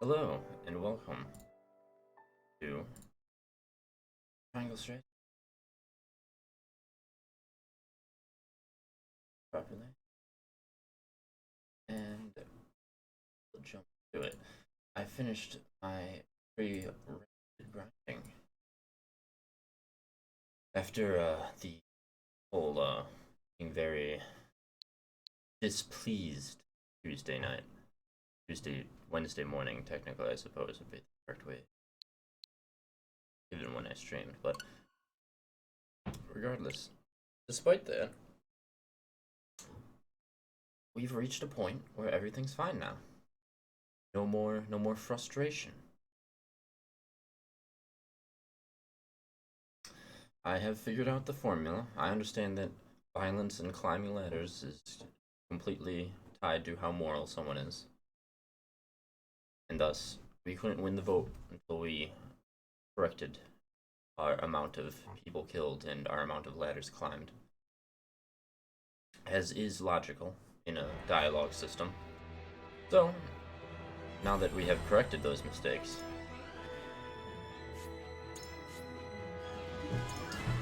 Hello and welcome to Triangle Strategy properly, and we'll jump to it. I finished my pre-rendered grinding after the whole being very displeased Tuesday night, Wednesday morning. Technically, I suppose would be the correct way, even when I streamed. But regardless, despite that, we've reached a point where everything's fine now. No more frustration. I have figured out the formula. I understand that violence and climbing ladders is completely tied to how moral someone is. And thus, we couldn't win the vote until we corrected our amount of people killed and our amount of ladders climbed. As is logical in a dialogue system. So, now that we have corrected those mistakes,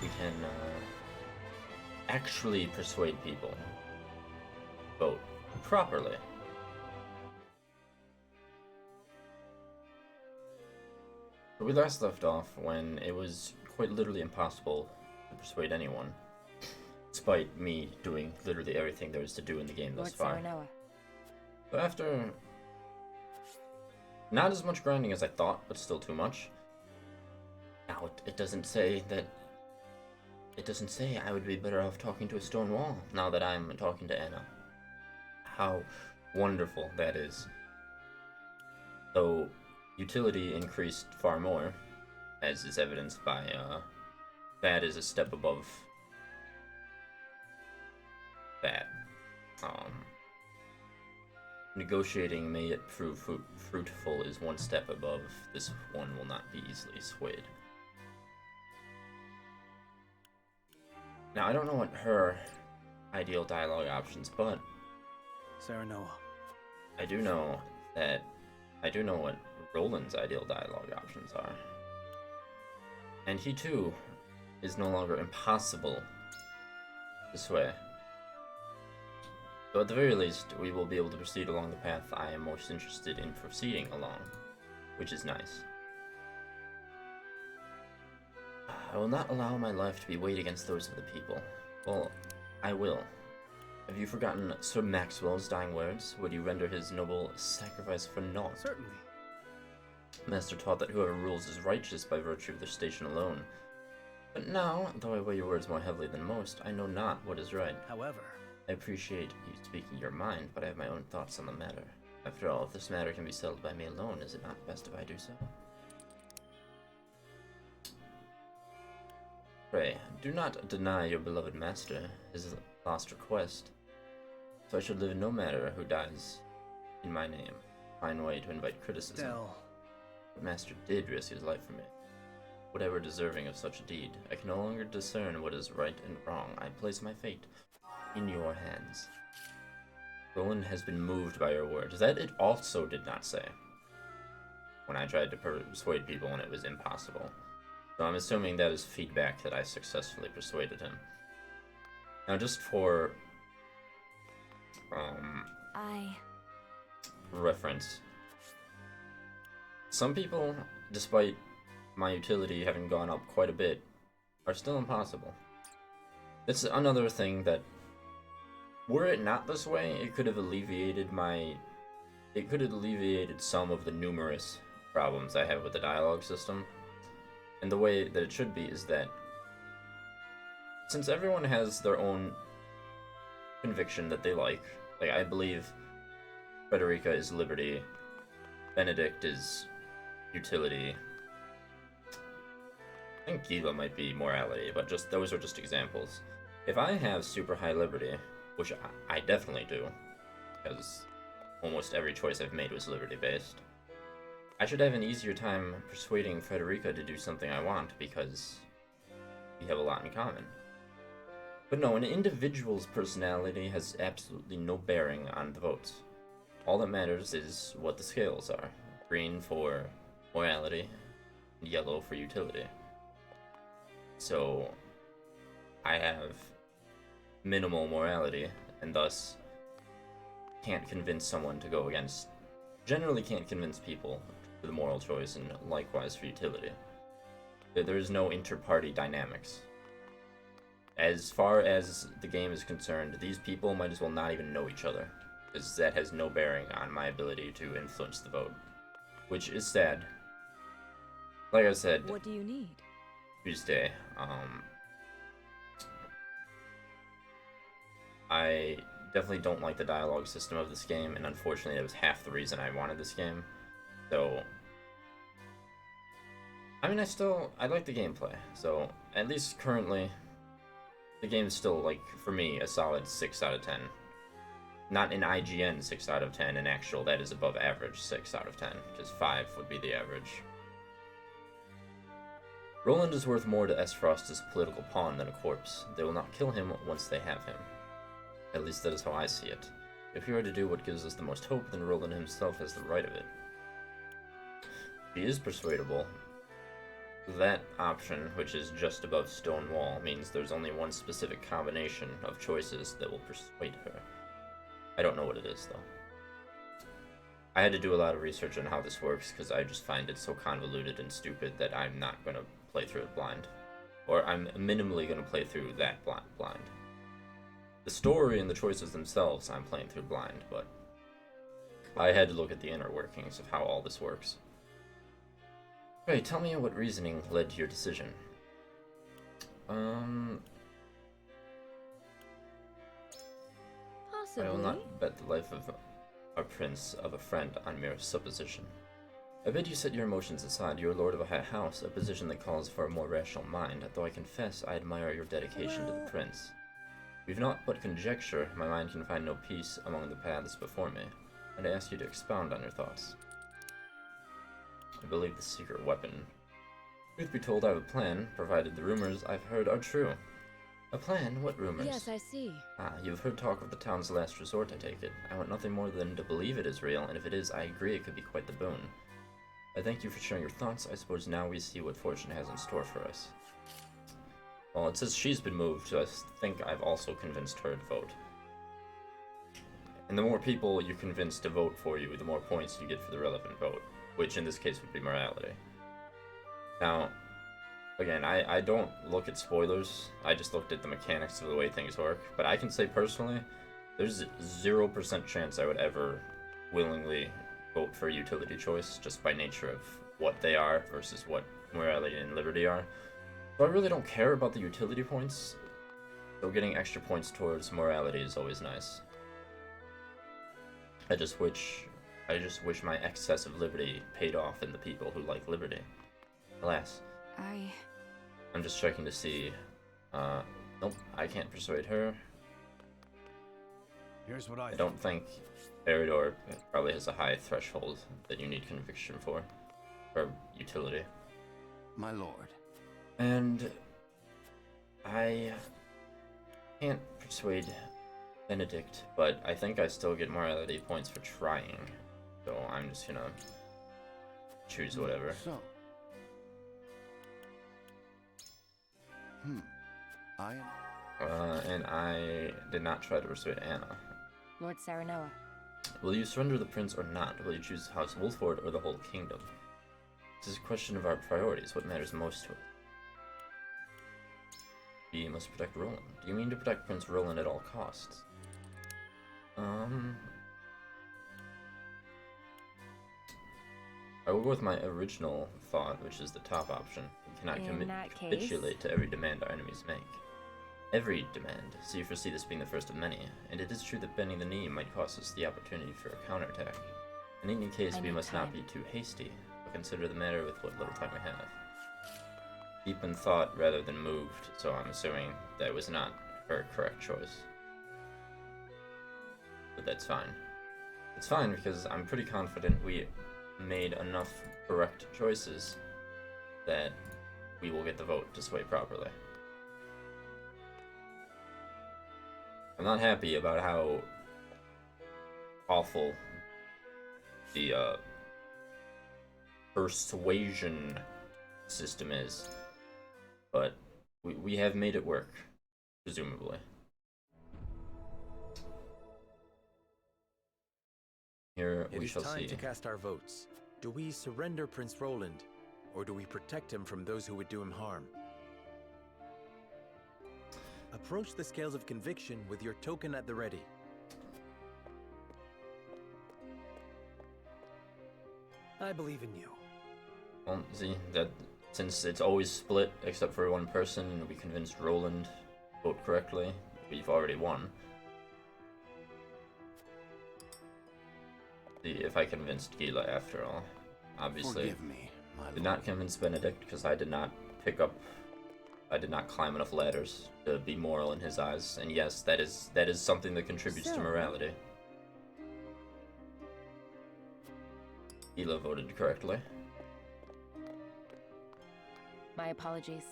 we can actually persuade people vote properly. We last left off when it was quite literally impossible to persuade anyone, despite me doing literally everything there was to do in the game thus far. So after not as much grinding as I thought, but still too much. Now it doesn't say that. It doesn't say I would be better off talking to a stone wall now that I'm talking to Anna. How wonderful that is. Though utility increased far more, as is evidenced by that is a step above that. Negotiating may yet prove fruitful is one step above. This one will not be easily swayed. Now, I don't know what her ideal dialogue options, but Serenoa. I do know what Roland's ideal dialogue options are. And he too is no longer impossible to sway. So at the very least, we will be able to proceed along the path I am most interested in proceeding along, which is nice. I will not allow my life to be weighed against those of the people. Well, I will. Have you forgotten Sir Maxwell's dying words? Would you render his noble sacrifice for naught? Certainly. Master taught that whoever rules is righteous by virtue of their station alone. But now, though I weigh your words more heavily than most, I know not what is right. However, I appreciate you speaking your mind, but I have my own thoughts on the matter. After all, if this matter can be settled by me alone, is it not best if I do so? Pray, do not deny your beloved master his last request, so I should live no matter who dies in my name. Fine way to invite criticism. Del. The master did risk his life for me. Whatever deserving of such a deed, I can no longer discern what is right and wrong. I place my fate in your hands. Roland has been moved by your words. That it also did not say when I tried to persuade people and it was impossible. So I'm assuming that is feedback that I successfully persuaded him. Now just for reference, some people, despite my utility having gone up quite a bit, are still impossible. It's another thing that, were it not this way, it could have alleviated some of the numerous problems I have with the dialogue system. And the way that it should be is that, since everyone has their own conviction that they like I believe Frederica is liberty, Benedict is utility, I think Giva might be morality, but just those are just examples. If I have super high liberty, which I definitely do, because almost every choice I've made was liberty based, I should have an easier time persuading Frederica to do something I want because we have a lot in common. But no, an individual's personality has absolutely no bearing on the votes. All that matters is what the scales are. green for morality, and yellow for utility. So I have minimal morality, and thus can't convince someone to go against. Generally, can't convince people for the moral choice, and likewise for utility. There is no inter-party dynamics. As far as the game is concerned, these people might as well not even know each other, because that has no bearing on my ability to influence the vote, which is sad. Like I said, What do you need? Tuesday, I definitely don't like the dialogue system of this game, and unfortunately that was half the reason I wanted this game. So, I mean, I like the gameplay, so at least currently, the game is still, like, for me, a solid 6 out of 10. Not in IGN 6 out of 10, in actual, that is above average 6 out of 10, because 5 would be the average. Roland is worth more to Esfrost as a political pawn than a corpse. They will not kill him once they have him. At least that is how I see it. If we are to do what gives us the most hope, then Roland himself has the right of it. He is persuadable. That option, which is just above stone wall, means there's only one specific combination of choices that will persuade her. I don't know what it is, though. I had to do a lot of research on how this works, because I just find it so convoluted and stupid that I'm not going to play through it blind. Or I'm minimally going to play through that blind. The story and the choices themselves I'm playing through blind, but I had to look at the inner workings of how all this works. Right, tell me what reasoning led to your decision. Possibly. I will not bet the life of a prince of a friend on mere supposition. I bid you set your emotions aside. You are lord of a high house, a position that calls for a more rational mind, though I confess I admire your dedication to the prince. We've not but conjecture, my mind can find no peace among the paths before me, and I ask you to expound on your thoughts. I believe the secret weapon. Truth be told, I have a plan, provided the rumors I've heard are true. A plan? What rumors? Yes, I see. Ah, you've heard talk of the town's last resort, I take it. I want nothing more than to believe it is real, and if it is, I agree it could be quite the boon. I thank you for sharing your thoughts. I suppose now we see what fortune has in store for us. Well, it says she's been moved, so I think I've also convinced her to vote. And the more people you convince to vote for you, the more points you get for the relevant vote, which in this case would be morality. Now, again, I don't look at spoilers, I just looked at the mechanics of the way things work, but I can say personally, there's 0% chance I would ever willingly vote for a utility choice, just by nature of what they are versus what morality and liberty are. So I really don't care about the utility points, so getting extra points towards morality is always nice. I just wish my excess of liberty paid off in the people who like liberty. Alas. I'm just checking to see. Nope, I can't persuade her. Here's what I don't think Eridor probably has a high threshold that you need conviction for utility. My lord. And I can't persuade Benedict, but I think I still get morality points for trying. So I'm just gonna choose whatever. So. I am. And I did not try to persuade Anna. Lord Saranoa. Will you surrender the prince or not? Will you choose House Wolford or the whole kingdom? This is a question of our priorities. What matters most to us? We must protect Roland. Do you mean to protect Prince Roland at all costs? I will go with my original thought, which is the top option. We cannot capitulate to every demand our enemies make. Every demand, so you foresee this being the first of many, and it is true that bending the knee might cost us the opportunity for a counterattack. In any case, we must not be too hasty, but consider the matter with what little time we have. Deep in thought rather than moved, so I'm assuming that was not her correct choice. But that's fine. It's fine because I'm pretty confident we made enough correct choices that we will get the vote to sway properly. I'm not happy about how awful the persuasion system is. But we have made it work, presumably. Here we shall see. It is time to cast our votes. Do we surrender Prince Roland, or do we protect him from those who would do him harm? Approach the scales of conviction with your token at the ready. I believe in you. Well, see, that since it's always split except for one person, and we convinced Roland to vote correctly, we've already won. See if I convinced Gila after all. Obviously, Forgive me, my lord. did not convince Benedict because I did not climb enough ladders to be moral in his eyes. And yes, that is something that contributes to morality. Gila voted correctly. My apologies.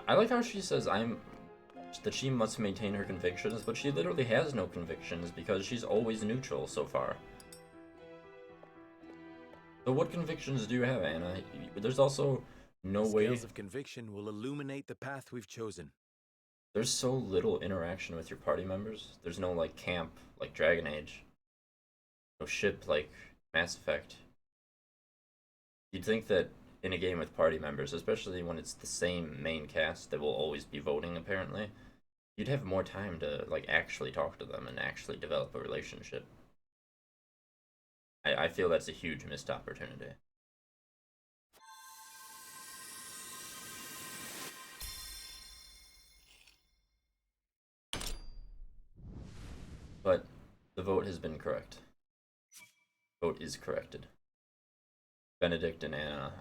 I like how she says that she must maintain her convictions, but she literally has no convictions because she's always neutral so far. So what convictions do you have, Anna? There's also no way. Scales of conviction will illuminate the path we've chosen. There's so little interaction with your party members. There's no like camp like Dragon Age. No ship like Mass Effect. You'd think that in a game with party members, especially when it's the same main cast that will always be voting apparently, you'd have more time to like actually talk to them and actually develop a relationship. I feel that's a huge missed opportunity. But the vote has been correct. Vote is corrected. Benedict and Anna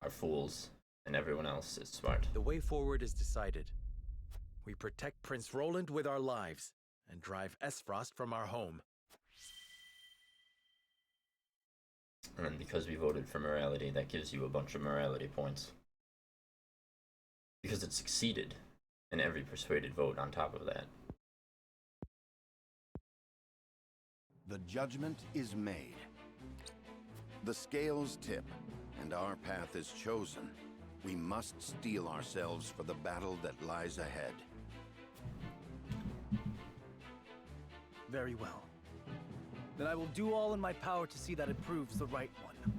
are fools, and everyone else is smart. The way forward is decided. We protect Prince Roland with our lives, and drive Esfrost from our home. And because we voted for morality, that gives you a bunch of morality points. Because it succeeded in every persuaded vote on top of that. The judgment is made. The scales tip, and our path is chosen. We must steel ourselves for the battle that lies ahead. Very well. Then I will do all in my power to see that it proves the right one.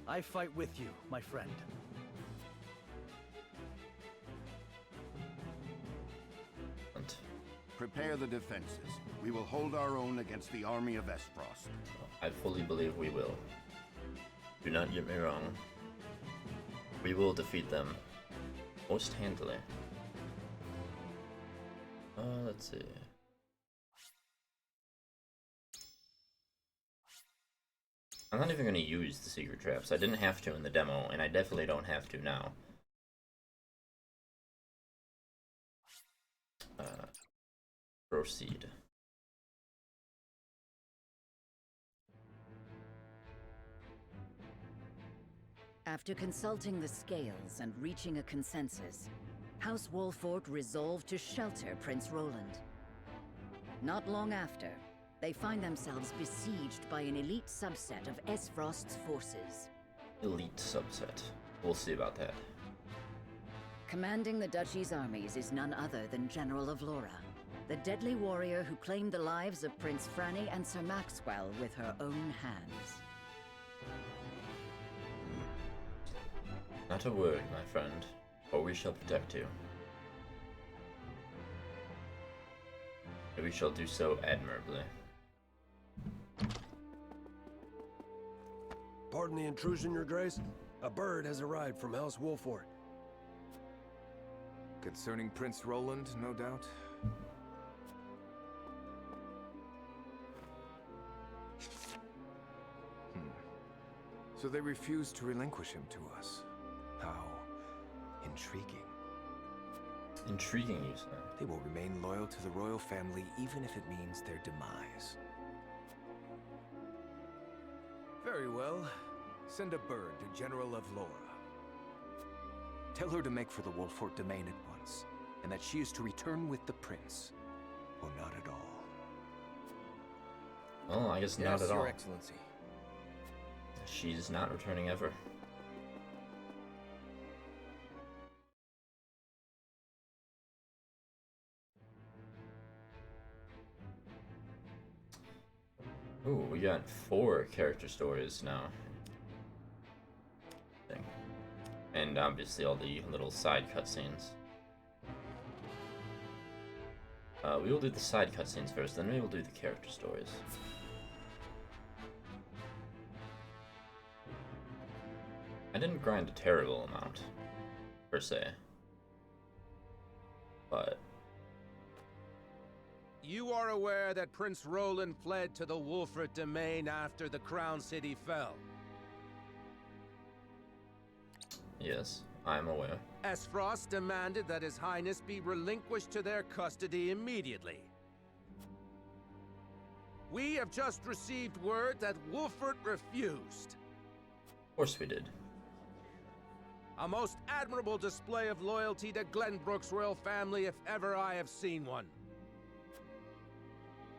I fight with you, my friend. Prepare the defenses. We will hold our own against the army of Esfrost. I fully believe we will. Do not get me wrong. We will defeat them most handily. Let's see. I'm not even going to use the secret traps. I didn't have to in the demo, and I definitely don't have to now. Proceed. After consulting the scales and reaching a consensus, House Wolfort resolved to shelter Prince Roland. Not long after, they find themselves besieged by an elite subset of Esfrost's forces. Elite subset. We'll see about that. Commanding the Duchy's armies is none other than General of Laura, the deadly warrior who claimed the lives of Prince Franny and Sir Maxwell with her own hands. Not a word, my friend, for we shall protect you. And we shall do so admirably. Pardon the intrusion, Your Grace. A bird has arrived from House Wolfort. Concerning Prince Roland, no doubt? So they refused to relinquish him to us. How intriguing. Intriguing, you say? They will remain loyal to the royal family even if it means their demise. Very well. Send a bird to General of Laura. Tell her to make for the Wolfort domain at once, and that she is to return with the prince, or not at all. Well, I guess not Yes, at all. Your Excellency. She's not returning ever. Ooh, we got 4 character stories now. And obviously all the little side cutscenes. We will do the side cutscenes first, then we will do the character stories. I didn't grind a terrible amount, per se. But You are aware that Prince Roland fled to the Wolfert domain after the Crown City fell. yes, I'm aware. Esfrost demanded that His Highness be relinquished to their custody immediately. We have just received word that Wolfert refused. Of course we did. A most admirable display of loyalty to Glenbrook's royal family if ever I have seen one.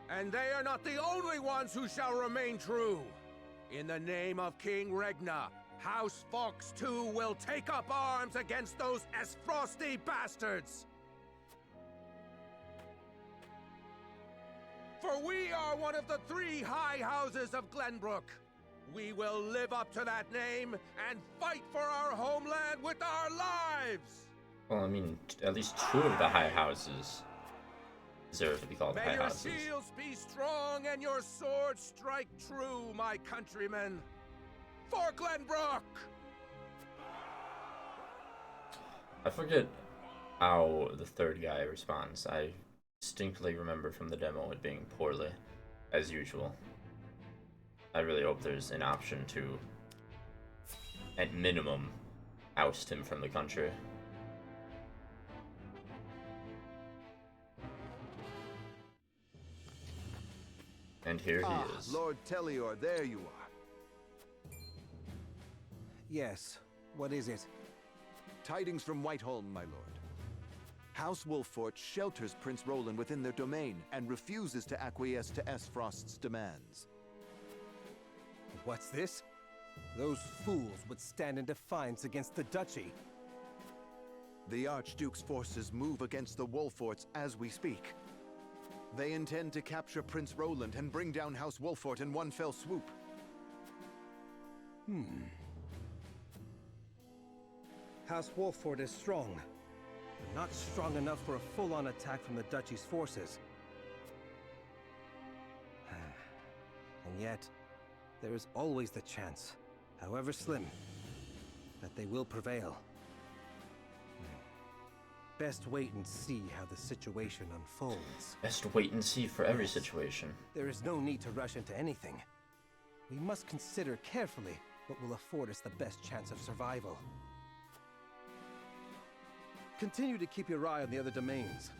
And they are not the only ones who shall remain true. In the name of King Regna, House Fox too will take up arms against those Esfrosty bastards! For we are one of the 3 high houses of Glenbrook. We will live up to that name and fight for our homeland with our lives! Well, I mean, at least 2 of the high houses deserve to be called May high your houses. shields be strong and your swords strike true, my countrymen. For Glenbrook! I forget how the 3rd guy responds. I distinctly remember from the demo it being poorly, as usual. I really hope there's an option to, at minimum, oust him from the country. And here he is. Lord Tellior, there you are. Yes, what is it? Tidings from Whiteholm, my lord. House Wolfort shelters Prince Roland within their domain and refuses to acquiesce to Esfrost's demands. What's this? Those fools would stand in defiance against the Duchy. The Archduke's forces move against the Wolforts as we speak. They intend to capture Prince Roland and bring down House Wolfort in one fell swoop. House Wolfort is strong, but not strong enough for a full-on attack from the Duchy's forces. And yet, there is always the chance, however slim, that they will prevail. Best wait and see how the situation unfolds. Best wait and see for every situation. There is no need to rush into anything. We must consider carefully what will afford us the best chance of survival. Continue to keep your eye on the other domains.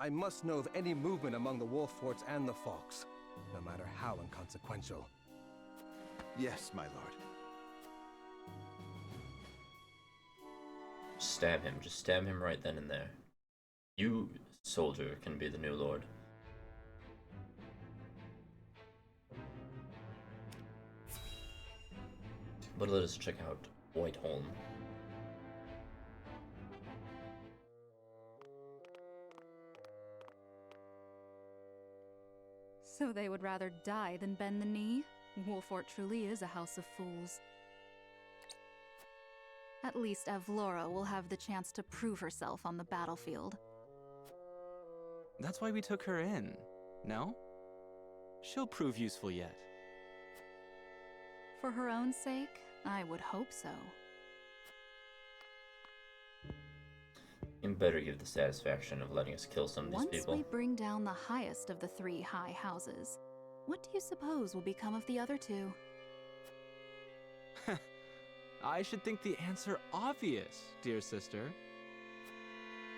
I must know of any movement among the Wolforts and the Fox, no matter how inconsequential. Yes, my lord. Stab him. Just stab him right then and there. You, soldier, can be the new lord. But let us check out Whiteholm. So they would rather die than bend the knee? Wolfort truly is a house of fools. At least Avlora will have the chance to prove herself on the battlefield. That's why we took her in, no? She'll prove useful yet. For her own sake, I would hope so. You better give the satisfaction of letting us kill some of these people. Once we bring down the highest of the 3 high houses, what do you suppose will become of the other 2? I should think the answer obvious, dear sister.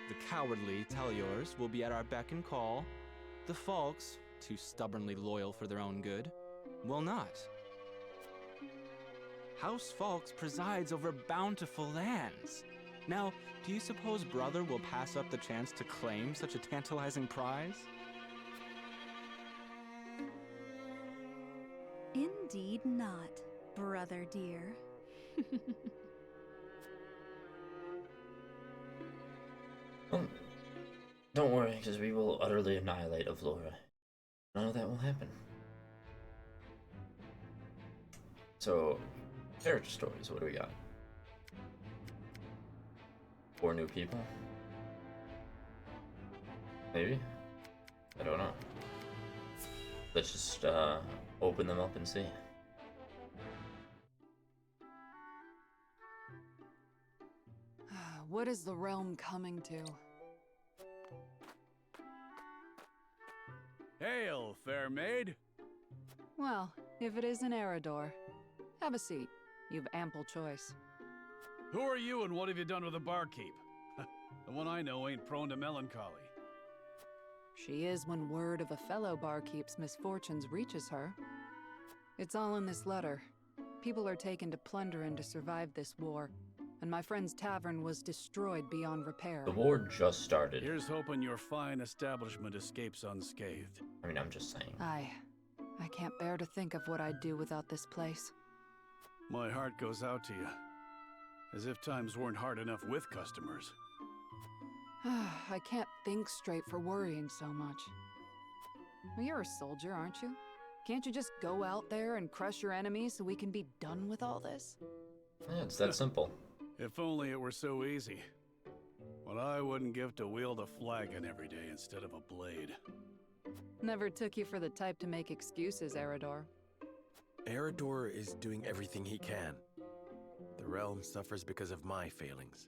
The cowardly Telliors will be at our beck and call. The Falks, too stubbornly loyal for their own good, will not. House Falks presides over bountiful lands. Now, do you suppose Brother will pass up the chance to claim such a tantalizing prize? Indeed not, brother dear. Well, don't worry, because we will utterly annihilate Avlora. None of that will happen. So, character stories, what do we got? 4 new people? Maybe? I don't know. Let's just open them up and see. What is the realm coming to? Hail, fair maid. Well, if it isn't Eredor. Have a seat. You've ample choice. Who are you and what have you done with the barkeep? The one I know ain't prone to melancholy. She is when word of a fellow barkeep's misfortunes reaches her. It's all in this letter. People are taken to plunder and to survive this war, and my friend's tavern was destroyed beyond repair. The war just started. Here's hoping your fine establishment escapes unscathed. I mean, I'm just saying. I can't bear to think of what I'd do without this place. My heart goes out to you. As if times weren't hard enough with customers. I can't think straight for worrying so much. Well, you're a soldier, aren't you? Can't you just go out there and crush your enemies so we can be done with all this? Yeah, it's that simple. If only it were so easy. What I wouldn't give to wield a flagon every day instead of a blade. Never took you for the type to make excuses, Eredor. Eredor is doing everything he can. The realm suffers because of my failings.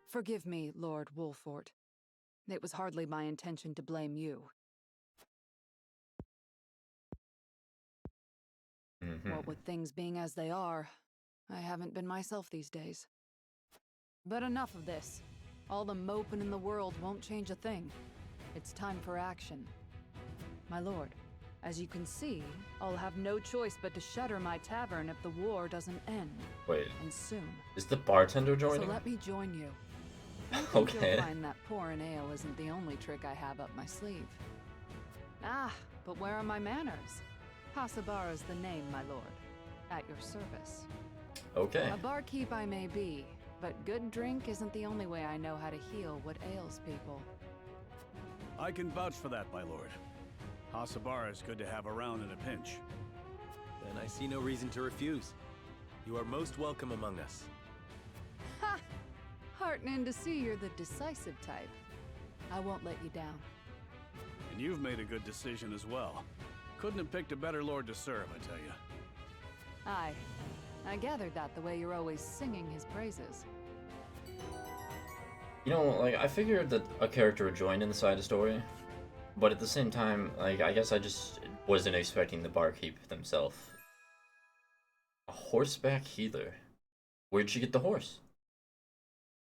Forgive me, Lord Wolfort. It was hardly my intention to blame you. What with things being as they are, I haven't been myself these days. But enough of this. All the moping in the world won't change a thing. It's time for action. My lord, as you can see, I'll have no choice but to shutter my tavern if the war doesn't end. Wait. And soon. Is the bartender joining? So let me join you. I think Okay. you'll find that pouring ale isn't the only trick I have up my sleeve. Ah, but where are my manners? Hasabara's the name, my lord. At your service. Okay. A barkeep I may be, but good drink isn't the only way I know how to heal what ails people. I can vouch for that, my lord. Hasabara is good to have around in a pinch. Then I see no reason to refuse. You are most welcome among us. Ha! Heartening to see you're the decisive type. I won't let you down. And you've made a good decision as well. Couldn't have picked a better lord to serve, I tell you. Aye. I gathered that the way you're always singing his praises. You know, like, I figured that a character would join in the side story, but at the same time, like, I guess I just wasn't expecting the barkeep themselves. A horseback healer. Where'd she get the horse?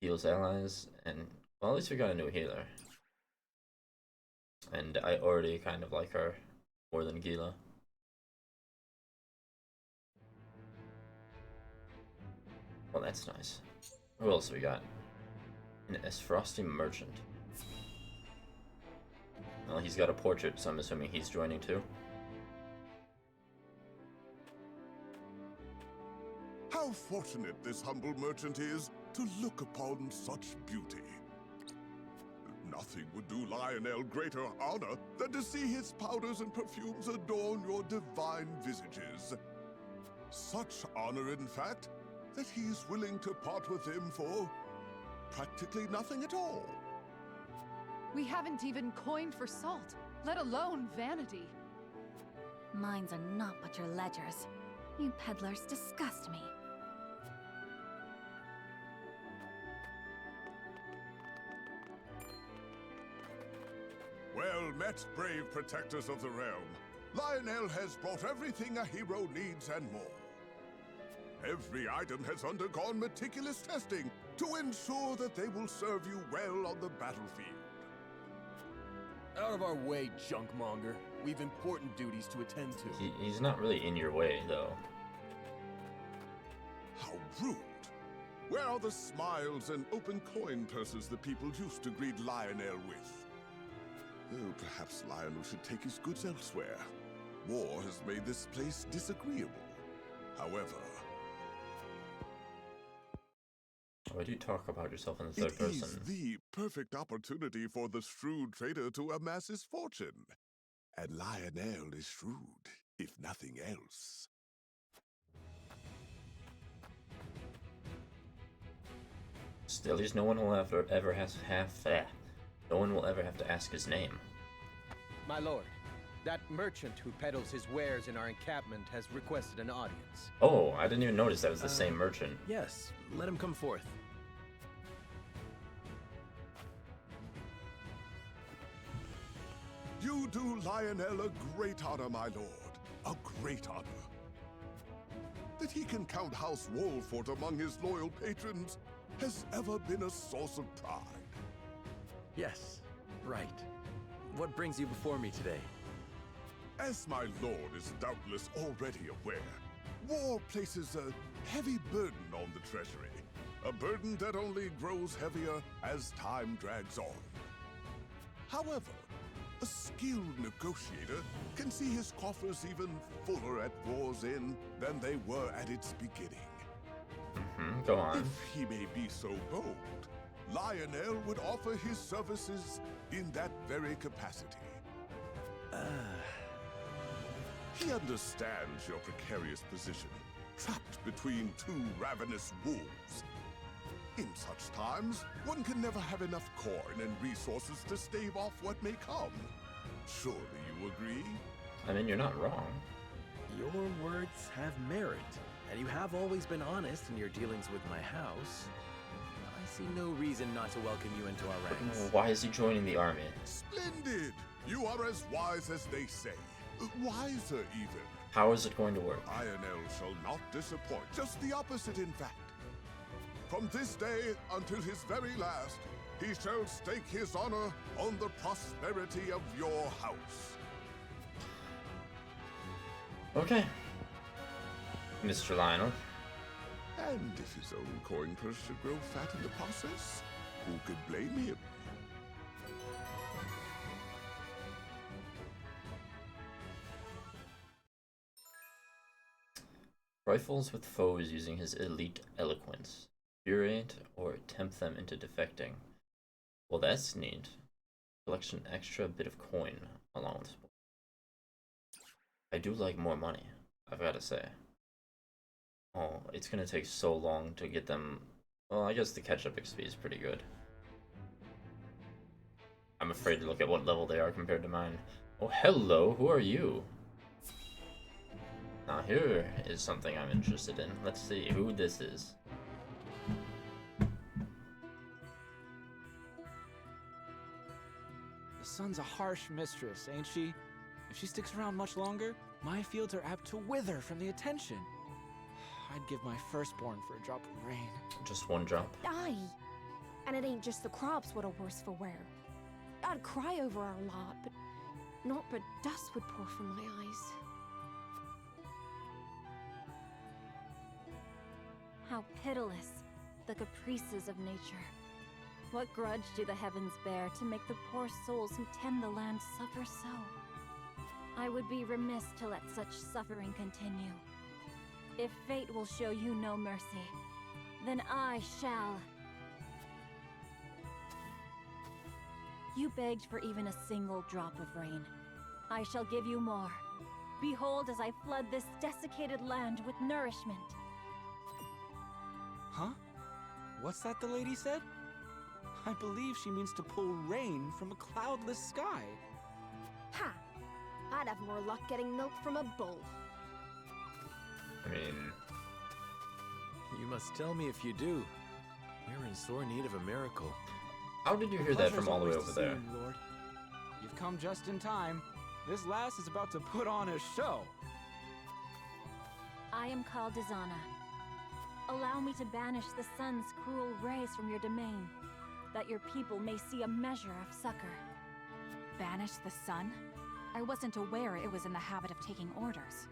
Heals allies, and, well, at least we got a new healer. And I already kind of like her more than Gila. Well, that's nice. Who else we got? An Esfrosti merchant. Well, he's got a portrait, so I'm assuming he's joining too. How fortunate this humble merchant is to look upon such beauty. Nothing would do Lionel greater honor than to see his powders and perfumes adorn your divine visages. Such honor, in fact, that he's willing to part with them for practically nothing at all. We haven't even coined for salt, let alone vanity. Mines are not but your ledgers. You peddlers disgust me. Well met, brave protectors of the realm. Lionel has brought everything a hero needs and more. Every item has undergone meticulous testing to ensure that they will serve you well on the battlefield. Out of our way, junkmonger. We've important duties to attend to. He's not really in your way, though. How rude. Where are the smiles and open coin purses the people used to greet Lionel with? Oh, perhaps Lionel should take his goods elsewhere. War has made this place disagreeable. However, why do you talk about yourself in the third person? It is the perfect opportunity for the shrewd trader to amass his fortune. And Lionel is shrewd, if nothing else. Still, at least no one will ever have to ask his name. My lord, that merchant who peddles his wares in our encampment has requested an audience. Oh, I didn't even notice that was the same merchant. Yes, let him come forth. You do Lionel a great honor, my lord. A great honor. That he can count House Wolfort among his loyal patrons has ever been a source of pride. Yes, right. What brings you before me today? As my lord is doubtless already aware, war places a heavy burden on the treasury. A burden that only grows heavier as time drags on. However, a skilled negotiator can see his coffers even fuller at war's end than they were at its beginning. Go on. If he may be so bold, Lionel would offer his services in that very capacity. He understands your precarious position, trapped between two ravenous wolves. In such times, one can never have enough coin and resources to stave off what may come. Surely you agree? I mean, you're not wrong. Your words have merit, and you have always been honest in your dealings with my house. I see no reason not to welcome you into our ranks. Why is he joining the army? Splendid! You are as wise as they say. Wiser, even. How is it going to work? Lionel shall not disappoint. Just the opposite, in fact. From this day until his very last, he shall stake his honor on the prosperity of your house. Okay. Mr. Lionel. And if his own coin purse should grow fat in the process, who could blame him? Rifles with foes using his elite eloquence. Infuriate or tempt them into defecting. Well, that's neat. Collection extra bit of coin along with. I do like more money, I've got to say. Oh, it's gonna take so long to get them. Well, I guess the catch-up XP is pretty good. I'm afraid to look at what level they are compared to mine. Oh, hello, who are you? Now here is something I'm interested in. Let's see who this is. The sun's a harsh mistress, ain't she? If she sticks around much longer, my fields are apt to wither from the attention. I'd give my firstborn for a drop of rain. Just one drop? Aye. And it ain't just the crops what are worse for wear. I'd cry over our lot, but naught but dust would pour from my eyes. How pitiless, the caprices of nature. What grudge do the heavens bear to make the poor souls who tend the land suffer so? I would be remiss to let such suffering continue. If fate will show you no mercy, then I shall. You begged for even a single drop of rain. I shall give you more. Behold as I flood this desiccated land with nourishment. Huh? What's that the lady said? I believe she means to pull rain from a cloudless sky. Ha! I'd have more luck getting milk from a bull. I mean... You must tell me if you do. We're in sore need of a miracle. How did you hear that from all the way over there? You, Lord. You've come just in time. This lass is about to put on a show. I am called Dizana. Allow me to banish the sun's cruel rays from your domain, that your people may see a measure of succor. Banish the sun? I wasn't aware it was in the habit of taking orders.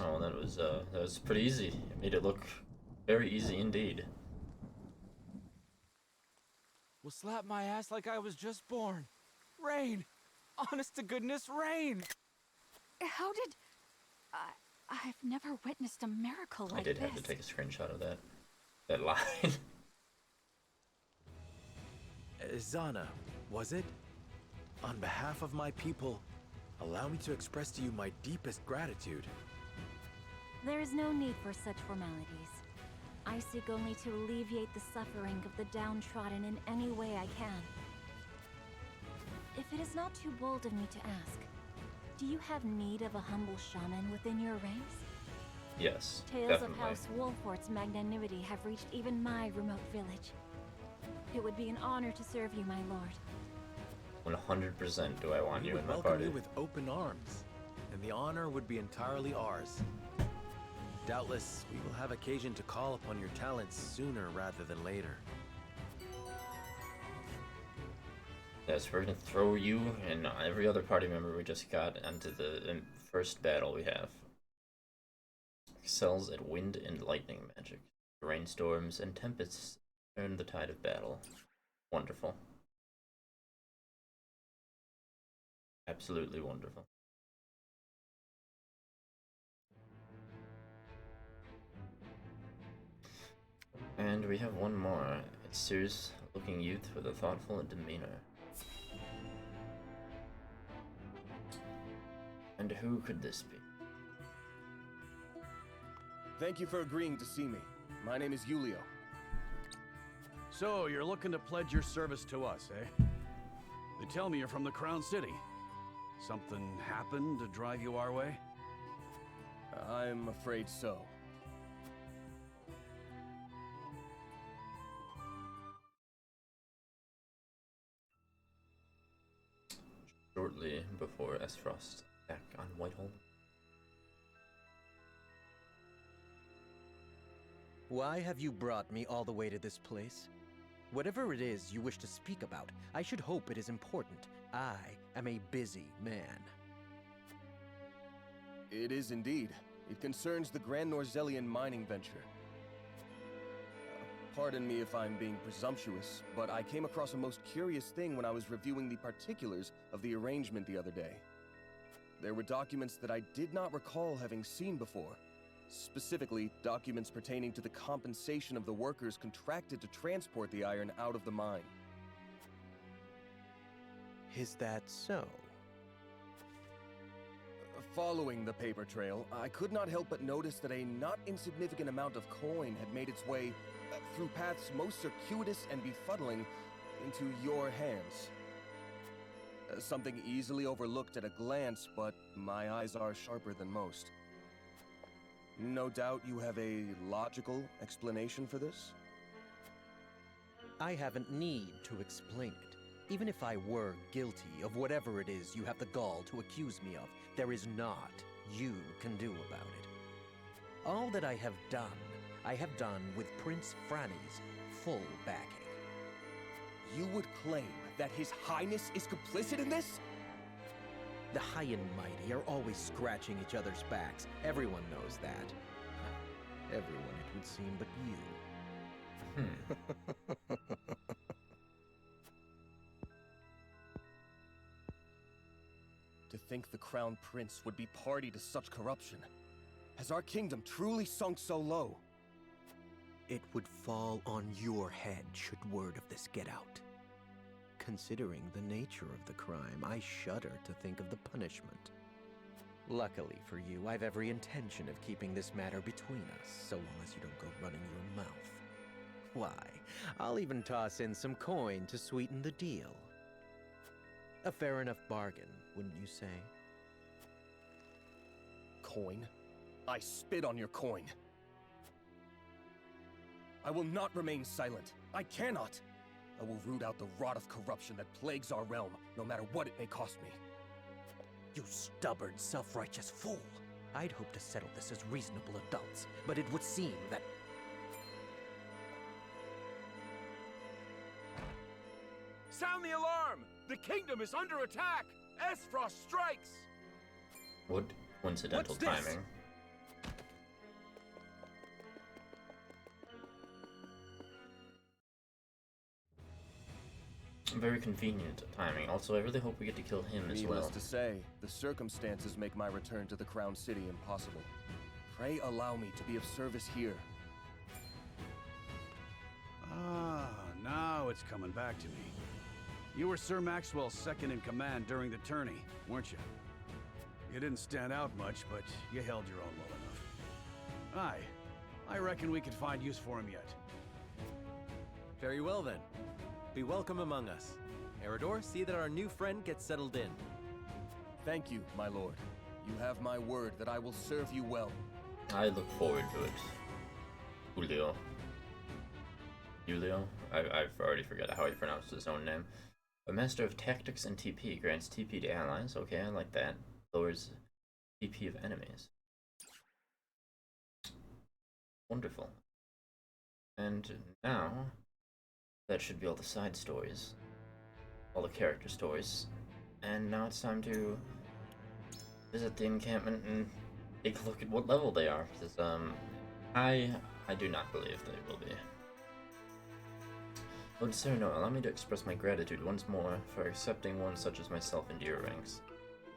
Oh, that was pretty easy. It made it look very easy indeed. Will slap my ass like I was just born. Rain! Honest to goodness, rain! How did... I've never witnessed a miracle like I did this. have to take a screenshot of that line. Zana, was it? On behalf of my people, allow me to express to you my deepest gratitude. There is no need for such formalities. I seek only to alleviate the suffering of the downtrodden in any way I can. If it is not too bold of me to ask, do you have need of a humble shaman within your ranks? Yes, Tales definitely. of House Wolfort's magnanimity have reached even my remote village. It would be an honor to serve you, my lord. 100% do I want We you would in my welcome party. you with open arms, and the honor would be entirely ours. Doubtless, we will have occasion to call upon your talents sooner rather than later. Yes, we're gonna throw you and every other party member we just got into the first battle we have. Excels at wind and lightning magic. Rainstorms and tempests turn the tide of battle. Wonderful. Absolutely wonderful. And we have one more. A serious looking youth with a thoughtful demeanor. And who could this be? Thank you for agreeing to see me. My name is Julio. So, you're looking to pledge your service to us, eh? They tell me you're from the Crown City. Something happened to drive you our way? I'm afraid so. Shortly before Esfrost's attack on Whitehall. Why have you brought me all the way to this place? Whatever it is you wish to speak about, I should hope it is important. I am a busy man. It is indeed. It concerns the Grand Norzellian mining venture. Pardon me if I'm being presumptuous, but I came across a most curious thing when I was reviewing the particulars of the arrangement the other day. There were documents that I did not recall having seen before. Specifically, documents pertaining to the compensation of the workers contracted to transport the iron out of the mine. Is that so? Following the paper trail, I could not help but notice that a not insignificant amount of coin had made its way through paths most circuitous and befuddling into your hands. Something easily overlooked at a glance, but my eyes are sharper than most. No doubt you have a logical explanation for this? I haven't need to explain it. Even if I were guilty of whatever it is you have the gall to accuse me of, there is naught you can do about it. All that I have done with Prince Franny's full backing. You would claim that His Highness is complicit in this? The high and mighty are always scratching each other's backs. Everyone knows that. Everyone, it would seem, but you. To think the Crown Prince would be party to such corruption. Has our kingdom truly sunk so low? It would fall on your head should word of this get out. Considering the nature of the crime, I shudder to think of the punishment. Luckily for you, I've every intention of keeping this matter between us, so long as you don't go running your mouth. Why, I'll even toss in some coin to sweeten the deal. A fair enough bargain, wouldn't you say? Coin? I spit on your coin. I will not remain silent. I cannot. I will root out the rot of corruption that plagues our realm, no matter what it may cost me. You stubborn, self-righteous fool! I'd hoped to settle this as reasonable adults, but it would seem that... Sound the alarm! The kingdom is under attack! Esfrost strikes! What coincidental timing. Very convenient timing. Also, I really hope we get to kill him as well. Needless to say, the circumstances make my return to the Crown City impossible. Pray allow me to be of service here. Ah, now it's coming back to me. You were Sir Maxwell's second in command during the tourney, weren't you? You didn't stand out much, but you held your own well enough. Aye, I reckon we could find use for him yet. Very well then. Be welcome among us. Eridor, see that our new friend gets settled in. Thank you, my lord. You have my word that I will serve you well. I look forward to it. Julio. Julio? I've already forgot how he pronounced his own name. A master of tactics and TP. Grants TP to allies. Okay, I like that. Lowers TP of enemies. Wonderful. And now, that should be all the side stories. All the character stories. And now it's time to visit the encampment and take a look at what level they are. Because, I do not believe they will be. Lord Cyrano, allow me to express my gratitude once more for accepting one such as myself into your ranks.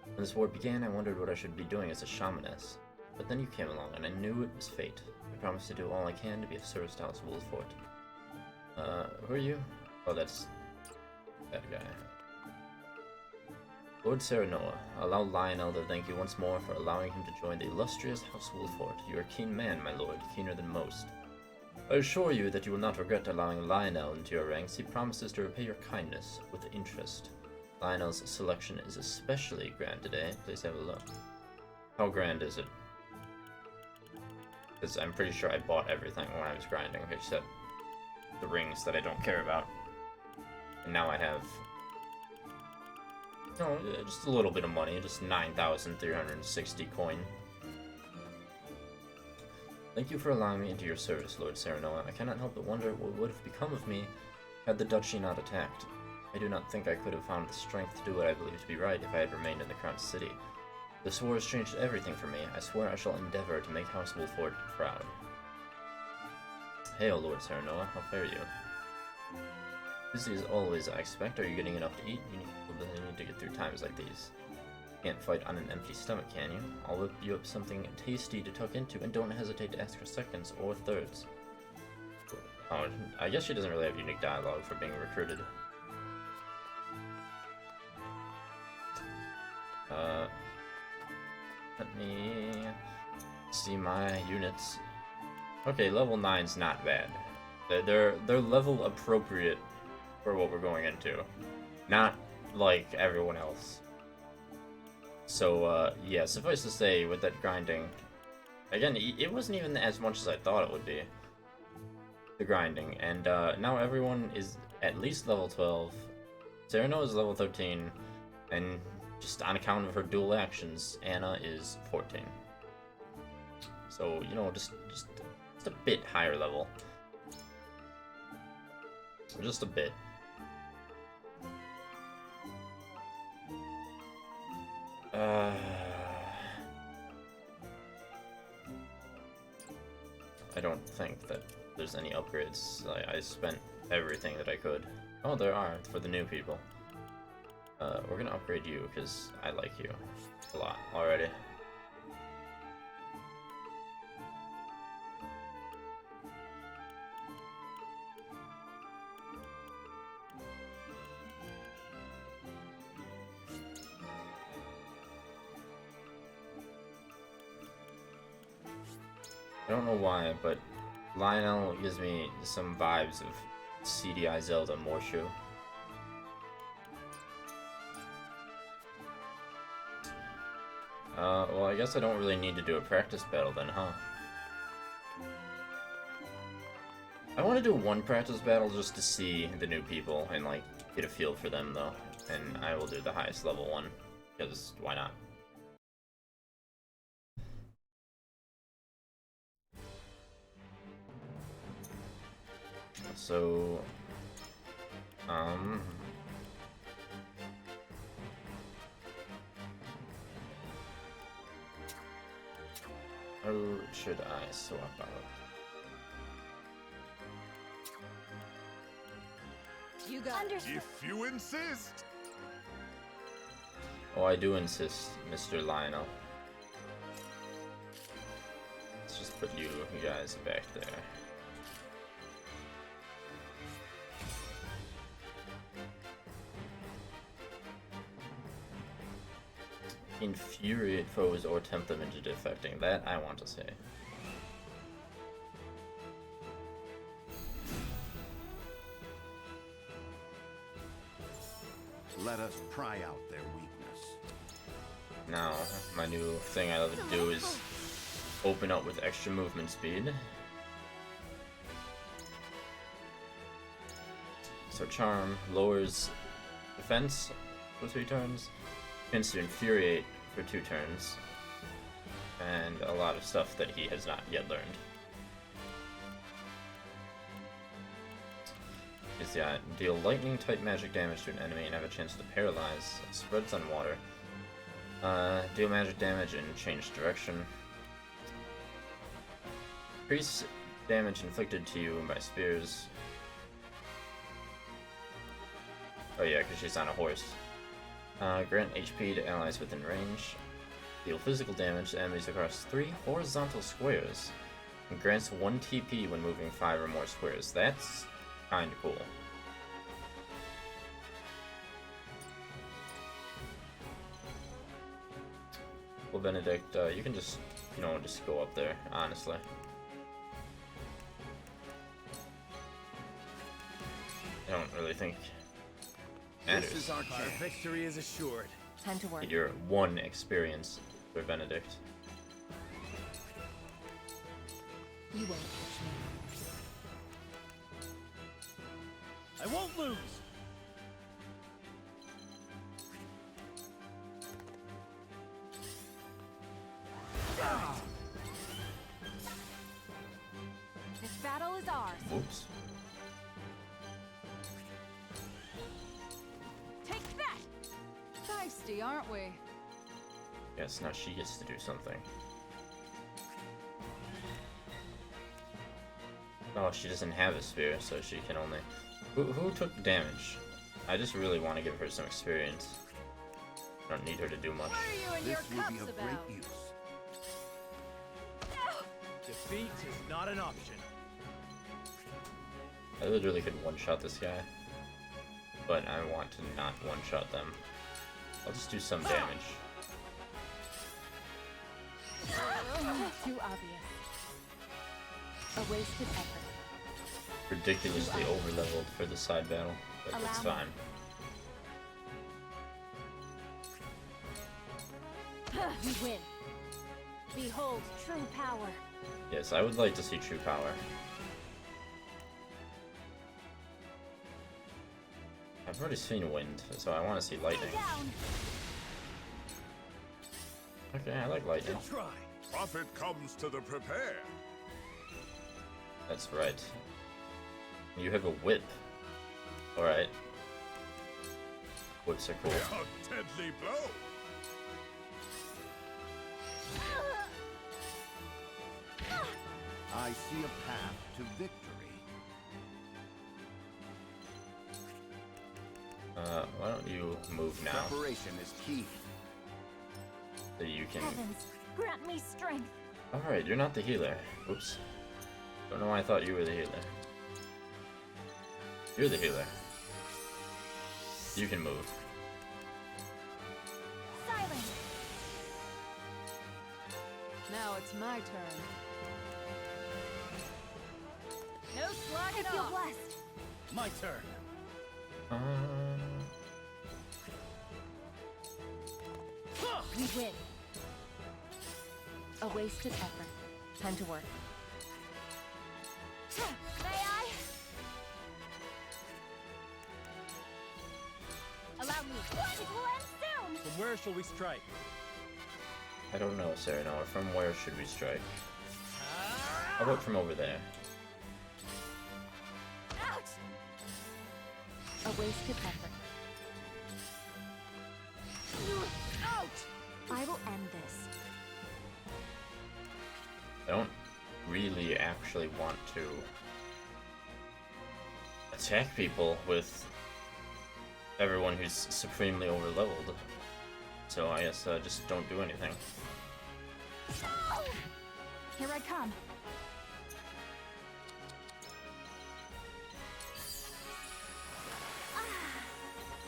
When this war began, I wondered what I should be doing as a shamaness. But then you came along, and I knew it was fate. I promised to do all I can to be of service to House Wolfort. Who are you? Oh, that's that guy. Lord Serenoa, allow Lionel to thank you once more for allowing him to join the illustrious House Wolfort. You are a keen man, my lord, keener than most. I assure you that you will not regret allowing Lionel into your ranks. He promises to repay your kindness with interest. Lionel's selection is especially grand today. Please have a look. How grand is it? Because I'm pretty sure I bought everything when I was grinding, except the rings that I don't care about. And now I have, just a little bit of money, just 9,360 coin. Thank you for allowing me into your service, Lord Serenoa. I cannot help but wonder what would have become of me had the duchy not attacked. I do not think I could have found the strength to do what I believe to be right if I had remained in the Crown City. This war has changed everything for me. I swear I shall endeavor to make House Wolfort proud. Hail, Lord Serenoa. How fare you? Busy as always, I expect. Are you getting enough to eat? You need to get through times like these. Can't fight on an empty stomach, can you? I'll whip you up something tasty to tuck into, and don't hesitate to ask for seconds or thirds. Oh, I guess she doesn't really have unique dialogue for being recruited. Let me see my units. Okay, level 9's not bad. They're level appropriate for what we're going into. Not like everyone else. So, yeah, suffice to say, with that grinding, again, it wasn't even as much as I thought it would be, the grinding, and now everyone is at least level 12, Sereno is level 13, and just on account of her dual actions, Anna is 14. So, just a bit higher level. Just a bit. I don't think that there's any upgrades. I spent everything that I could. Oh, there are, for the new people. We're gonna upgrade you, because I like you a lot already. I don't know why, but Lionel gives me some vibes of CDI Zelda Morshu. Well, I guess I don't really need to do a practice battle then, huh? I want to do one practice battle just to see the new people and, like, get a feel for them, though. And I will do the highest level one, because why not? So, who should I swap out? You got understood. If you insist. Oh, I do insist, Mr. Lionel. Let's just put you guys back there. Infuriate foes or tempt them into defecting. That I want to say. Let us pry out their weakness. Now, my new thing I love to do is open up with extra movement speed. So Charm lowers defense for 3 turns, tends to Infuriate for 2 turns, and a lot of stuff that he has not yet learned. Is deal lightning type magic damage to an enemy and have a chance to paralyze. Spreads on water. Deal magic damage and change direction. Increase damage inflicted to you by spears. Oh yeah, because she's on a horse. Grant HP to allies within range. Deal physical damage to enemies across 3 horizontal squares. And grants 1 TP when moving 5 or more squares. That's kinda cool. Well, Benedict, you can just, just go up there, honestly. I don't really think matters. This is our victory is assured. Time to work. Your 1 experience for Benedict. You won't catch me. I won't lose! This battle is ours. Whoops. Take that! Feisty, aren't we? Yes, now she gets to do something. Oh, she doesn't have a spear, so she can only... Who took damage? I just really want to give her some experience. I don't need her to do much. What are you and This your will cups be of about? great use. Defeat is not an option. I literally could one-shot this guy, but I want to not one-shot them. I'll just do some damage. Too obvious. A wasted effort. Ridiculously over-leveled for the side battle, but it's Allow me. fine. You win. Behold true power. Yes, I would like to see true power. I've already seen wind, so I want to see lightning. Down. Okay, I like lightning. Try. Profit comes to the prepared. That's right. You have a whip. Alright. Whips are cool. A deadly blow. I see a path to victory. Why don't you move now Preparation is key. so you can... Heavens, grant me strength. Alright, you're not the healer. Oops. Don't know why I thought you were the healer. You're the healer. You can move. Silence. Now it's my turn. No I slacking feel off. blessed. My turn. We win. A wasted effort. Time to work. May I? Allow me. It will end soon. From where shall we strike? I don't know, Serenor. From where should we strike? How about from over there? Out. A wasted effort. Out. I will end this. I don't really actually want to attack people with everyone who's supremely overleveled. So I guess just don't do anything. Here I come.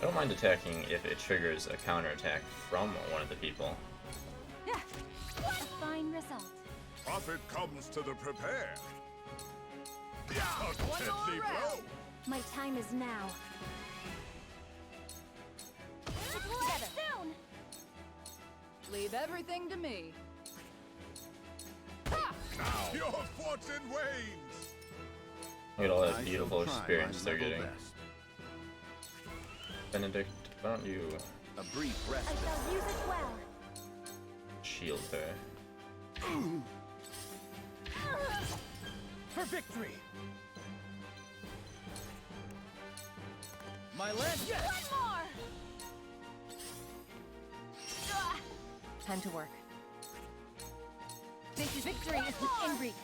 I don't mind attacking if it triggers a counterattack from one of the people. A fine result. Prophet comes to the prepare. One more round. My time is now. Together. Soon. Leave everything to me. Now, your fortune wanes. Look at all I that beautiful shall try experience my they're level getting. best. Benedict, why don't you A brief rest. I shall use it well. shield her? For victory! My land. Yes. One more. Time to work. Victory is within reach.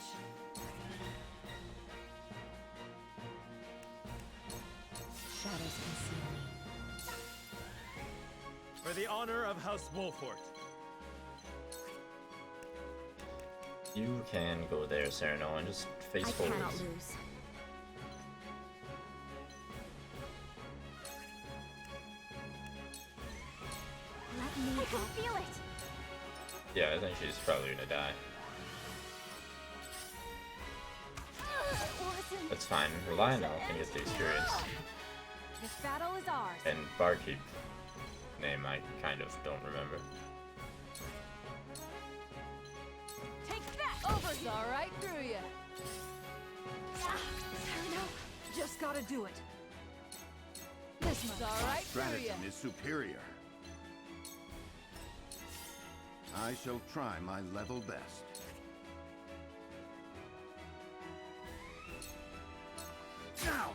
Shadows conceal me. For the honor of House Wolfort. You can go there, Cyrano, and just face I forward. cannot lose. Let me. I can feel it. Yeah, I think she's probably gonna die. That's fine. Lionel can get the experience. This battle is ours. And Barkeep, name I kind of don't remember. Take that. Over. It's all right through you. Cyrano. Just gotta do it. This one's all right through you. Stratagem is superior. I shall try my level best. Now,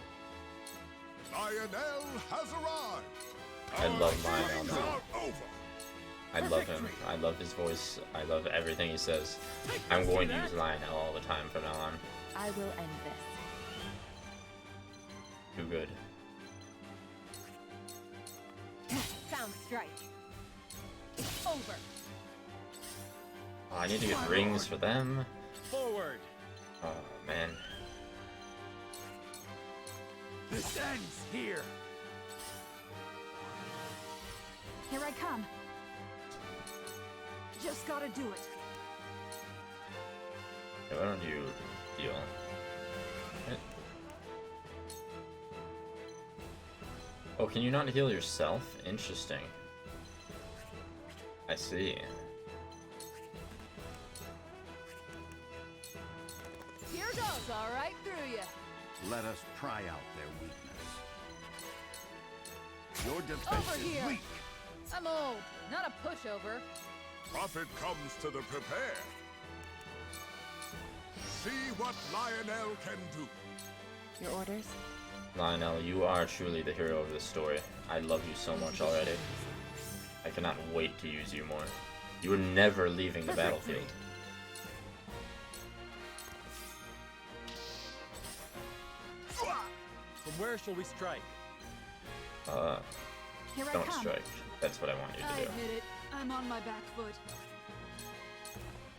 Lionel has arrived. I love Lionel. Days are over. I love him. I love his voice. I love everything he says. I'm going to use Lionel all the time from now on. I will end this. Too good. Sound strike. It's over. Oh, I need to get rings for them. Forward. Oh man. This ends here. Here I come. Just gotta do it. Yeah, why don't you deal? Oh, can you not heal yourself? Interesting. I see. Here goes, all right through you. Let us pry out their weakness. Your defense Over is here. weak. I'm old, not a pushover. Prophet comes to the prepare. See what Lionel can do. Your orders? Lionel, you are truly the hero of this story. I love you so much already. I cannot wait to use you more. You are never leaving the battlefield. From where shall we strike? Here I Don't come. strike. That's what I want you I to do. admit it. I'm on my back foot.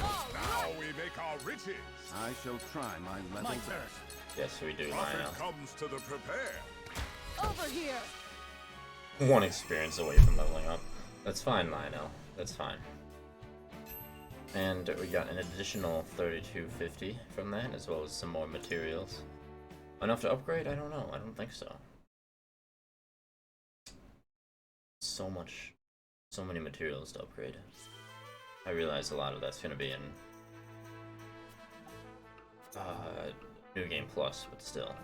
Now we make our riches. I shall try my level My best. turn. Yes, we do, Prophet Lionel. comes to the prepare. Over here. One experience away from leveling up. That's fine, Lionel. That's fine. And we got an additional 3250 from that, as well as some more materials. Enough to upgrade? I don't know. I don't think so. So much. So many materials to upgrade. I realize a lot of that's going to be in New Game Plus, but still.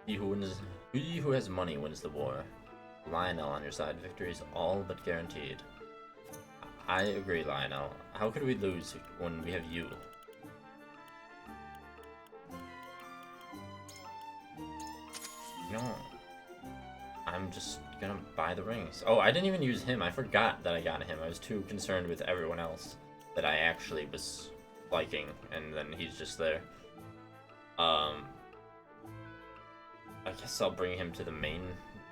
He who has money wins the war. Lionel on your side. Victory is all but guaranteed. I agree, Lionel. How could we lose when we have you? No. I'm just gonna buy the rings. Oh, I didn't even use him. I forgot that I got him. I was too concerned with everyone else that I actually was liking, and then he's just there. I guess I'll bring him to the main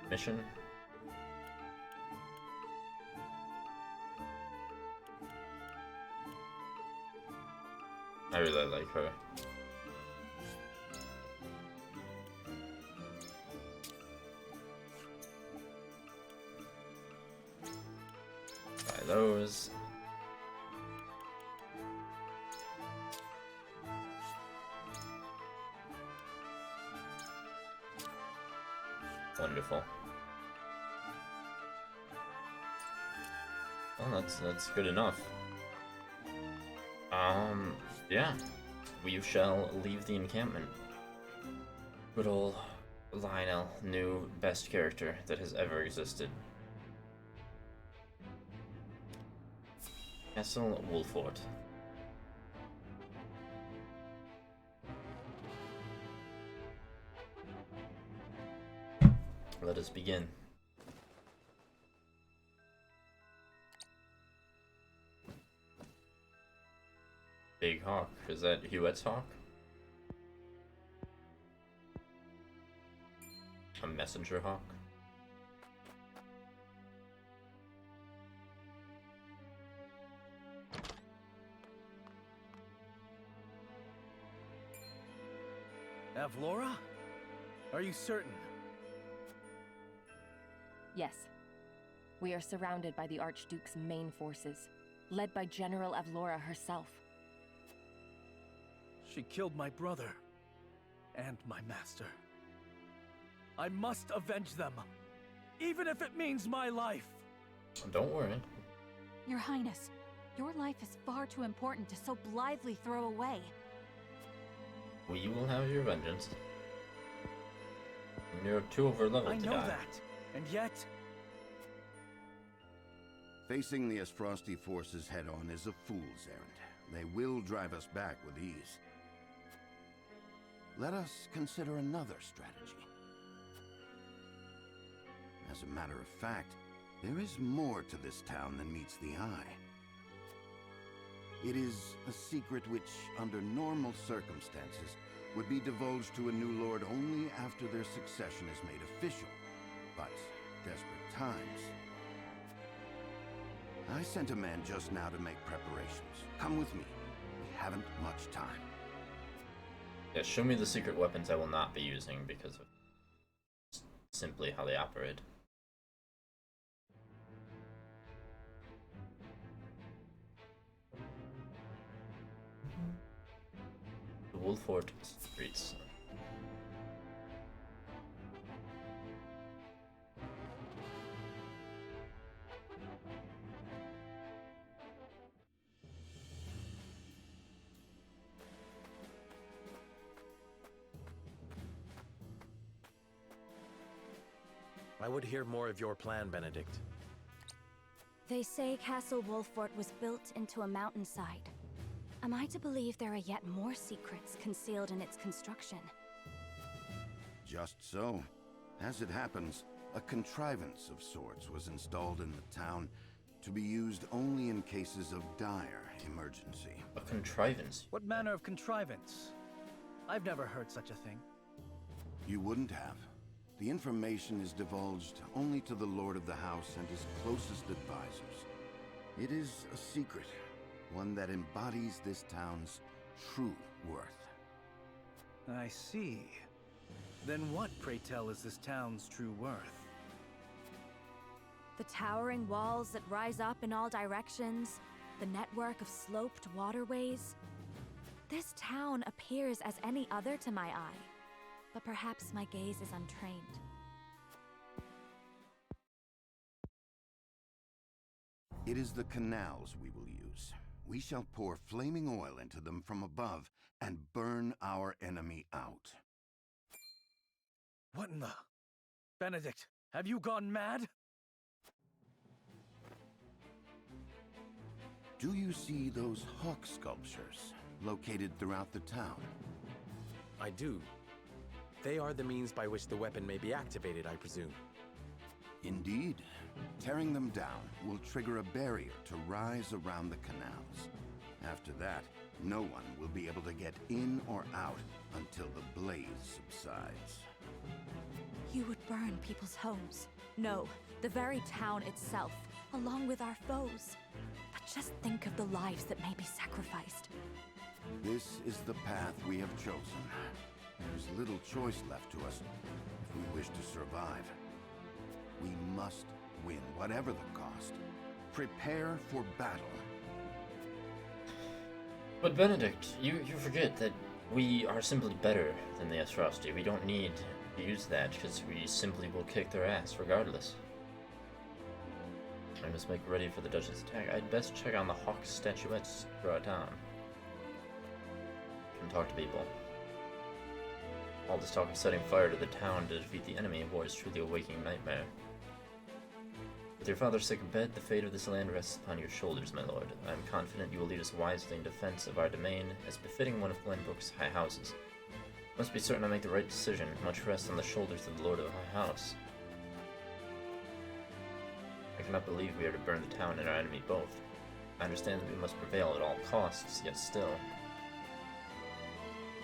mission. I really like her. Buy those. Wonderful. Well, that's good enough. Yeah. We shall leave the encampment. Good old Lionel, new best character that has ever existed. Castle Wolfort. Let us begin. Big Hawk. Is that Huet's Hawk? A messenger hawk? Avlora? Are you certain? Yes. We are surrounded by the Archduke's main forces, led by General Avlora herself. She killed my brother. And my master. I must avenge them. Even if it means my life. Don't worry. Your Highness, your life is far too important to so blithely throw away. We will have your vengeance. You're too overleveled I to know die. that, and yet... Facing the Asfrosti forces head-on is a fool's errand. They will drive us back with ease. Let us consider another strategy. As a matter of fact, there is more to this town than meets the eye. It is a secret which, under normal circumstances, would be divulged to a new lord only after their succession is made official. But desperate times. I sent a man just now to make preparations. Come with me. We haven't much time. Yeah, show me the secret weapons I will not be using because of simply how they operate. The Wolfort streets. I would hear more of your plan, Benedict. They say Castle Wolfort was built into a mountainside. Am I to believe there are yet more secrets concealed in its construction? Just so. As it happens, a contrivance of sorts was installed in the town to be used only in cases of dire emergency. A contrivance? What manner of contrivance? I've never heard such a thing. You wouldn't have. The information is divulged only to the Lord of the House and his closest advisors. It is a secret, one that embodies this town's true worth. I see. Then what, pray tell, is this town's true worth? The towering walls that rise up in all directions, the network of sloped waterways. This town appears as any other to my eye, but perhaps my gaze is untrained. It is the canals we will use. We shall pour flaming oil into them from above and burn our enemy out. What in the... Benedict, have you gone mad? Do you see those hawk sculptures located throughout the town? I do. They are the means by which the weapon may be activated, I presume. Indeed. Tearing them down will trigger a barrier to rise around the canals. After that, No one will be able to get in or out until the blaze subsides. You would burn people's homes. No, the very town itself, along with our foes. But just think of the lives that may be sacrificed. This is the path we have chosen. There's little choice left to us if we wish to survive. We must win, whatever the cost. Prepare for battle. But Benedict, you forget that we are simply better than the Esfrosti. We don't need to use that, because we simply will kick their ass regardless. I must make ready for the Duchess' attack. I'd best check on the hawk statuettes throughout town. And talk to people. All this talk of setting fire to the town to defeat the enemy, war is truly a waking nightmare. With your father sick in bed, the fate of this land rests upon your shoulders, my lord. I am confident you will lead us wisely in defense of our domain, as befitting one of Glenbrook's high houses. Must be certain I make the right decision. Much rests on the shoulders of the lord of the high house. I cannot believe we are to burn the town and our enemy both. I understand that we must prevail at all costs, yet still.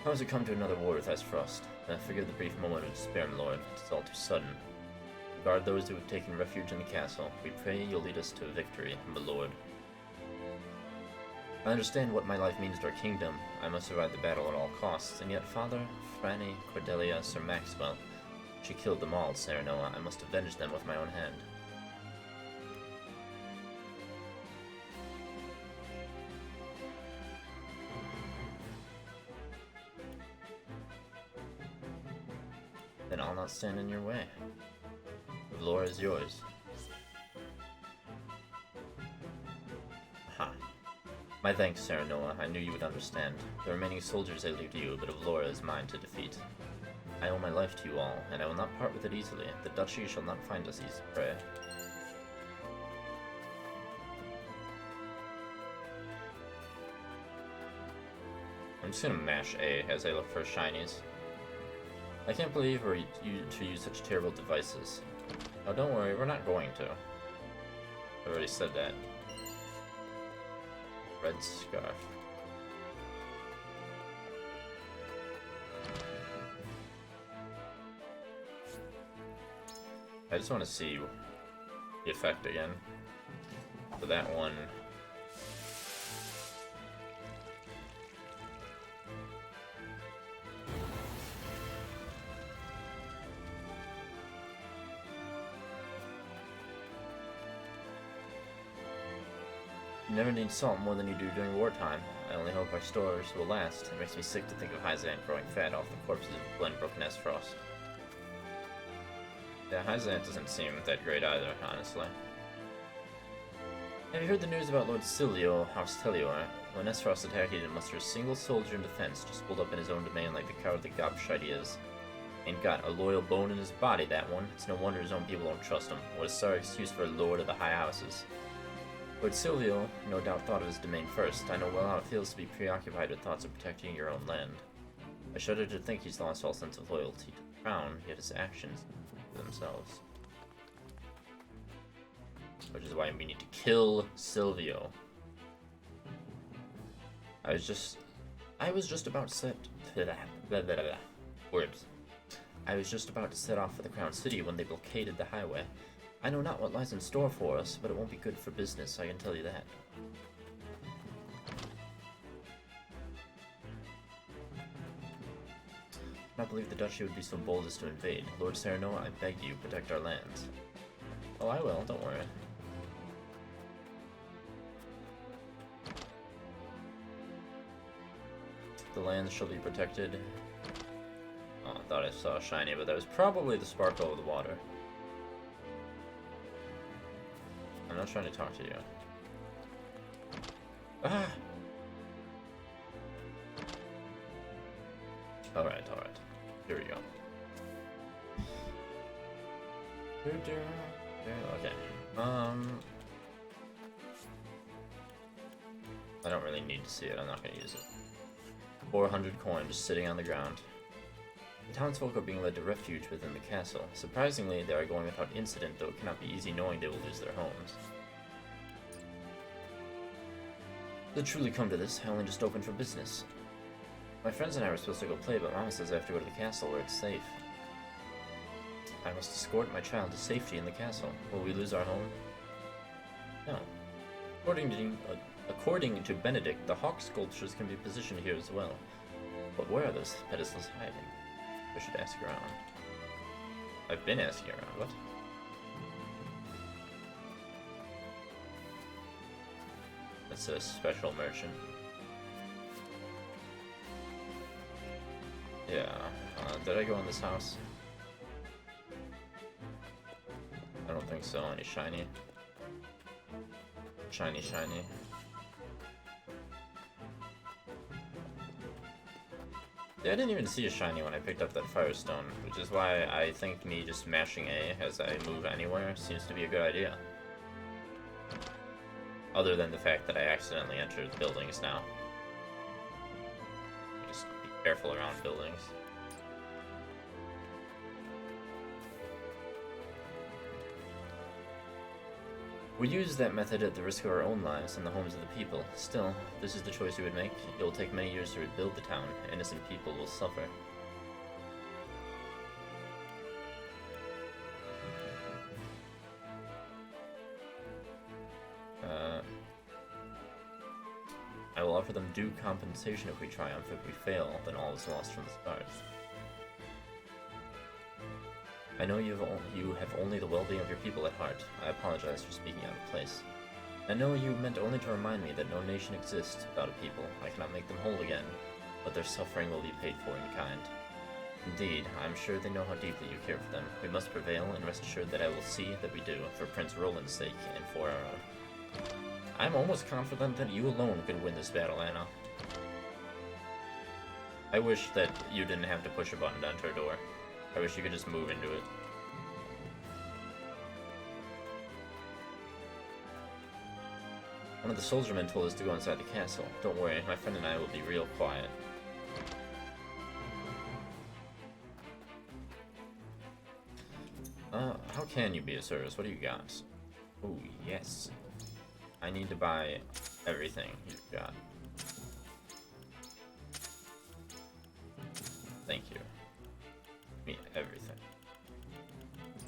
How has it come to another war with Esfrost? Forgive the brief moment of despair, my lord. It is all too sudden. Guard those who have taken refuge in the castle. We pray you'll lead us to victory, my lord. I understand what my life means to our kingdom. I must survive the battle at all costs, and yet Father, Franny, Cordelia, Sir Maxwell, she killed them all, Serenoa. I must avenge them with my own hand. Then I'll not stand in your way. Laura is yours. Aha. My thanks, Serenoa. I knew you would understand. The remaining soldiers I leave to you, but Avlora is mine to defeat. I owe my life to you all, and I will not part with it easily. The duchy shall not find us easy prey. I'm just gonna mash A as I look for shinies. I can't believe we're to use such terrible devices. Oh, don't worry, we're not going to. I already said that. Red scarf. I just want to see the effect again. For that one. You never need salt more than you do during wartime. I only hope our stores will last. It makes me sick to think of Hyzant growing fat off the corpses of Glenbrook and Esfrost. Yeah, Hyzant doesn't seem that great either, honestly. Have you heard the news about Lord Silvio, House Telior? When Esfrost attacked, he didn't muster a single soldier in defense, just pulled up in his own domain like the cowardly gobshite he is. Ain't got a loyal bone in his body, that one. It's no wonder his own people don't trust him. What a sorry excuse for a lord of the high houses. Lord Silvio no doubt thought of his domain first. I know well how it feels to be preoccupied with thoughts of protecting your own land. I shudder to think he's lost all sense of loyalty to the crown, yet his actions themselves. Which is why we need to kill Silvio. I was just about to set words. I was just about to set off for the Crown City when they blockaded the highway. I know not what lies in store for us, but it won't be good for business, I can tell you that. I cannot believe the Duchy would be so bold as to invade. Lord Serenoa, I beg you, protect our lands. Oh, I will, don't worry. The lands shall be protected. Oh, I thought I saw a shiny, but that was probably the sparkle of the water. I'm not trying to talk to you. Ah! Alright, alright. Here we go. Okay. I don't really need to see it. I'm not going to use it. 400 coin just sitting on the ground. The townsfolk are being led to refuge within the castle. Surprisingly, they are going without incident, though it cannot be easy knowing they will lose their homes. Did it truly come to this? I only just opened for business. My friends and I were supposed to go play, but Mama says I have to go to the castle where it's safe. I must escort my child to safety in the castle. Will we lose our home? No. According to Benedict, the hawk sculptures can be positioned here as well. But where are those pedestals hiding? I should ask around. I've been asking around. What? That's a special merchant. Yeah. Did I go in this house? I don't think so. Any shiny? Shiny. Yeah, I didn't even see a shiny when I picked up that Firestone, which is why I think me just mashing A as I move anywhere seems to be a good idea. Other than the fact that I accidentally entered buildings now. Just be careful around buildings. We use that method at the risk of our own lives and the homes of the people. Still, this is the choice we would make. It will take many years to rebuild the town. Innocent people will suffer. I will offer them due compensation if we triumph. If we fail, then all is lost from the start. I know you have only the well-being of your people at heart. I apologize for speaking out of place. I know you meant only to remind me that no nation exists without a people. I cannot make them whole again, but their suffering will be paid for in kind. Indeed, I am sure they know how deeply you care for them. We must prevail, and rest assured that I will see that we do, for Prince Roland's sake and for our own. I'm almost confident that you alone could win this battle, Anna. I wish that you didn't have to push a button to enter a door. I wish you could just move into it. One of the soldiermen told us to go inside the castle. Don't worry, my friend and I will be real quiet. How can you be of service? What do you got? Oh, yes. I need to buy everything you've got. Thank you. Me everything.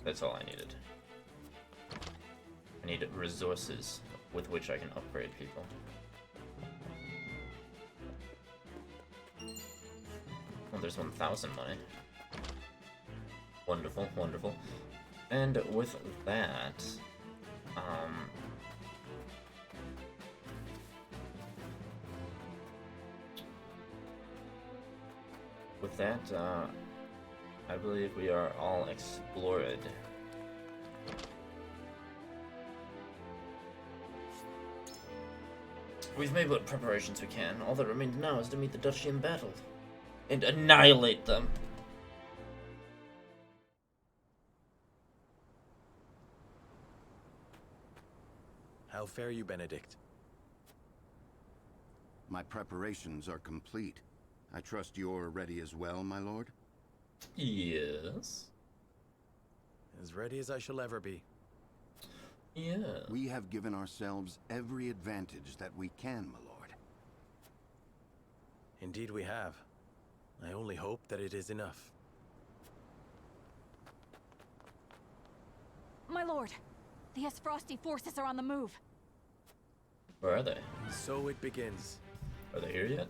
That's all I needed. I need resources with which I can upgrade people. Well, there's 1,000 money. Wonderful, wonderful. And with that, I believe we are all explored. We've made what preparations we can. All that remains now is to meet the Duchy in battle and annihilate them. How fare you, Benedict? My preparations are complete. I trust you're ready as well, my lord? Yes. As ready as I shall ever be. Yeah. We have given ourselves every advantage that we can, my lord. Indeed we have. I only hope that it is enough. My lord, the Esfrosti forces are on the move. Where are they? So it begins. Are they here yet?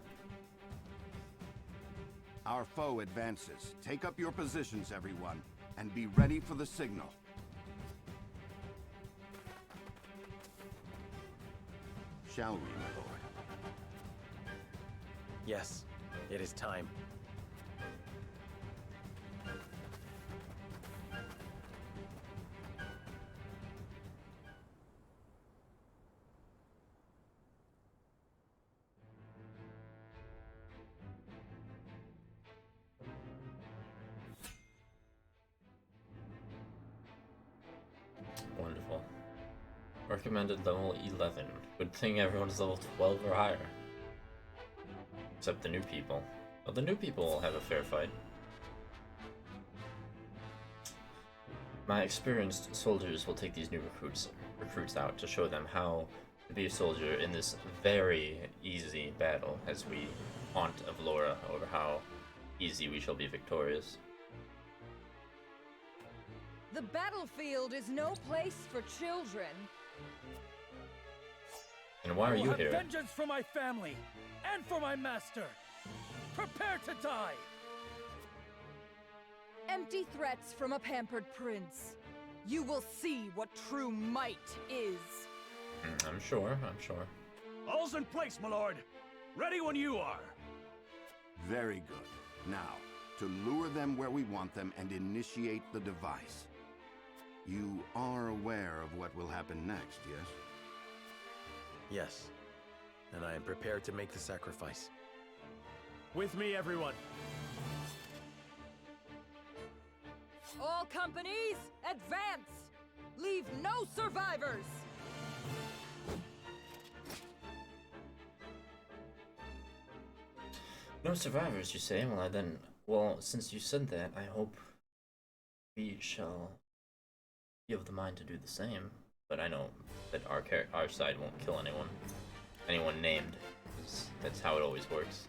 Our foe advances. Take up your positions, everyone, and be ready for the signal. Shall we, my lord? Yes, it is time. Wonderful. Recommended level 11. Good thing everyone's level 12 or higher. Except the new people. Well, the new people will have a fair fight. My experienced soldiers will take these new recruits out to show them how to to be a soldier in this very easy battle as we haunt Avlora over how easy we shall be victorious. The battlefield is no place for children. And why are you here? Vengeance for my family and for my master. Prepare to die. Empty threats from a pampered prince. You will see what true might is. I'm sure. All's in place, my lord. Ready when you are. Very good. Now, to lure them where we want them and initiate the device. You are aware of what will happen next, yes? Yes, and I am prepared to make the sacrifice. With me, everyone. All companies, advance! Leave no survivors! No survivors, you say? Well, since you said that, I hope we shall be of the mind to do the same. But I know that our side won't kill anyone named, 'cause that's how it always works.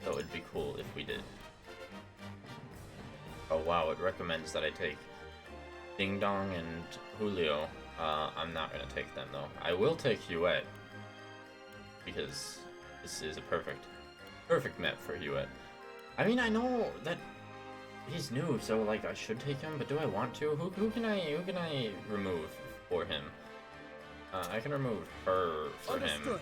So it'd be cool if we did. Oh wow, it recommends that I take Ding Dong and Julio. I'm not gonna take them though. I will take Huet, because this is a perfect map for Huet. I mean, I know that he's new, so like I should take him, but do I want to? Who can I remove for him? I can remove her for him.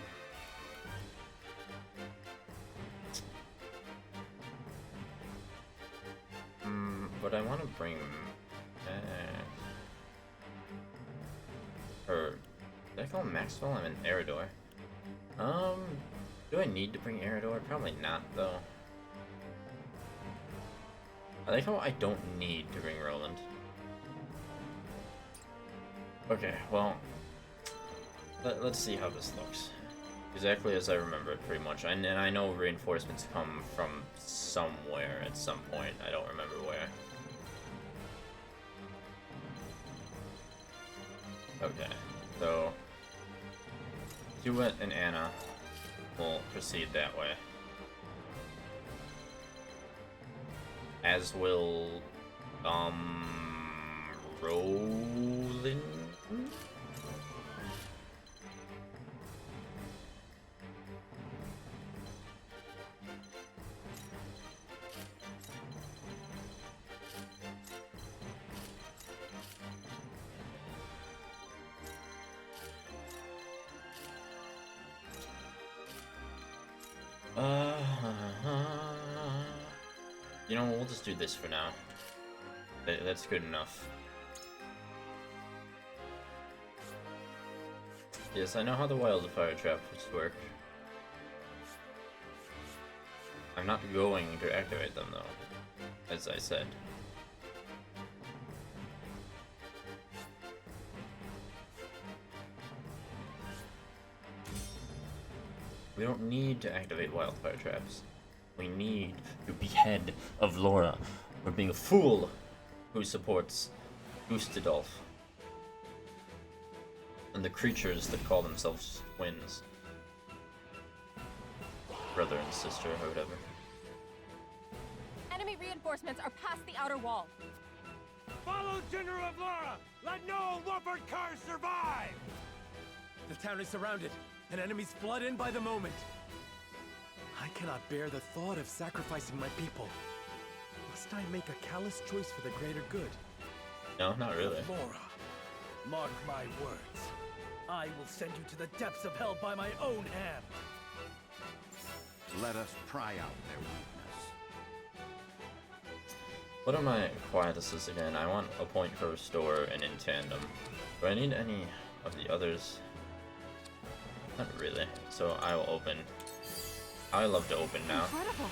But I want to bring her. Did I call him Maxwell? I'm in Eridor. Do I need to bring Eridor? Probably not, though. I like how I don't need to bring Roland. Okay, well, let's see how this looks. Exactly as I remember it, pretty much. And I know reinforcements come from somewhere at some point. I don't remember where. Okay, so Hewitt and Anna will proceed that way. As will Roland? You know, we'll just do this for now. That's good enough. Yes, I know how the wildfire traps work. I'm not going to activate them though, as I said. We don't need to activate wildfire traps. We need to behead Avlora. We're being a fool who supports Gustadolf and the creatures that call themselves twins. Brother and sister or whatever. Enemy reinforcements are past the outer wall. Follow General Avlora! Let no Wolford cars survive! The town is surrounded, and enemies flood in by the moment. I cannot bear the thought of sacrificing my people. Must I make a callous choice for the greater good? No, not really. Laura, mark my words. I will send you to the depths of hell by my own hand. Let us pry out their weakness. What are my quietuses again? I want a point for restore and in tandem. Do I need any of the others? Not really. So I will open. I love to open now. Incredible.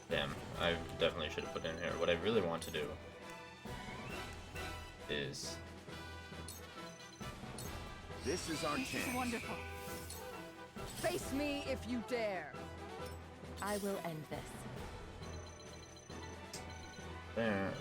Damn. I definitely should have put in here. What I really want to do is This is our This chance. is wonderful. Face me if you dare. I will end this. There,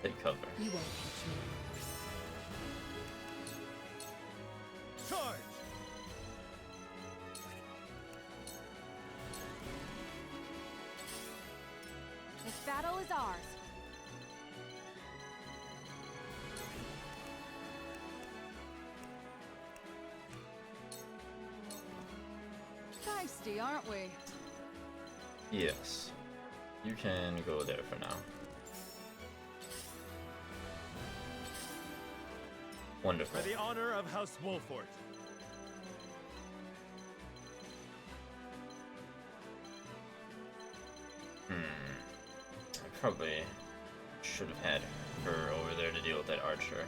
Take cover. You won't catch me. Charge! This battle is ours. Feisty, aren't we? Yes. You can go there for now. Wonderful. For the honor of House Wolfort. I probably should have had her over there to deal with that archer.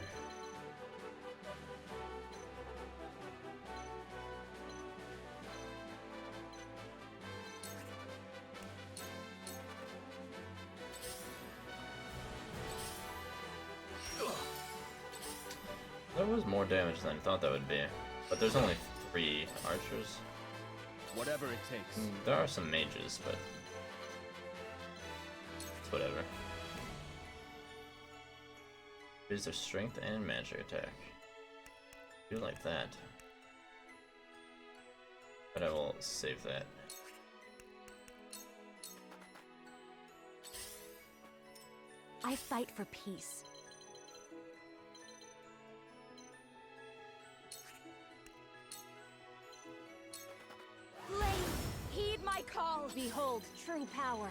That was more damage than I thought that would be, but there's only 3 archers. Whatever it takes. There are some mages, but it's whatever. Here's their strength and magic attack. I do like that, but I will save that. I fight for peace. Flame, heed my call. Behold true power.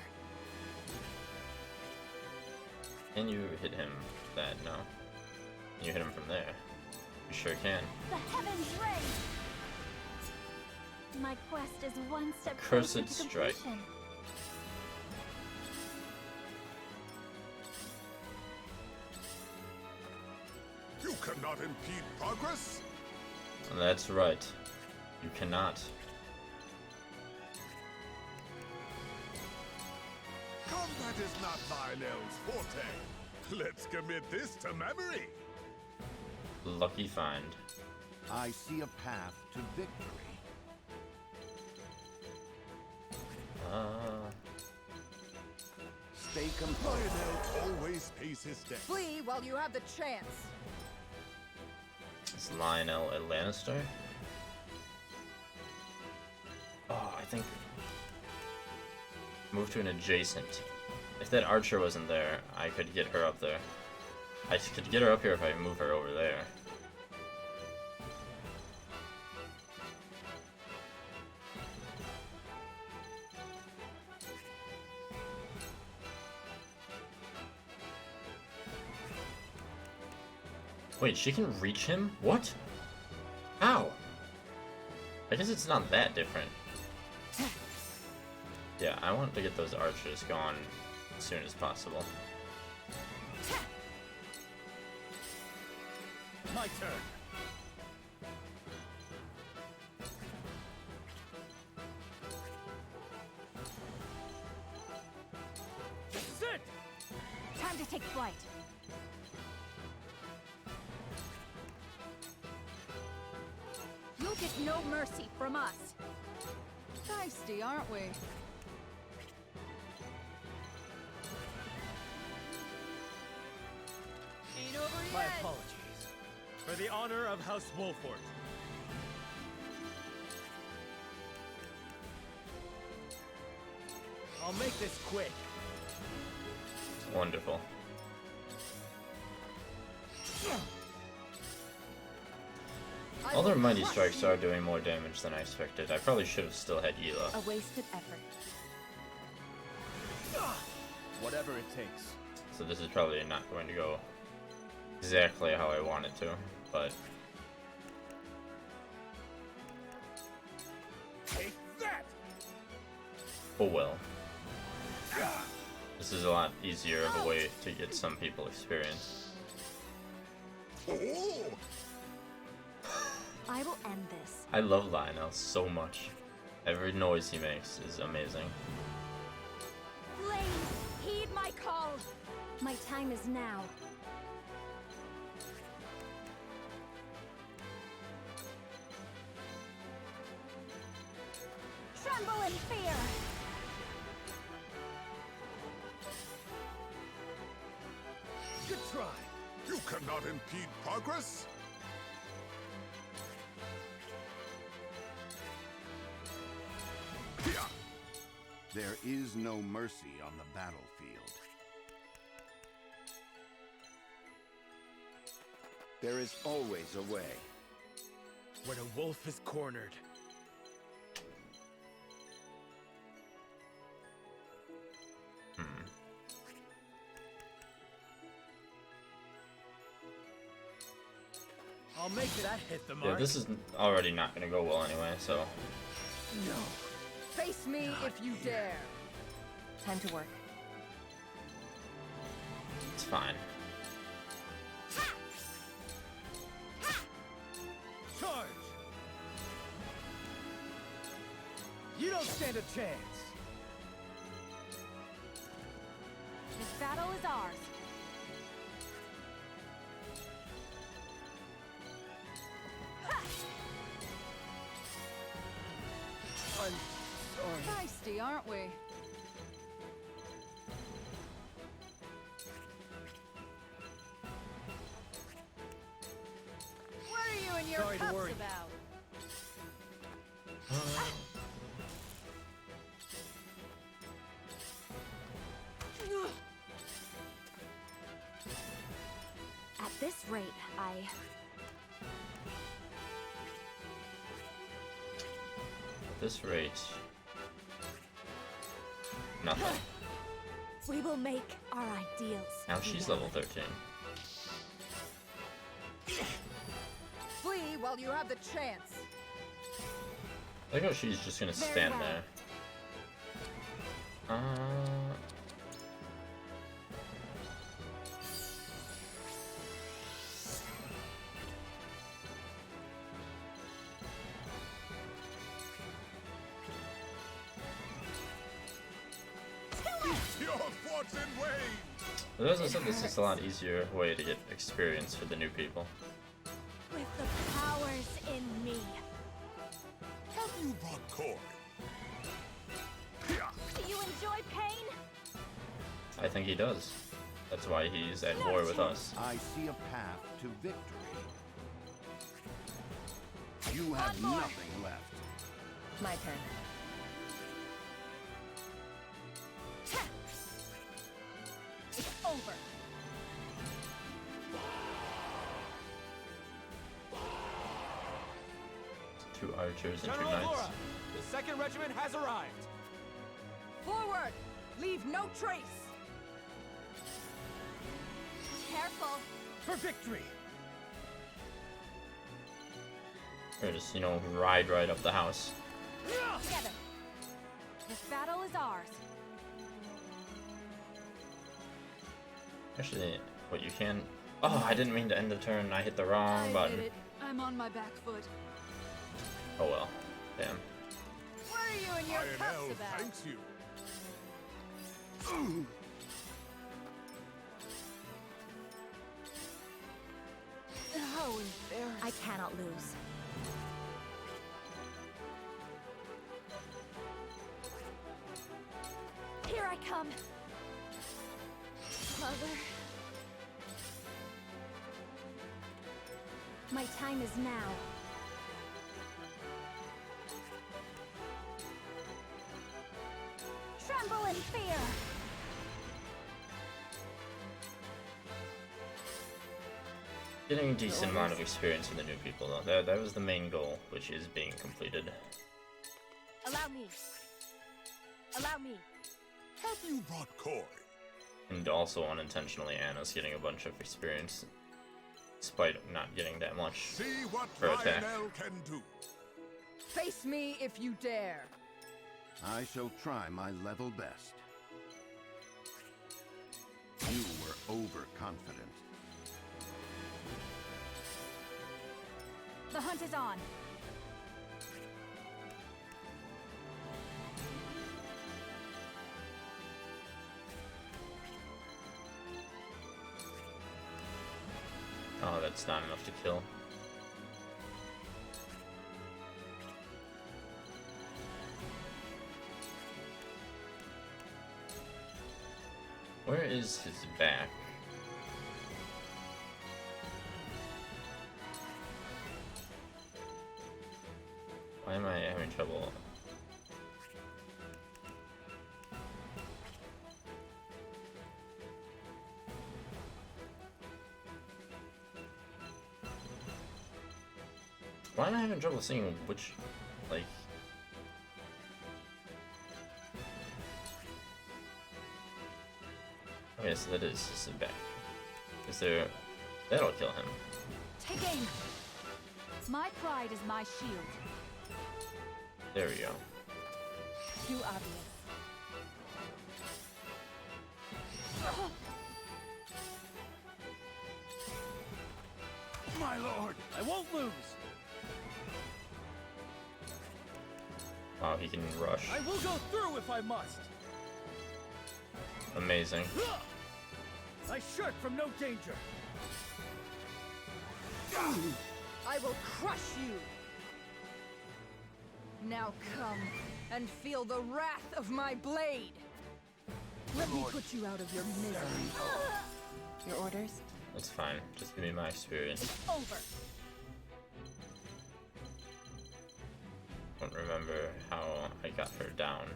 Can you hit him that? No. Can you hit him from there? You sure can. The heavens ring. My quest is one step Cursed closer to strike. completion. You cannot impede progress. That's right. You cannot. Combat is not Lionel's forte. Let's commit this to memory. Lucky find. I see a path to victory. Stay composed. Lionel always pays his debts. Flee while you have the chance. Is Lionel a Lannister? Oh, I think... Move to an adjacent. If that archer wasn't there, I could get her up there. I could get her up here if I move her over there. Wait, she can reach him? What? How? I guess it's not that different. Yeah, I want to get those archers gone as soon as possible. My turn. Sit! Time to take flight. You'll get no mercy from us. Feisty, aren't we? Ain't over My yet. apologies. For the honor of House Wolfort. I'll make this quick. Wonderful. All their mighty strikes are doing more damage than I expected. I probably should have still had Yila. A wasted effort. Whatever it takes. So this is probably not going to go exactly how I want it to, but... Take that! Oh well. This is a lot easier of a way to get some people experience. I will end this. I love Lionel so much. Every noise he makes is amazing. Flames, heed my call! My time is now. Tremble in fear! Good try. You cannot impede progress. There is no mercy on the battlefield. There is always a way. When a wolf is cornered. I'll make that hit the mark. Yeah, this is already not gonna go well anyway, so. No. Face me if you dare. Time to work. It's fine. Charge! You don't stand a chance. This battle is ours. Feisty, aren't we? What are you and your Sorry to cups worry. about? At this rate, At this rate, nothing. we will make our ideals. Now she's level 13. Flee while you have the chance. I think she's just gonna Very stand well. there. Your forts in Wayne! But as I said, this is a lot easier way to get experience for the new people. With the powers in me. Have you brought Koi? Do you enjoy pain? I think he does. That's why he's at war with us. I see a path to victory. You have nothing left. My turn. It's over. Two archers and two General knights. Laura, the 2nd Regiment has arrived. Forward! Leave no trace! Careful. For victory! Or just, you know, ride right up the house. Together. This battle is ours. Actually, what you can... Oh, I didn't mean to end the turn. I hit the wrong I button. did it. I'm on my back foot. Oh well. Damn. What are you and your Lionel cups about? thanks you. How embarrassing. I cannot lose. Here I come. Mother. My time is now. Tremble in fear. Getting a decent amount of experience for the new people, though. That was the main goal, which is being completed. Allow me. Allow me. Have you brought Koi? And also, unintentionally, Anna's getting a bunch of experience, despite not getting that much See what for attack. Lionel can do. Face me if you dare. I shall try my level best. You were overconfident. The hunt is on. Oh, that's not enough to kill. Where is his back? Why am I having trouble? Why am I having trouble seeing which, like... Okay, so that is his back. Is there... That'll kill him. Take aim! My pride is my shield. There we go. Too obvious. My lord, I won't lose. Wow, he can rush. I will go through if I must. Amazing. I shirk from no danger. I will crush you! Now come and feel the wrath of my blade! Let me put you out of your misery. Your orders? That's fine. Just give me my experience. Over! Don't remember how I got her down.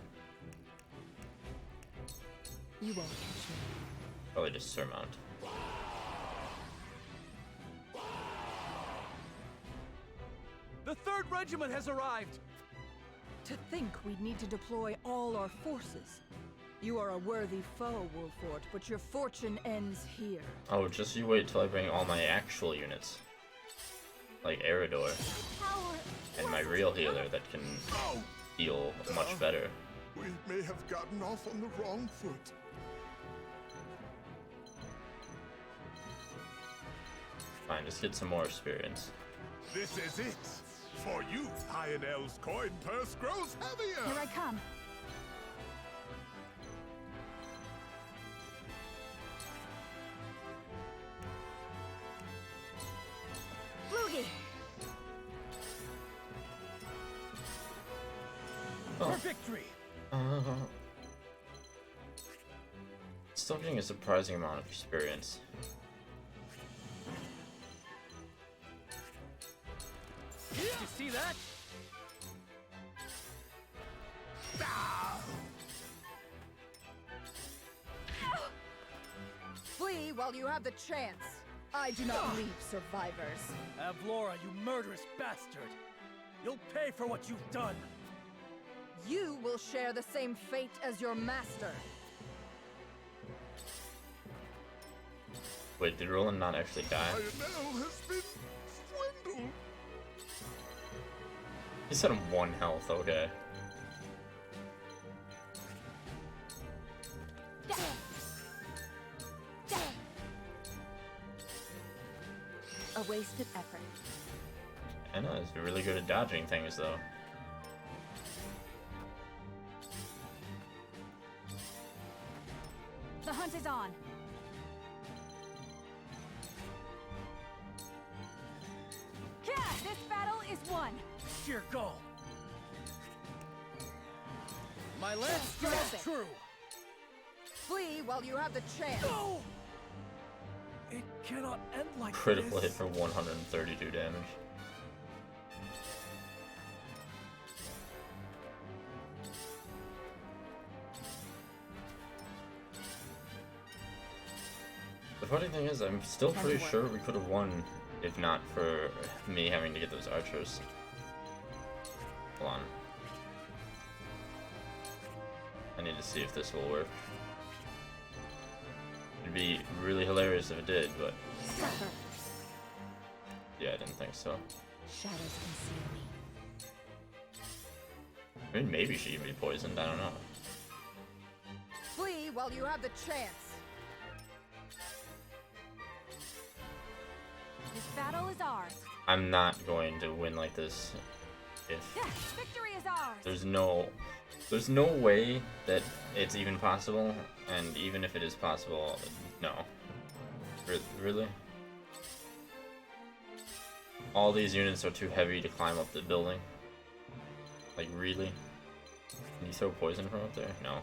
You won't catch me. Probably just surmount. The 3rd Regiment has arrived! To think we'd need to deploy all our forces. You are a worthy foe, Wolfort, but your fortune ends here. Oh, just you wait till I bring all my actual units. Like Eridor. And my real healer that can heal much better. We may have gotten off on the wrong foot. Fine, just get some more experience. This is it! For you, Lionel's coin purse grows heavier! Here I come. Flugy! For victory! Still getting a surprising amount of experience. You see that? Flee while you have the chance. I do not leave survivors. Avlora, you murderous bastard! You'll pay for what you've done! You will share the same fate as your master. Wait, did Roland not actually die? Lionel has been swindled! He said 1 health, okay. A wasted effort. Anna is really good at dodging things, though. The hunt is on. Yeah, this battle is won. Sheer goal. My lance stands true. Flee while you have the chance. No! It cannot end like Critical this. hit for 132 damage. The funny thing is, I'm still pretty sure we could have won if not for me having to get those archers. Hold on. I need to see if this will work. It'd be really hilarious if it did, but... Yeah, I didn't think so. Shadows conceal me. I mean, maybe she'd be poisoned, I don't know. Flee while you have the chance. This battle is ours. I'm not going to win like this if Yeah, victory is ours. there's no way that it's even possible, and even if it is possible, no. Really? All these units are too heavy to climb up the building. Like, really? Can you throw poison from up there? No.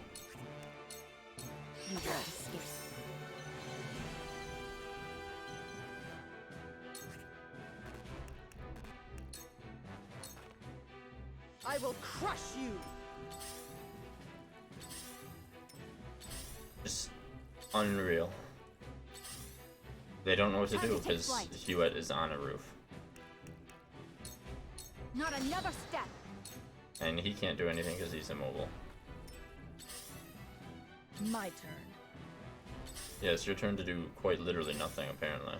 You won't escape. I will crush you! Just unreal. They don't know what to do because Hewitt is on a roof. Not another step! And he can't do anything because he's immobile. My turn. Yeah, it's your turn to do quite literally nothing, apparently.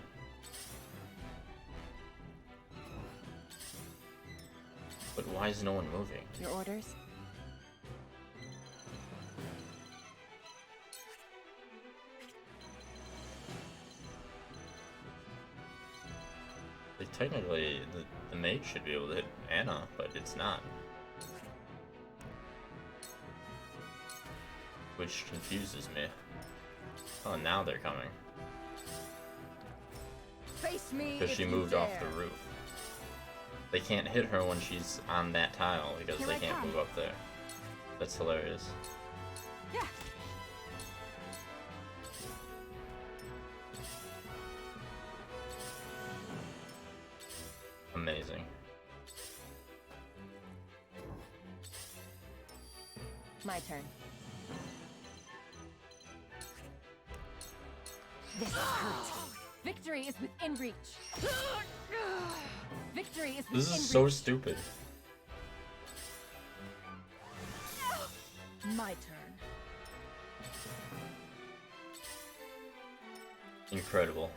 But why is no one moving? Your orders? Like, technically, the mage should be able to hit Anna, but it's not. Which confuses me. Oh, now they're coming. Face me Because she if you moved off dare. the roof. They can't hit her when she's on that tile because they can't move up there. That's hilarious. Yeah. Amazing. My turn. This hurts. Victory is within reach. Victory is within This is reach. so stupid. My turn. Incredible.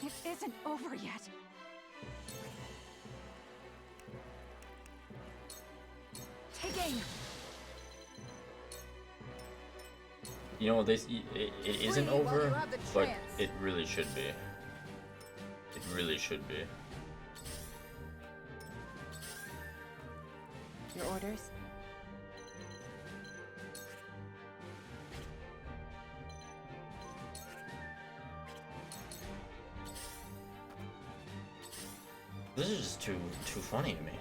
It isn't over yet. Taking. You know, it isn't Free while over, you have the but chance. it really should be. It really should be. Your orders? This is just too funny to me.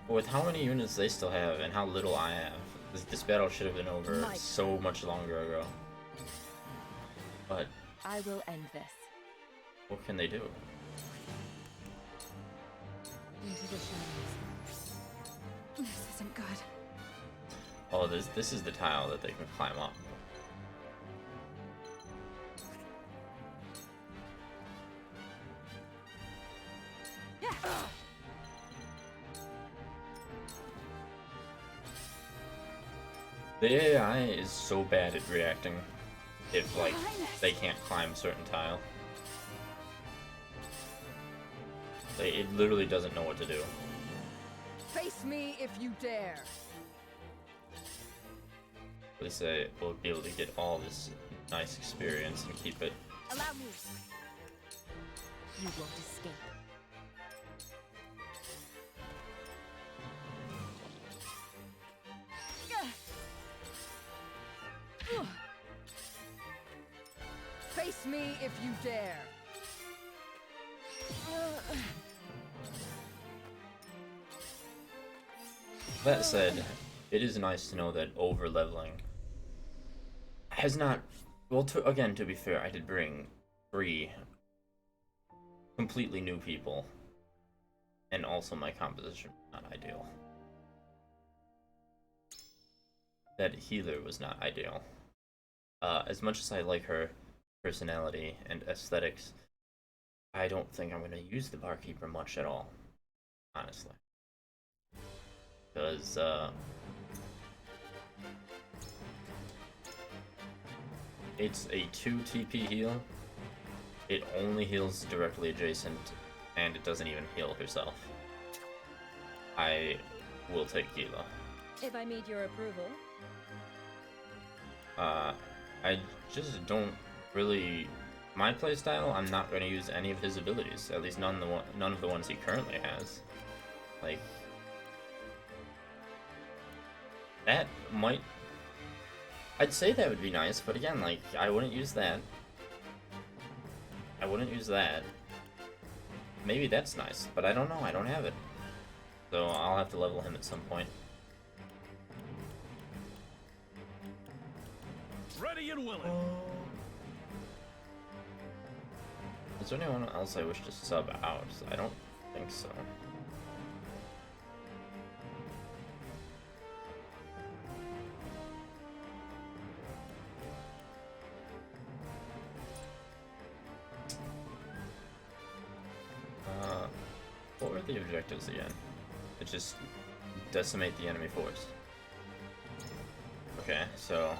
With how many units they still have and how little I have, this battle should have been over so much longer ago. But I will end this. what can they do? Into the shadows. This isn't good. Oh, this is the tile that they can climb up. The AI is so bad at reacting if, like, they can't climb a certain tile. It literally doesn't know what to do. Face me if you dare. At least they will be able to get all this nice experience and keep it. Allow me. You won't escape. Face me if you dare. That said, it is nice to know that over-leveling has not... Well, again, to be fair, I did bring 3 completely new people, and also my composition was not ideal. That healer was not ideal. As much as I like her personality and aesthetics, I don't think I'm going to use the barkeeper much at all, honestly. Because, it's a 2 TP heal. It only heals directly adjacent, and it doesn't even heal herself. I will take Gila. If I meet your approval. I just don't really... My playstyle, I'm not going to use any of his abilities. At least none of the ones he currently has. Like... That might... I'd say that would be nice, but again, like, I wouldn't use that. I wouldn't use that. Maybe that's nice, but I don't know. I don't have it. So I'll have to level him at some point. Ready and willing. Is there anyone else I wish to sub out? I don't think so. What were the objectives again? It's just decimate the enemy force. Okay, so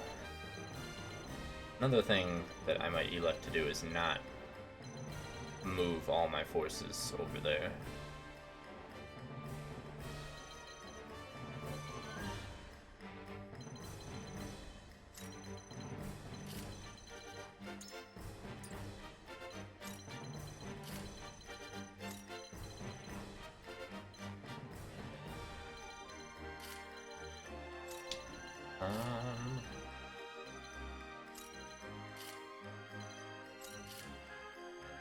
another thing that I might elect to do is not move all my forces over there.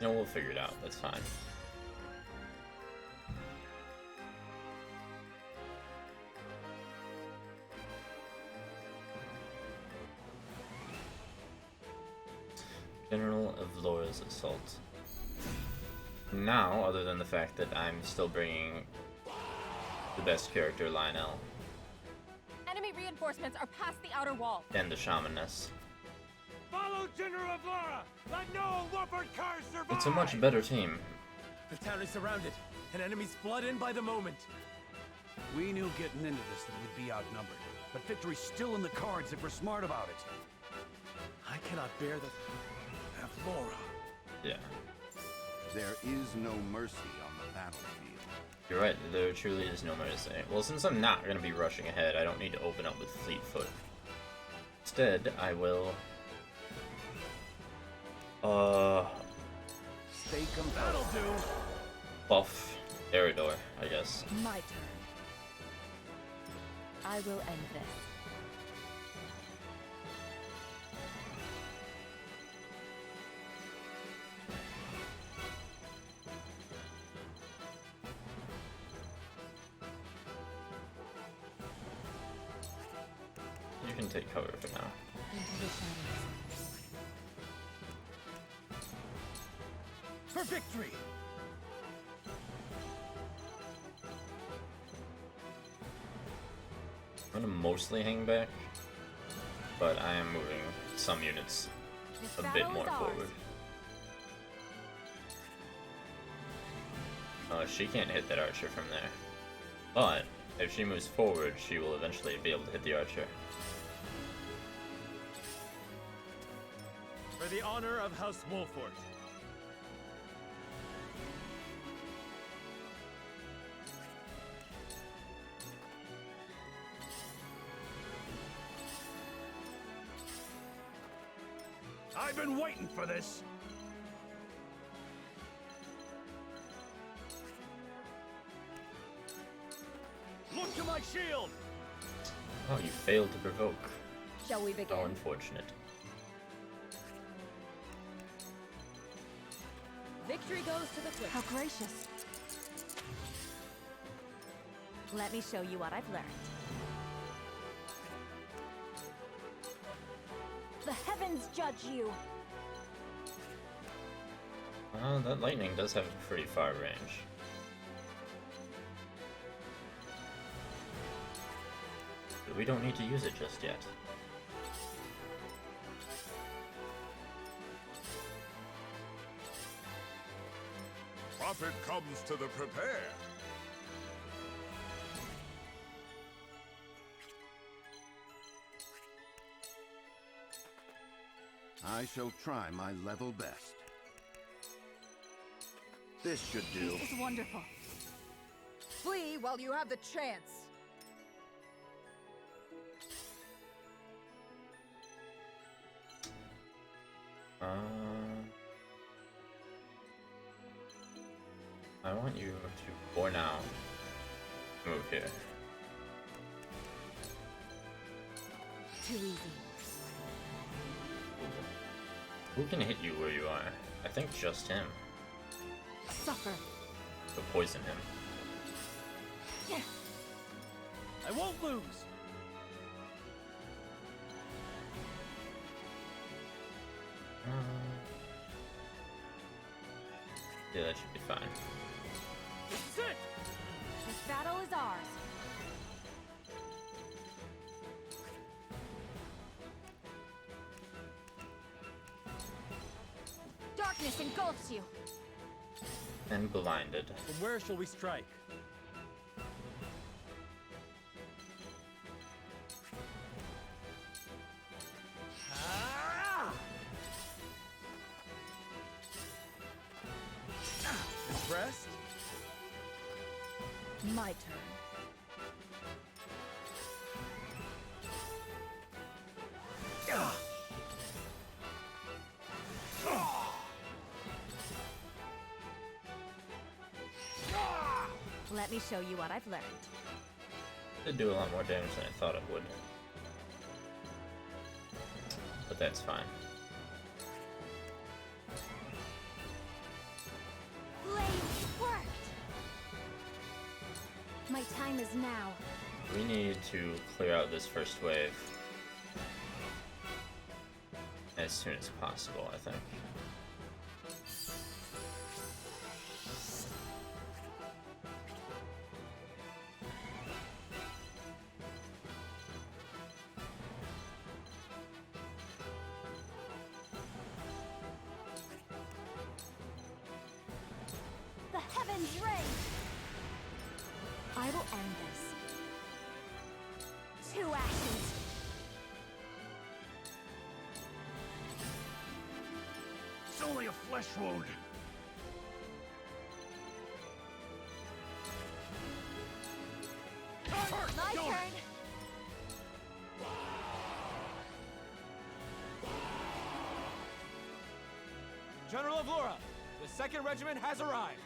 No, we'll figure it out. That's fine. General of Laura's assault. Now, other than the fact that I'm still bringing the best character, Lionel, Enemy reinforcements are past the outer wall. and the Shamaness. Follow General of Laura! Let no Wolford cars survive! It's a much better team. The town is surrounded, and enemies flood in by the moment. We knew getting into this that we'd be outnumbered, but victory's still in the cards if we're smart about it. I cannot bear the... Laura. Yeah. There is no mercy on the battlefield. You're right, there truly is no mercy. Well, since I'm not going to be rushing ahead, I don't need to open up with Fleet Foot. Instead, I will... Stay competitive. That'll do. buff Eridor, I guess. My turn. I will end this. You can take cover for now. For victory! I'm gonna mostly hang back, but I am moving some units a bit more forward. She can't hit that archer from there, but if she moves forward, she will eventually be able to hit the archer. For the honor of House Wolfort. I've been waiting for this. Look to my shield! Oh, you failed to provoke. Shall we begin? How unfortunate. Victory goes to the quick. How gracious. Let me show you what I've learned. The heavens judge you. That lightning does have a pretty far range. But we don't need to use it just yet. Profit comes to the prepared. I shall try my level best. This should do. This is wonderful. Flee while you have the chance. I want you to, for now, move here. Too easy. Who can hit you where you are? I think just him. Suffer. So poison him. Yeah. I won't lose. Yeah, that should be fine. That's it. This battle is ours. Darkness engulfs you. And blinded. From where shall we strike? Impressed? My turn. Let me show you what I've learned. Did do a lot more damage than I thought it would. But that's fine. Blade worked! My time is now. We need to clear out this first wave as soon as possible, I think. The heavens rage! I will end this. To ashes! It's only a flesh wound. My turn! General of Laura, the 2nd Regiment has arrived.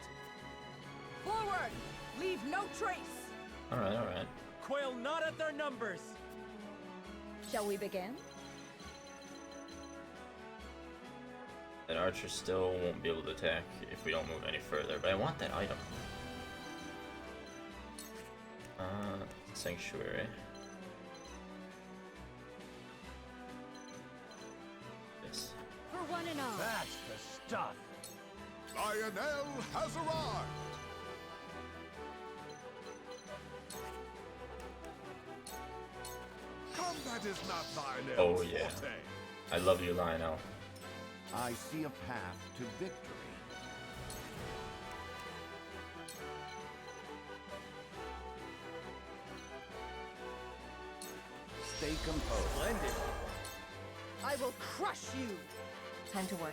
Forward! Leave no trace! Alright, alright. Quail not at their numbers. Shall we begin? That archer still won't be able to attack if we don't move any further, but I want that item. Sanctuary. Yes. For one and all. That's the stuff. Lionel has arrived! Combat is not Lionel's Oh yeah. forte. I love you, Lionel. I see a path to victory. Stay composed. Splendid. I will crush you! Time to work.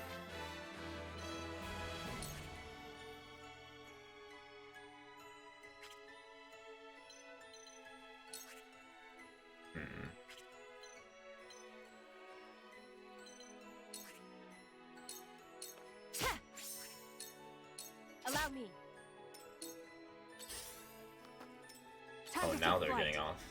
Allow me. Oh, now they're getting off.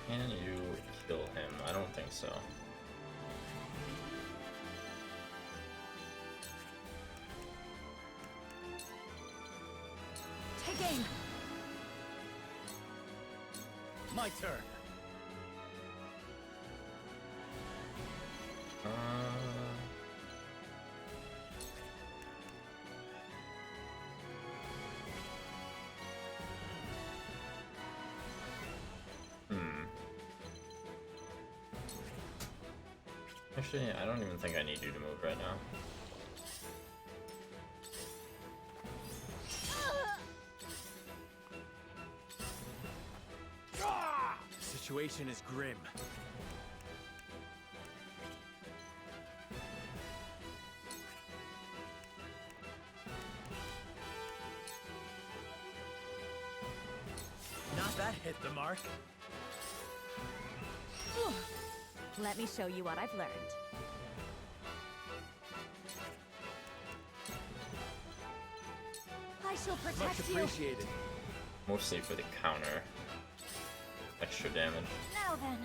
Can you kill him? I don't think so. Take aim! My turn. Actually, I don't even think I need you to move right now. The situation is grim. Not that hit the mark. Let me show you what I've learned. I shall Much protect you. appreciated. Mostly for the counter. Extra damage. Now then.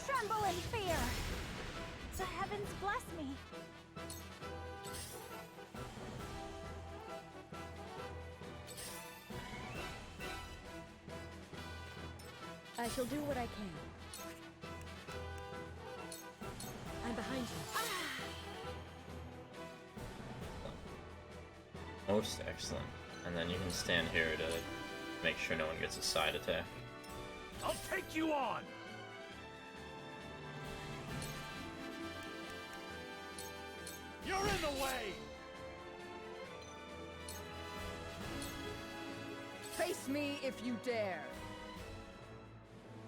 Tremble in fear! The heavens bless me! I shall do what I can. I'm behind you. Most excellent. And then you can stand here to make sure no one gets a side attack. I'll take you on! You're in the way! Face me if you dare.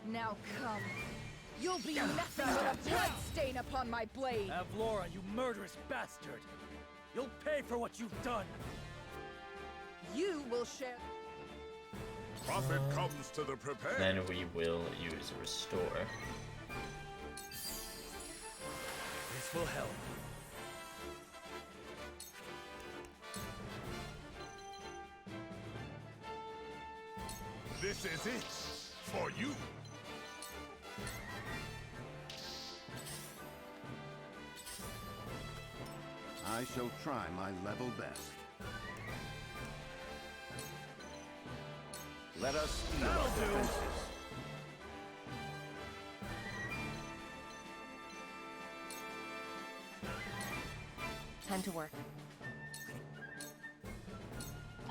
Now come. You'll be nothing but a blood stain upon my blade. Avlora, you murderous bastard! You'll pay for what you've done! You will share. Profit comes to the prepared. Then we will use Restore. This will help. This is it for you. I shall try my level best. Let us steal our defenses. Time to work.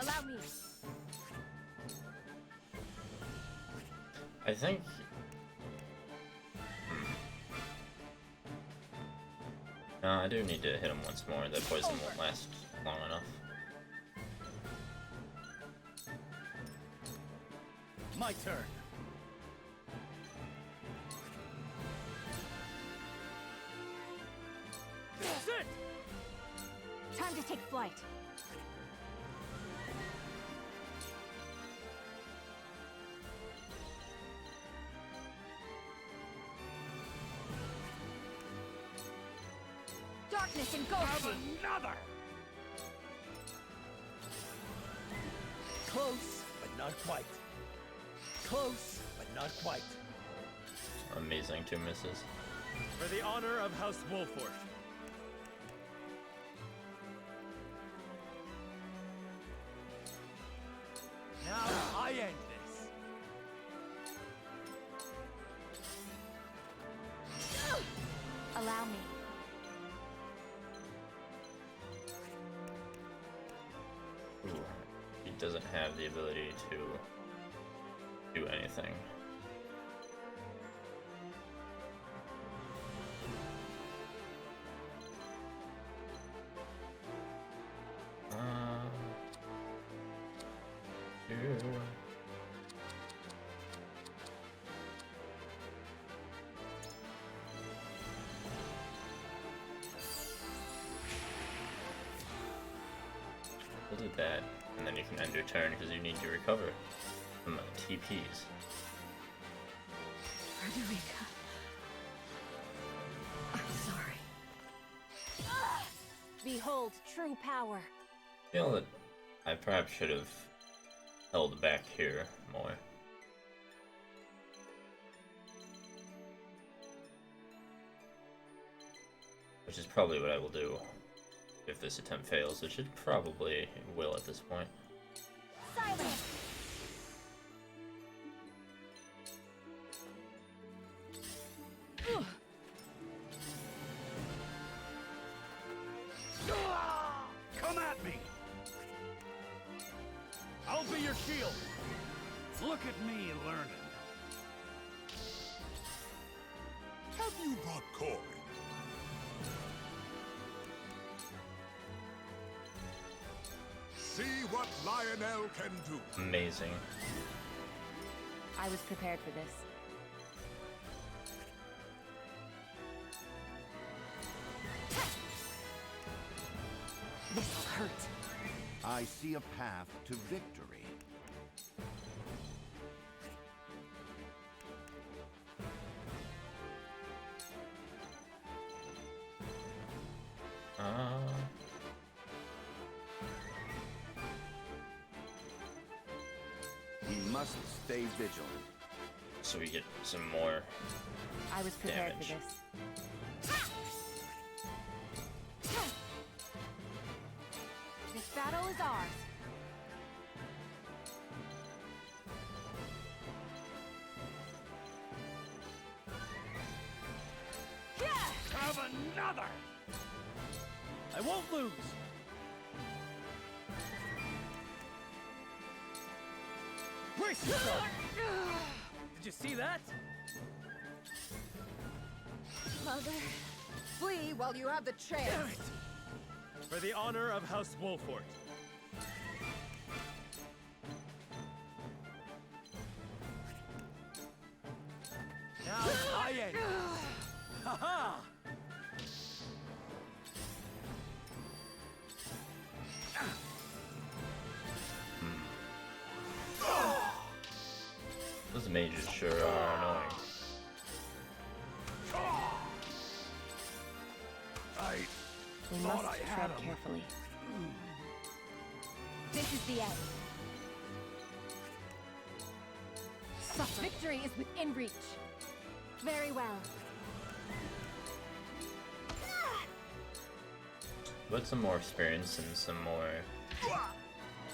Allow me. I think... No, I do need to hit him once more. That poison won't last long enough. My turn. Sit! Time to take flight. Darkness engulfs you. Another! Close, but not quite. Close, but not quite. Amazing 2 misses. For the honor of House Wolfort. Now I end this. Allow me. Ooh, he doesn't have the ability to do anything. We'll do that, and then you can end your turn because you need to recover from TPs. Frederica. I'm sorry. Behold true power. I feel that I perhaps should have held back here more. Which is probably what I will do if this attempt fails, which it probably will at this point. Silence. Come at me! I'll be your shield! Look at me learning. Have you brought coin? See what Lionel can do. Amazing. I was prepared for this. This'll hurt. I see a path to victory. We must stay vigilant. So we get some more I was prepared damage. for this. This battle is ours. Have another! I won't lose! Brace yourself! Did you see that? Mother, flee while you have the chance. Damn it! For the honor of House Wolfort. Now I end. Ha-ha! Those mages sure are annoying. We must tread carefully. This is the end. Suffer. Victory is within reach. Very well. But some more experience and some more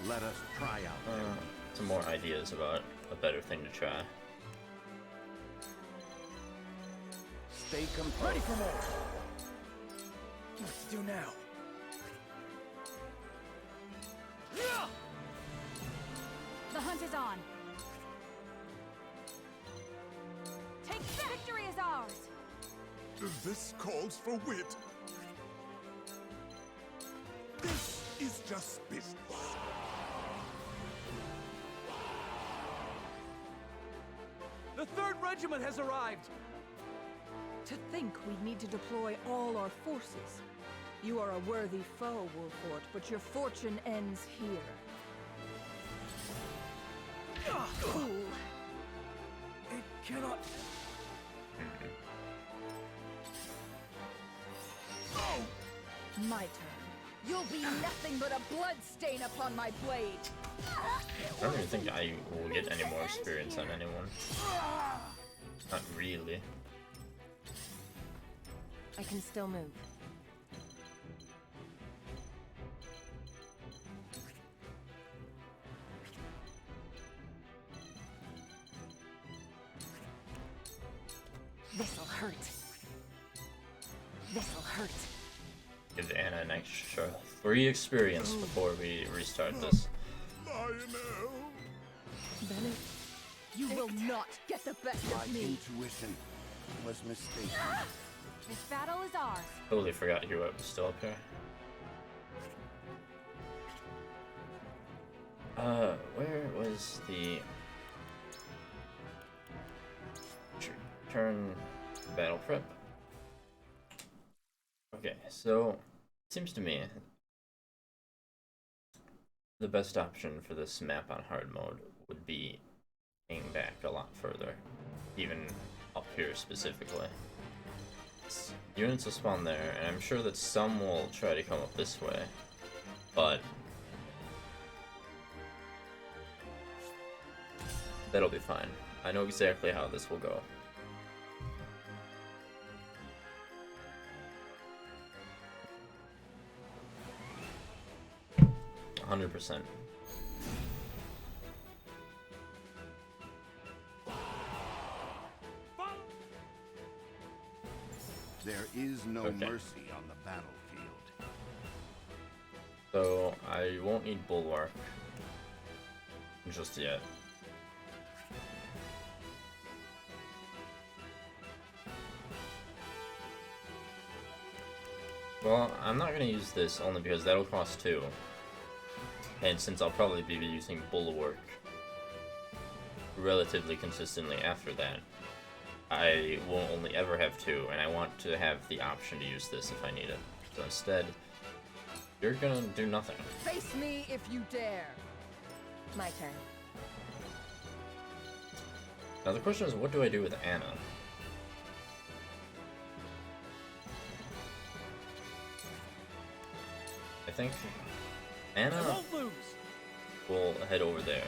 Let us try out. some more ideas about a better thing to try. Stay composed. Ready for more! What to do now? The hunt is on. Take that! Victory is ours. This calls for wit. This is just business. The 3rd Regiment has arrived! To think we'd need to deploy all our forces. You are a worthy foe, Wolfort, but your fortune ends here. Fool. It cannot... My turn. You'll be nothing but a blood stain upon my blade. I don't even think I will get any more experience on anyone. Not really. I can still move. This'll hurt. This'll hurt. Give Anna an extra 3 experience before we restart this. Lionel! Bennett, you will not get the best My of me. intuition was mistaken. This battle is ours. Totally forgot Hero was still up here. Where was the turn battle prep? Okay, so it seems to me the best option for this map on hard mode would be hanging back a lot further, even up here specifically. Units will spawn there, and I'm sure that some will try to come up this way, but that'll be fine. I know exactly how this will go. %. There is no Okay. mercy on the battlefield. So I won't need Bulwark just yet. Well, I'm not going to use this only because that'll cost 2. And since I'll probably be using Bulwark relatively consistently after that, I won't only ever have 2, and I want to have the option to use this if I need it. So instead, You're gonna do nothing. Face me if you dare. My turn. Now the question is, what do I do with Anna? I think Anna will head over there.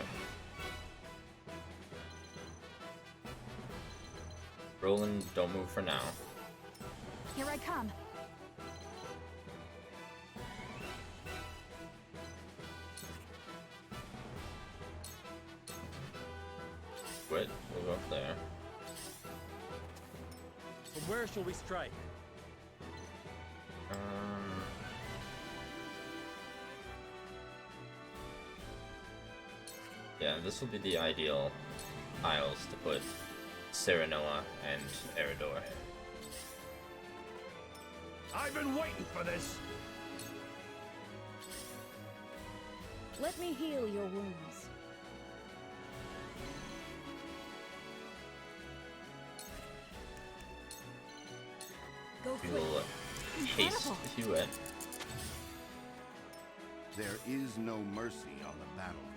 Roland, don't move for now. Here I come. Quit. We'll go up there. From where shall we strike? Yeah, this will be the ideal isles to put Serenoa and Eridor. I've been waiting for this. Let me heal your wounds. Go We will haste Hewitt. There is no mercy on the battlefield.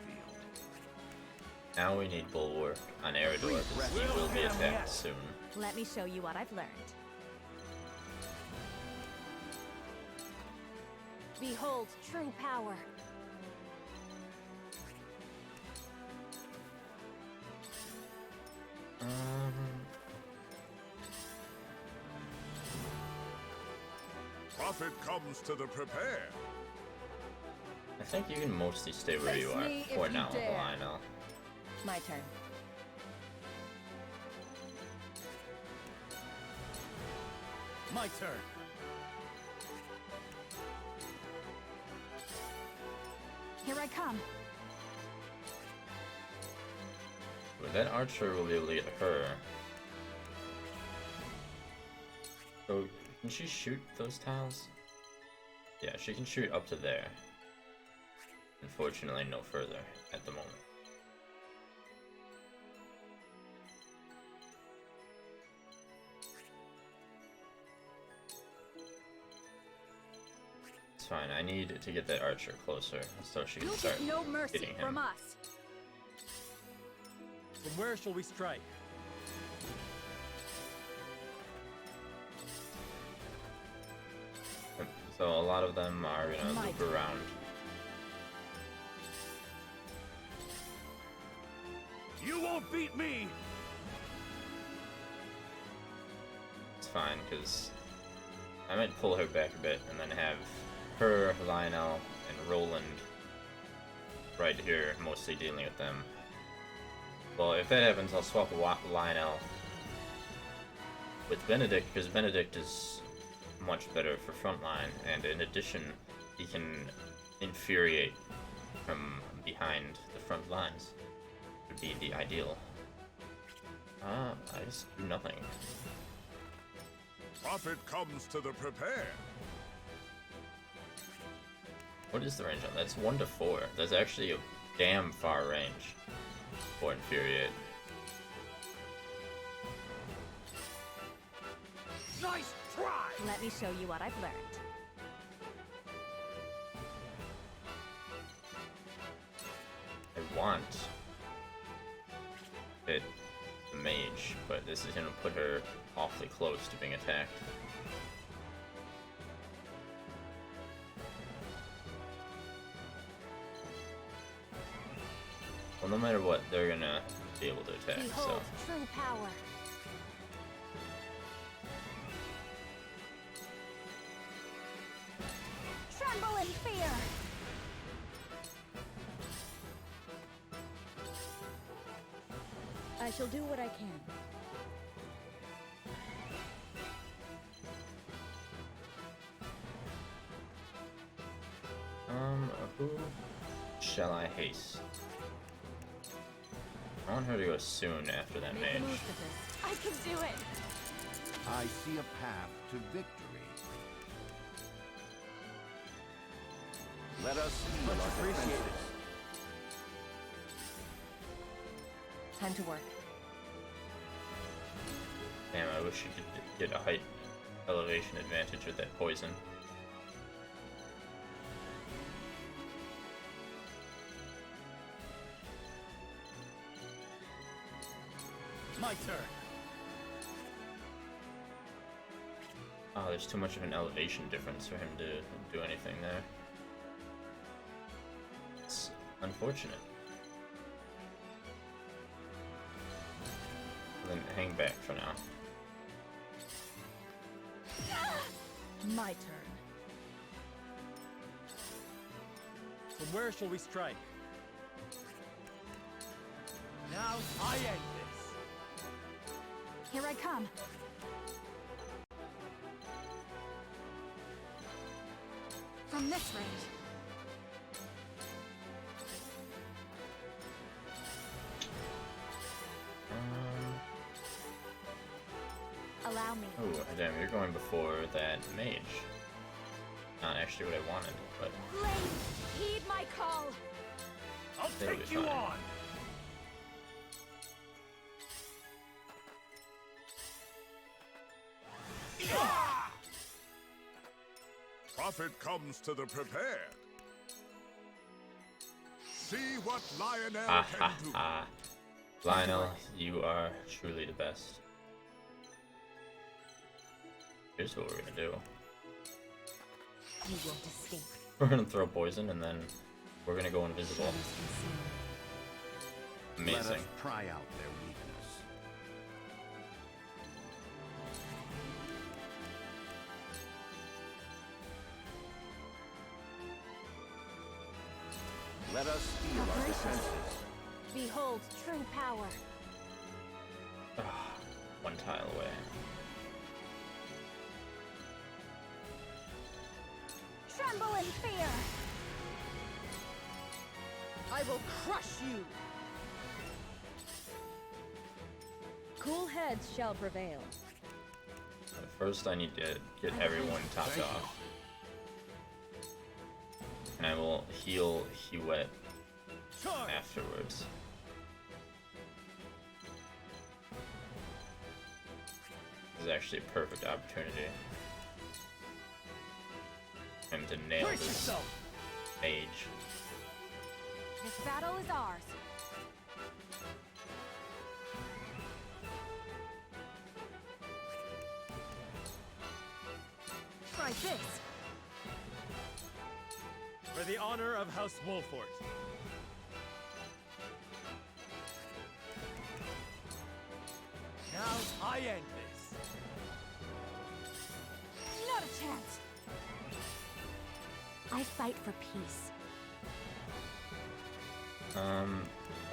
Now we need Bulwark on Eridor because he will be attacked soon. Let me show you what I've learned. Behold true power. Prophet comes to the prepare. I think you can mostly stay where you are for now, Lionel. My turn. My turn. Here I come. But that archer will be able to get her. So, can she shoot those tiles? Yeah, she can shoot up to there. Unfortunately, no further at the moment. It's fine, I need to get that archer closer so she can You'll start get no mercy hitting him. from us. From where shall we strike? So a lot of them are gonna loop around. You won't beat me! It's fine, because I might pull her back a bit and then have her, Lionel, and Roland right here mostly dealing with them. Well, if that happens, I'll swap Lionel with Benedict, because Benedict is much better for frontline, and in addition, he can infuriate from behind the front lines. Would be the ideal. I just do nothing. Prophet comes to the prepare. What is the range on that? That's 1 to 4. That's actually a damn far range for infuriate. Nice try! Let me show you what I've learned. I want it the mage, but this is gonna put her awfully close to being attacked. Well, no matter what, they're gonna be able to attack, Behold so. true power. Tremble in fear! I shall do what I can. Who shall I haste? I want her to go soon after that mage. I can do it! I see a path to victory. Let us see Much our appreciated. defenses. Time to work. Damn, I wish you could get a height elevation advantage with that poison. My turn. Oh, there's too much of an elevation difference for him to do anything there. It's unfortunate. Then hang back for now. My turn. From where shall we strike? Now I end this. Here I come. From this range. Allow me. Oh, damn, you're going before that mage. Not actually what I wanted, but Blade, heed my call. I'll That'll take be you fine. on. Profit comes to the prepared. See what Lionel can do. Lionel, you are truly the best. Here's what we're gonna do. You won't escape. We're gonna throw poison and then we're gonna go invisible. Let Amazing. us pry out their weakness. Let us steal our defenses. Behold true power. One tile away. Tremble in fear. I will crush you. Cool heads shall prevail. First, I need to get everyone topped off. And I will heal Huet afterwards. This is actually a perfect opportunity for him to nail this mage. This battle is ours. Try this. For the honor of House Wolfort. Now I end this. Not a chance. I fight for peace.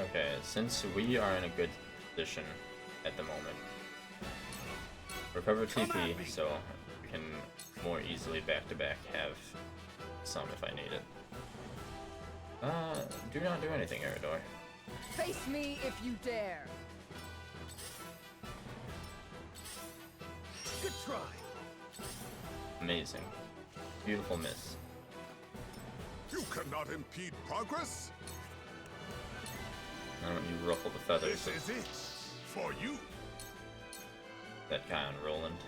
Okay, since we are in a good position at the moment, recover TP so we can more easily back-to-back have some if I need it. Do not do anything, Eridor. Face me if you dare. Good try. Amazing. Beautiful miss. You cannot impede progress. Why don't you ruffle the feathers This is it for you. of that guy on Roland?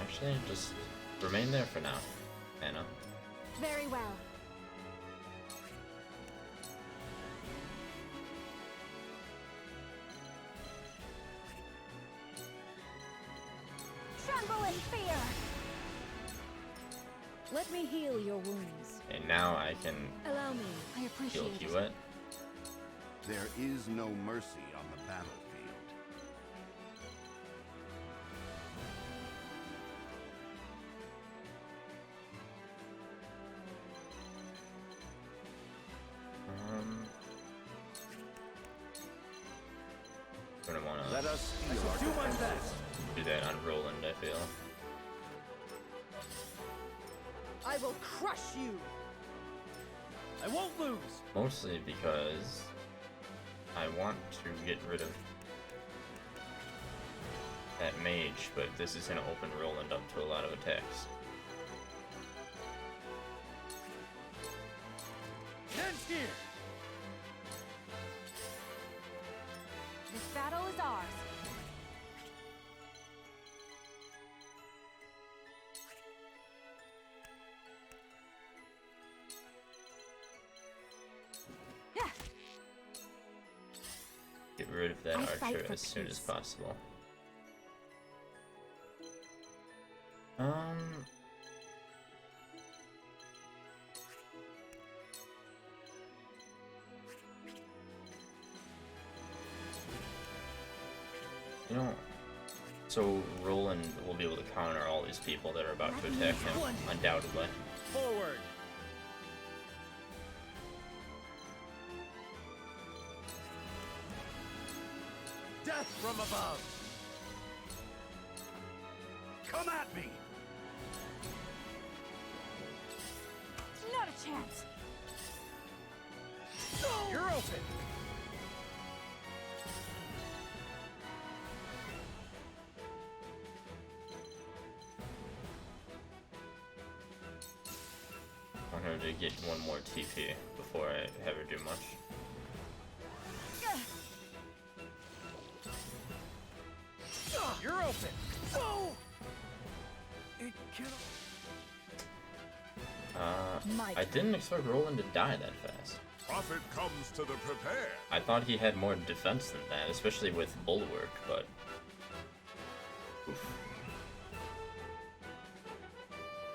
Actually, just remain there for now, Anna. Very well. Tremble in fear. Let me heal your wounds. And now I can Allow me. I heal appreciate it. Hewitt. There is no mercy on the battlefield. Gonna wanna Let us steal our Do my defenses. best. do that on Roland, I feel. I will crush you. I won't lose. Mostly because I want to get rid of that mage, but this is gonna open Roland up to a lot of attacks. Ends here. This battle is ours. rid of that I fight archer for as soon as peace. possible. You know, so Roland will be able to counter all these people that are about to attack him, undoubtedly. Forward! Death from above! Come at me! Not a chance! You're open! I want her to get one more TP before I have her do much. You're open! Oh! It killed. I didn't expect Roland to die that fast. Profit comes to the prepared. I thought he had more defense than that, especially with Bulwark, but... Oof.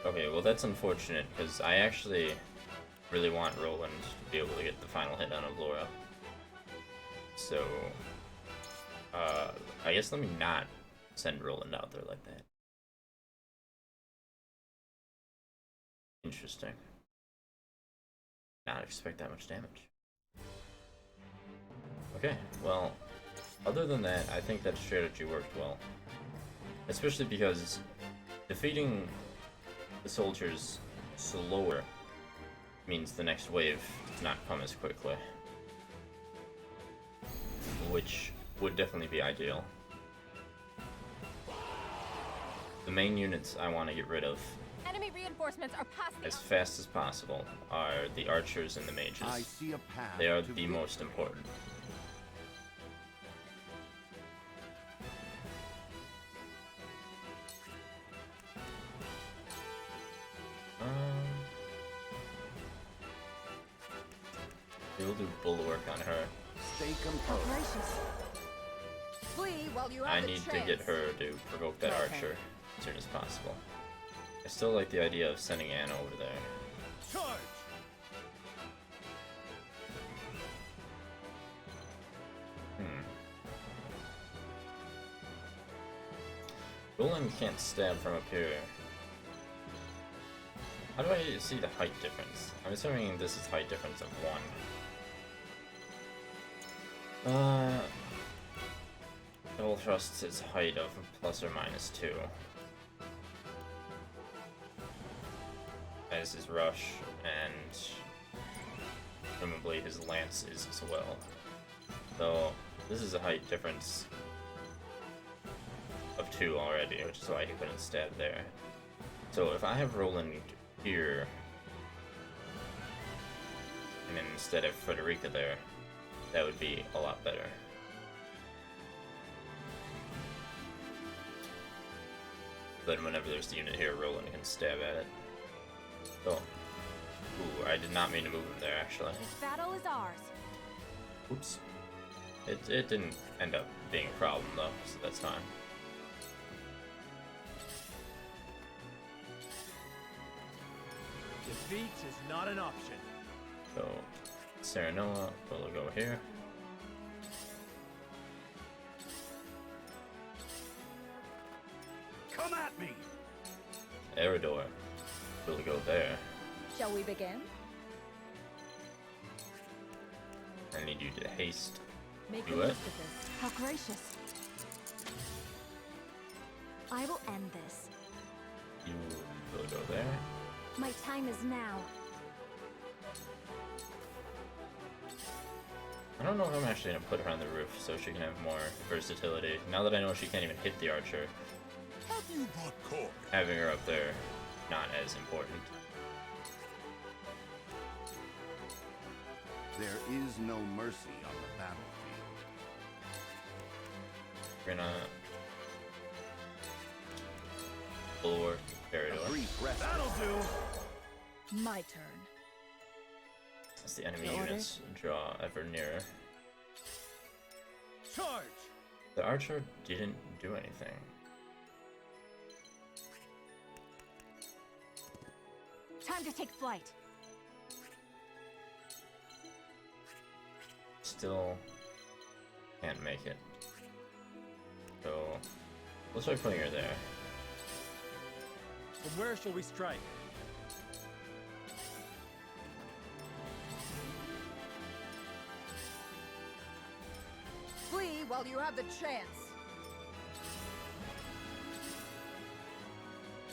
Okay, well that's unfortunate, because I actually really want Roland to be able to get the final hit on Avlora. So... I guess let me not send Roland out there like that. Interesting. Not expect that much damage. Okay, well, other than that, I think that strategy worked well. Especially because defeating the soldiers slower means the next wave does not come as quickly. Which would definitely be ideal. The main units I want to get rid of Enemy reinforcements are past the as fast as possible are the archers and the mages. I see a path They are to the most important. We'll do Bulwark on her. Stay Oh, composed. gracious. Flee while you I have the need to chance. get her to provoke that Okay. archer as soon as possible. I still like the idea of sending Anna over there. Charge! Roland can't stab from up here. How do I see the height difference? I'm assuming this is height difference of 1. Double thrust is height of plus or minus 2. As his rush, and presumably his lance is as well. So this is a height difference of 2 already, which is why he couldn't stab there. So if I have Roland here, and then instead of Frederica there, that would be a lot better. Then whenever there's the unit here, Roland can stab at it. So, ooh, I did not mean to move him there actually. This battle is ours. Oops. It didn't end up being a problem though, so that's fine. Defeat is not an option. So, Serenoa will go here. Come at me! Eridor will go there. Shall we begin? I need you to haste. Make Do the it. most of this. How gracious. I will end this. You will go there. My time is now. I don't know if I'm actually gonna put her on the roof so she can have more versatility. Now that I know she can't even hit the archer, Have you not caught? having her up there, not as important. There is no mercy on the battlefield. We're gonna Bulwark Eridor. A brief rest. That'll do! My turn. As the enemy Your order? units draw ever nearer. Charge! The archer didn't do anything. Time to take flight. Still can't make it. So let's try putting her there. From where shall we strike? Flee while you have the chance.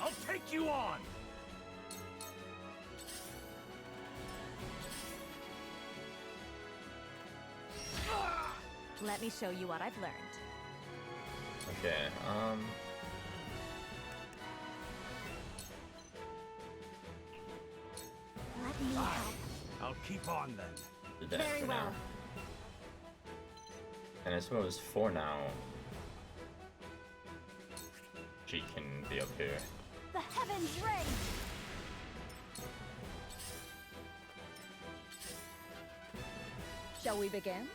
I'll take you on! Let me show you what I've learned. Okay, Let me help. I'll keep on then. did that Very for well. now. And I suppose for now, she can be up here. The heavens ring! Shall we begin?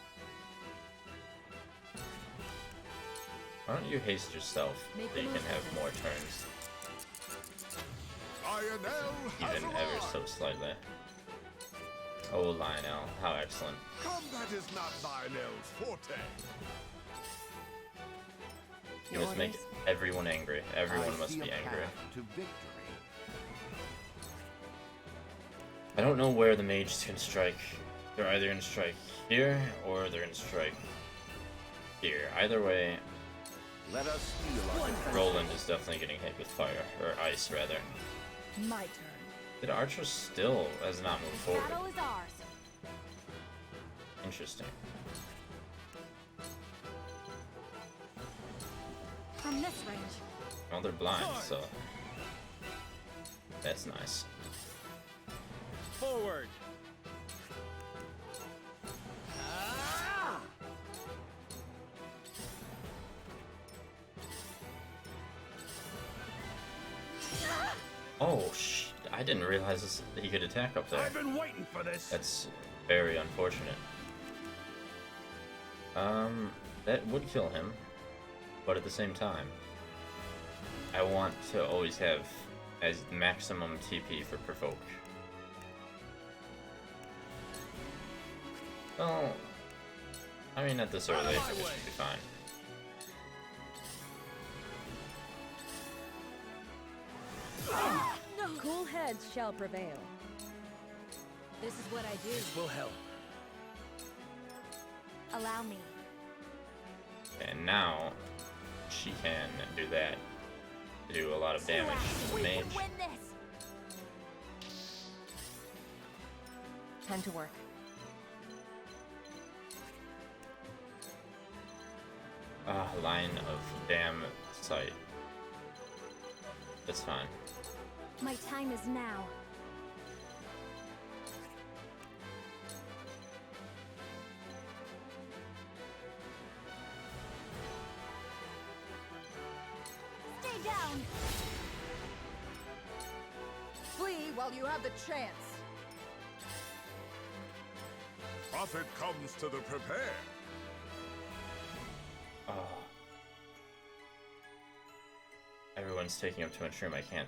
Why don't you haste yourself so you can have more turns? Lionel Even ever so slightly. Oh, Lionel, how excellent. Combat is not Lionel's forte. You must make everyone angry. Everyone must be angry. To victory. I don't know where the mages can strike. They're either gonna strike here or they're gonna strike here. Either way, Let us steal our defense. Roland is definitely getting hit with fire, or ice rather. My turn. Did Archer still has not moved forward? Battle is ours. Interesting. From this range. Well, they're blind, so that's nice. Forward! Oh, I didn't realize that he could attack up there. I've been waiting for this. That's very unfortunate. That would kill him, but at the same time, I want to always have as maximum TP for provoke. Well, I mean, at this early, it should be fine. No. Cool heads shall prevail. This is what I do. This will help. Allow me. And now, she can do that to do a lot of damage to the We mage. can win this. Time to work. Line of damn sight. That's fine. My time is now. Stay down. Flee while you have the chance. Prophet comes to the prepare. Oh. Everyone's taking up too much room. I can't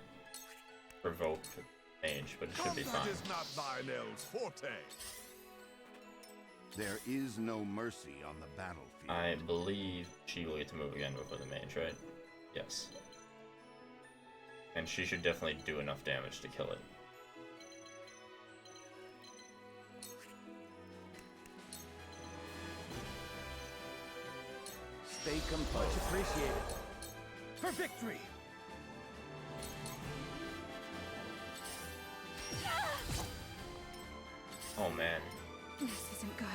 provoke the mage, but it should be fine. Combat is not Lionel's forte. There is no mercy on the battlefield. I believe she will get to move again before the mage, right? Yes. And she should definitely do enough damage to kill it. Stay composed. Much appreciated. For victory! Oh man. This isn't good.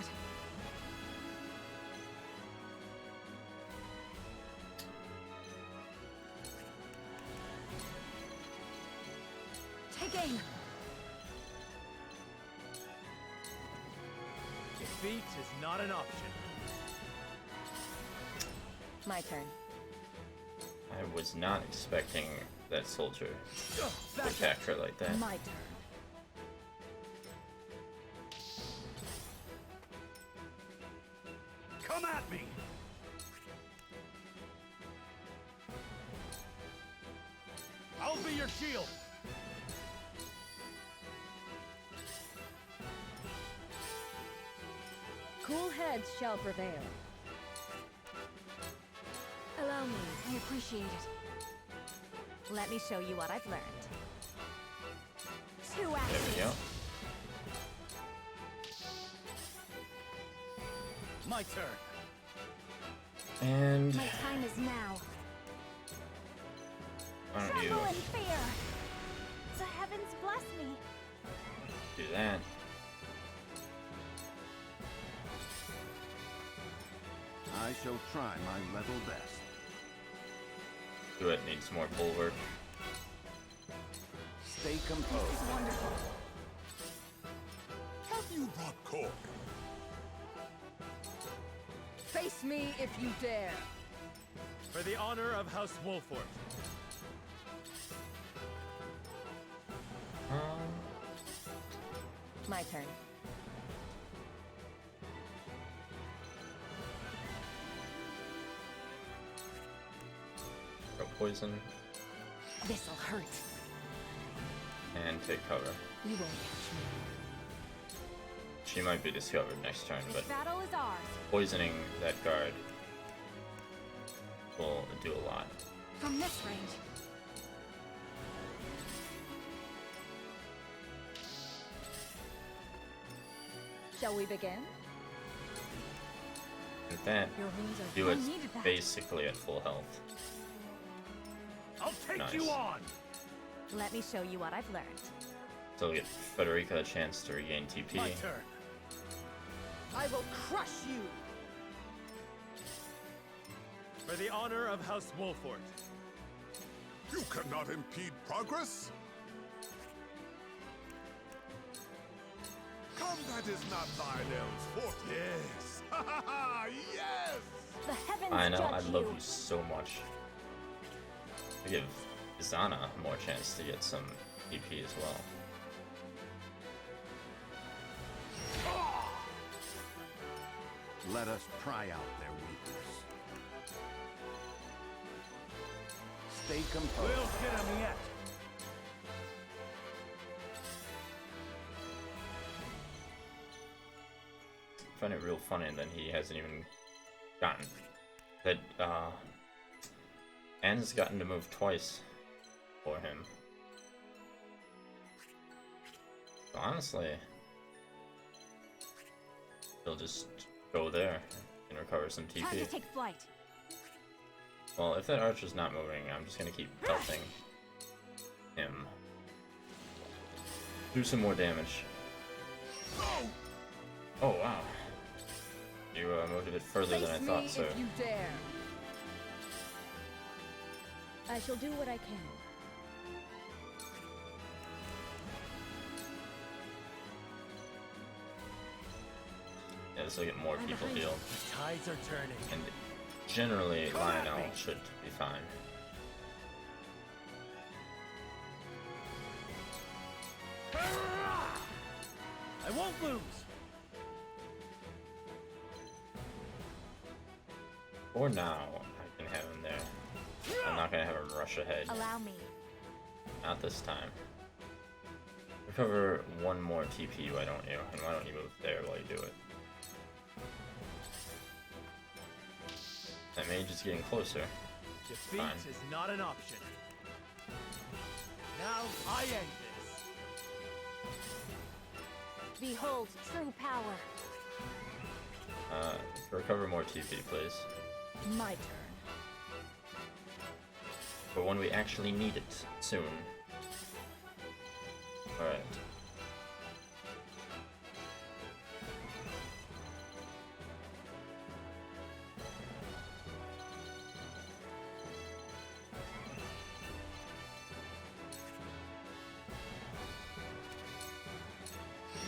Take aim. Defeat is not an option. My turn. I was not expecting that soldier to attack her like that. My turn. Come at me! your shield! Cool heads shall prevail. Allow me, I appreciate it. Let me show you what I've learned. Two There actions. we go. My turn. And My time is now. why don't you Tremble in fear. The heavens bless me. do that? I shall try my level best. Do it needs more bulwark. Stay composed. Wonderful. Have you brought cork? Face me if you dare. For the honor of House Wolfort. My turn. Go poison This'll hurt. and take cover. You won't catch me. She might be discovered next turn, but Battle is ours. poisoning that guard will do a lot. From this range. Shall we begin? With that, Your wounds are do I it needed that. basically at full health. I'll take Nice. you on! Let me show you what I've learned. So get Frederica a chance to regain TP. My turn. I will crush you. For the honor of House Wolfort. You cannot impede progress? Combat is not thine elves' forte. Yes! Ha ha ha! Yes! The heavens I know, judge I love you. you so much. I give Izana more chance to get some TP as well. Let us pry out their weakness. Stay composed. We'll get him yet. I find it real funny that he hasn't even gotten that Anne's gotten to move twice for him. So honestly, he'll just go there and recover some Time TP. to take flight. Well, if that archer's not moving, I'm just gonna keep pelting him. Do some more damage. Oh wow. You moved a bit further than I Face thought, me sir. if you dare. I shall do what I can. Yeah, this will get more people healed. The tides are turning. And generally, Lionel should be fine. I won't lose. For now, I can have him there. I'm not gonna have him rush ahead. Allow me. Not this time. Recover one more TP, why don't you? And why don't you move there while you do it? That mage is getting closer. Defeat Fine. is not an option. Now I end this. Behold true power. Recover more TP, please. My turn. But when we actually need it soon. Alright.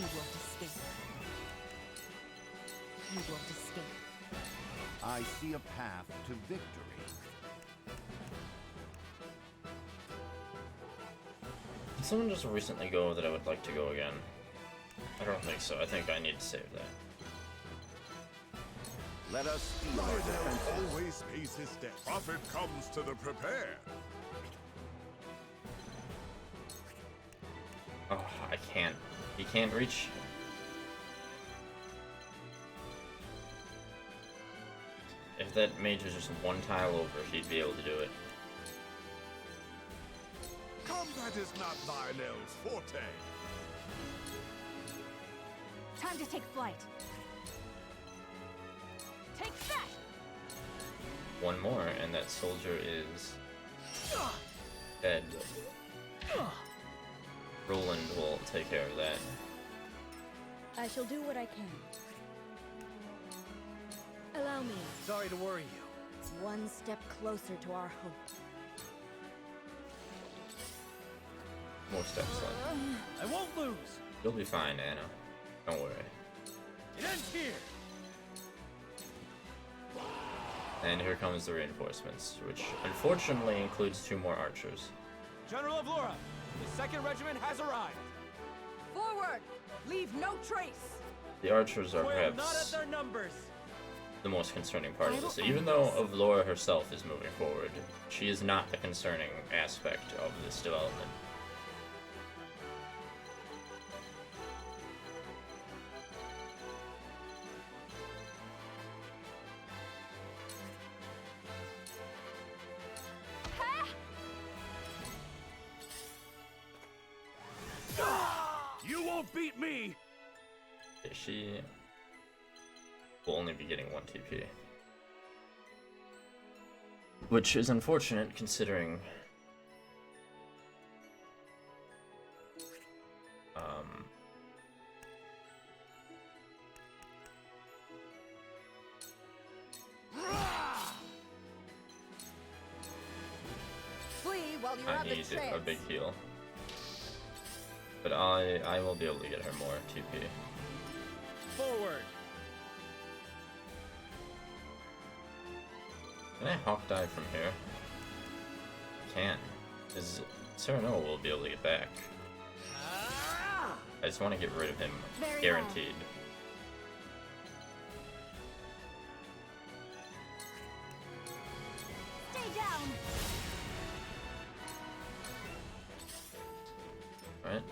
You won't escape. You won't escape. I see a path to victory. Did someone just recently go that I would like to go again? I don't think so. I think I need to save that. Let us steal our Lionel defenses. always pays his debt. Profit comes to the prepared. Oh, I can't. He can't reach. If that mage was just one tile over, he'd be able to do it. Combat is not Lionel's forte. Time to take flight. Take that! One more, and that soldier is dead. Roland will take care of that. I shall do what I can. Allow me. Sorry to worry you. One step closer to our hope. More steps left. I won't lose. You'll be fine, Anna. Don't worry. It ends here. And here comes the reinforcements, which unfortunately includes 2 more archers. General of Laura, the 2nd Regiment has arrived. Forward! Leave no trace! The archers are Toil perhaps not at their numbers. the most concerning part of this. Even though Avlora herself is moving forward, she is not the concerning aspect of this development. You won't beat me! She will only be getting 1 TP. Which is unfortunate considering Flee while you I have the need chance. a big heal. But I will be able to get her more TP. Forward! Can I hawk dive from here? I can. Is Cyrano will be able to get back. I just want to get rid of him. Very Guaranteed. Stay down! Right?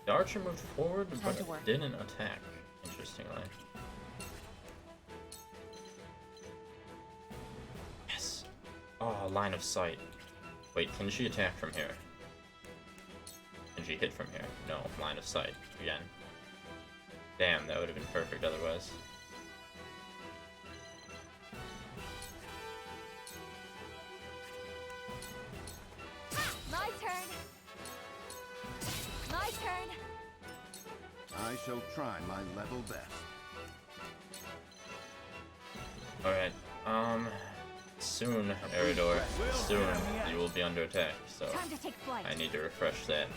The archer moved forward, Time but to work. didn't attack, interestingly. Yes! Oh, line of sight. Wait, can she attack from here? Can she hit from here? No, line of sight. Again. Damn, that would have been perfect otherwise. My turn! My turn! I shall try my level best. Alright, soon, Eridor, soon you will be under attack, so Time to take flight. I need to refresh that.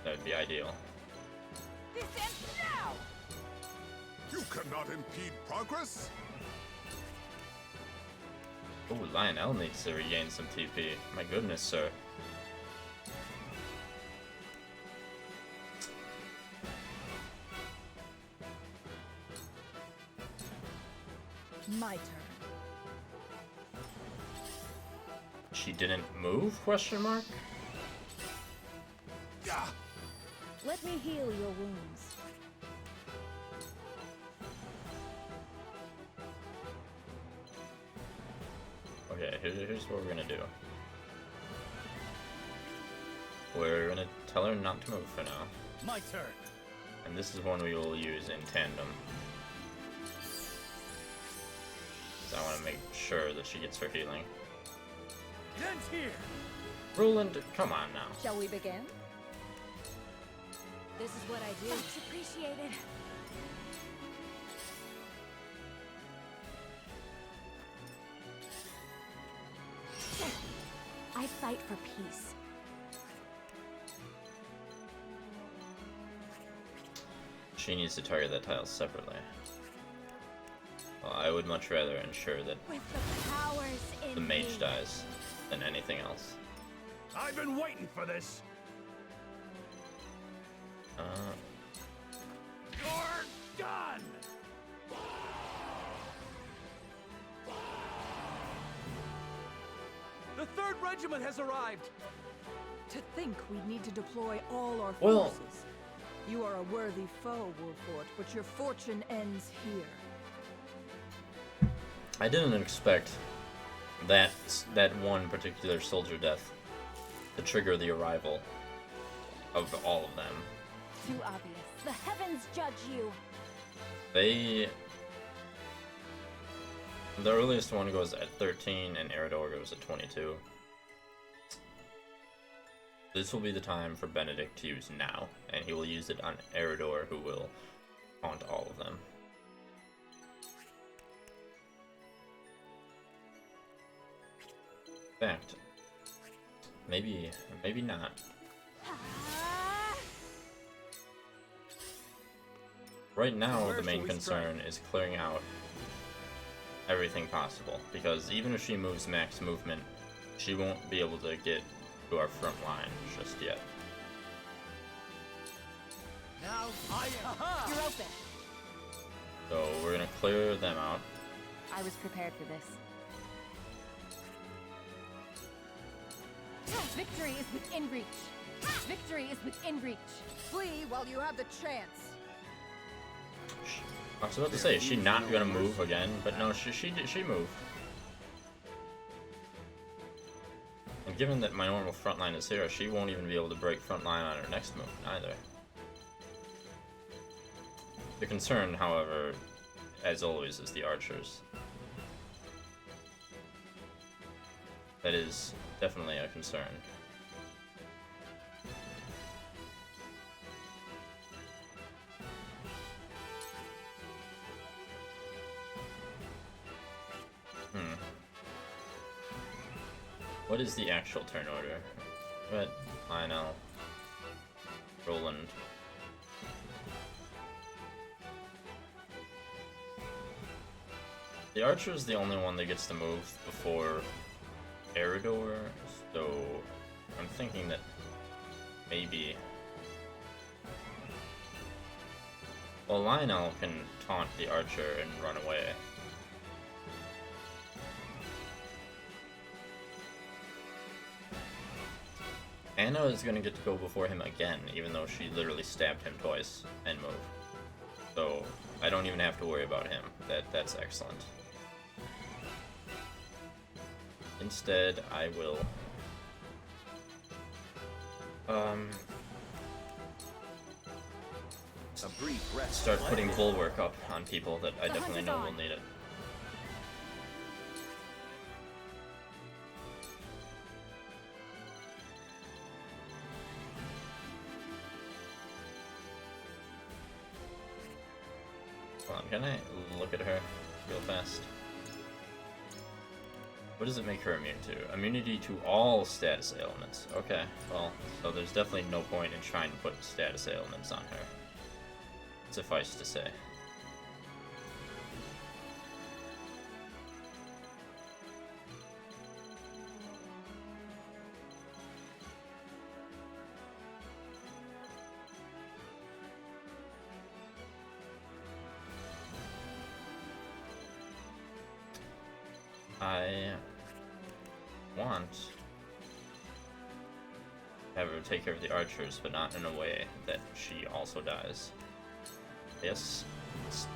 That would be ideal. This ends now! You cannot impede progress. Ooh, Lionel needs to regain some TP. My goodness, sir. My turn. She didn't move? Question mark? Let me heal your wounds. Okay, here's what we're gonna do. We're gonna tell her not to move for now. My turn. And this is one we will use in tandem. I want to make sure that she gets her healing. It ends here. Roland, come on now. Shall we begin? This is what I do. That's appreciated. I fight for peace. She needs to target that tile separately. Well, I would much rather ensure that With the powers in the mage me. dies than anything else. I've been waiting for this. You're done! The 3rd Regiment has arrived! To think we'd need to deploy all our Well- forces. You are a worthy foe, Wolfort, but your fortune ends here. I didn't expect that one particular soldier death to trigger the arrival of all of them. Too obvious. The heavens judge you! The earliest one goes at 13 and Eridor goes at 22. This will be the time for Benedict to use now, and he will use it on Eridor, who will haunt all of them. In fact, maybe not. Right now, the main concern is clearing out everything possible, because even if she moves max movement, she won't be able to get to our front line just yet. Now I You're open. So we're gonna clear them out. I was prepared for this. Victory is within reach. Victory is within reach. Flee while you have the chance. I was about to say, is she not gonna move again? But no, she moved. And given that my normal frontline is here, she won't even be able to break frontline on her next move either. The concern, however, as always, is the archers. That is definitely a concern. What is the actual turn order? But Lionel, Roland. The archer is the only one that gets to move before Eridor, so I'm thinking that maybe. Well, Lionel can taunt the archer and run away. Anna is gonna get to go before him again, even though she literally stabbed him twice and moved. So I don't even have to worry about him. That's excellent. Instead, I will start putting bulwark up on people that I definitely know will need it. Hold on, can I look at her real fast? What does it make her immune to? Immunity to all status ailments. Okay, well, so there's definitely no point in trying to put status ailments on her. Suffice to say. I want to have her take care of the archers, but not in a way that she also dies. Yes, just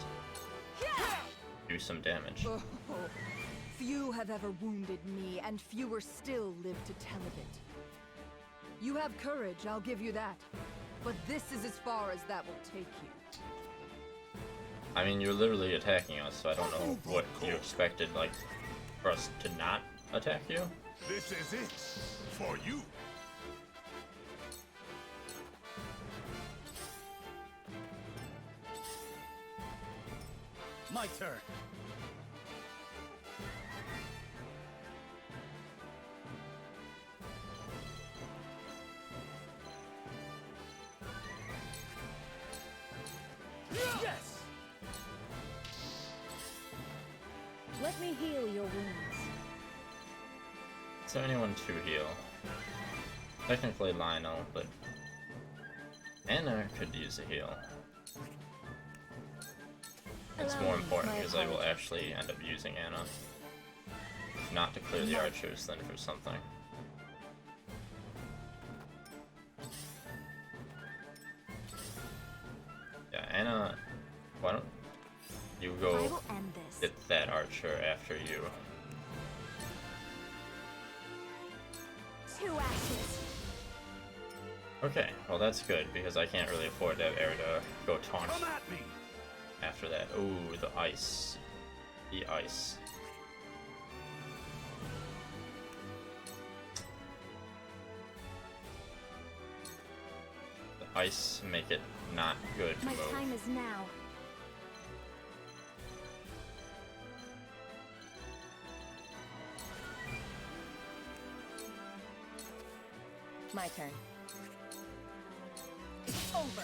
do some damage. Oh, few have ever wounded me, and fewer still live to tell of it. You have courage, I'll give you that. But this is as far as that will take you. I mean, you're literally attacking us, so I don't know what you expected, like, for us to not attack you? This is it for you. My turn. Yes! Let me heal your wounds. Is there anyone to heal? Technically Lionel, but Anna could use a heal. It's more important because I will actually end up using Anna. If not to clear the archers, then for something. that archer after you. 2 ashes. Okay, well that's good because I can't really afford to have air to go taunt Come at me. after that. Ooh, the ice. The ice. The ice make it not good to My move. time is now. My turn. It's over.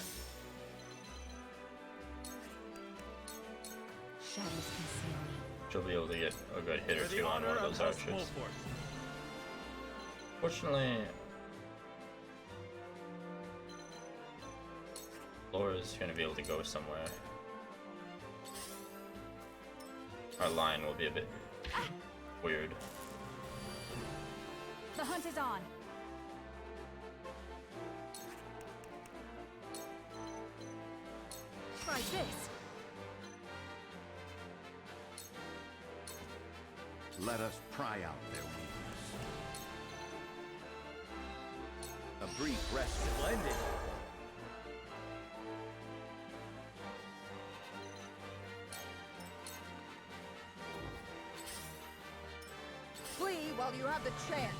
Shadows conceal me. She'll be able to get a good hit or For the two on honor one of of those House archers. Wolford. Fortunately, Laura's gonna be able to go somewhere. Our line will be a bit weird. The hunt is on. Try this. Let us pry out their weakness. A brief rest. Splendid. Flee while you have the chance.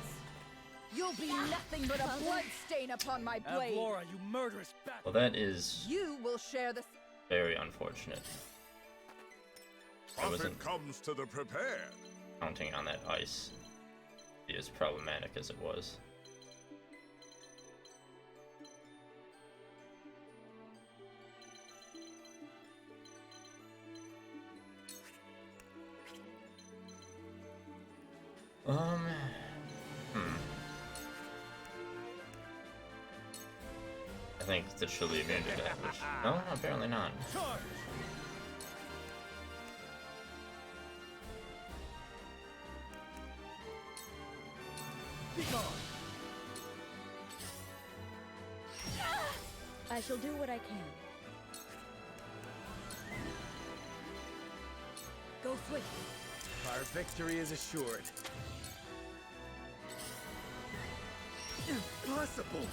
You'll be nothing but a bloodstain upon my blade. Avlora, you murderous bastard. Well, that is You will share the... very unfortunate. I wasn't Profit comes to the prepared. counting on that ice. Be as problematic as it was. I think that she'll be immune to that, which... No, apparently not. Charge. Be gone. I shall do what I can. Go swift. Our victory is assured. Impossible!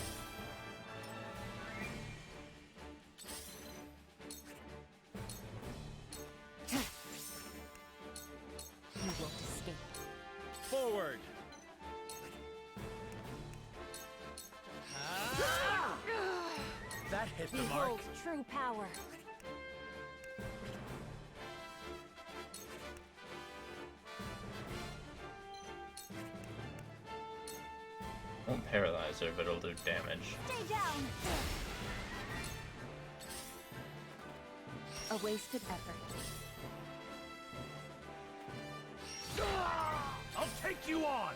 You won't escape. Forward. That hit the mark. Behold true power. Won't paralyze her, but it'll do damage. Stay down. A wasted effort. I'll take you on.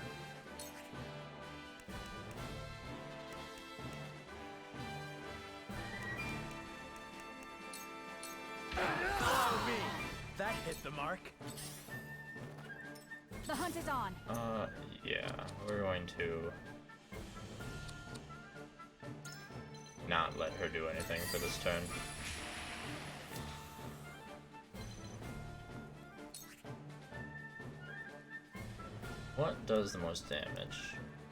Follow me. That hit the mark. The hunt is on. Yeah, we're going to not let her do anything for this turn. What does the most damage?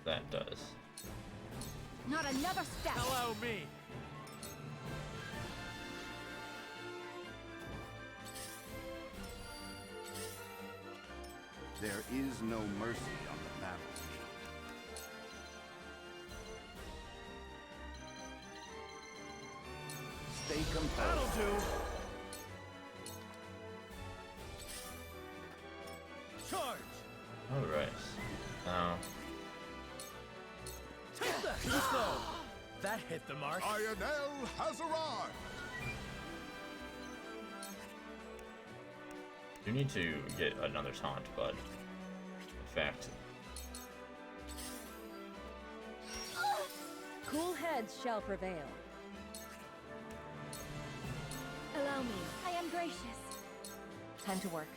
That does. Not another step. Allow me. There is no mercy on the battlefield. Stay composed. That'll do. Charge. Alright. Now, Take that. Too slow. That hit the mark. Ionel has arrived. you need to get another taunt, but in fact, Cool heads shall prevail. Allow me. I am gracious. Time to work.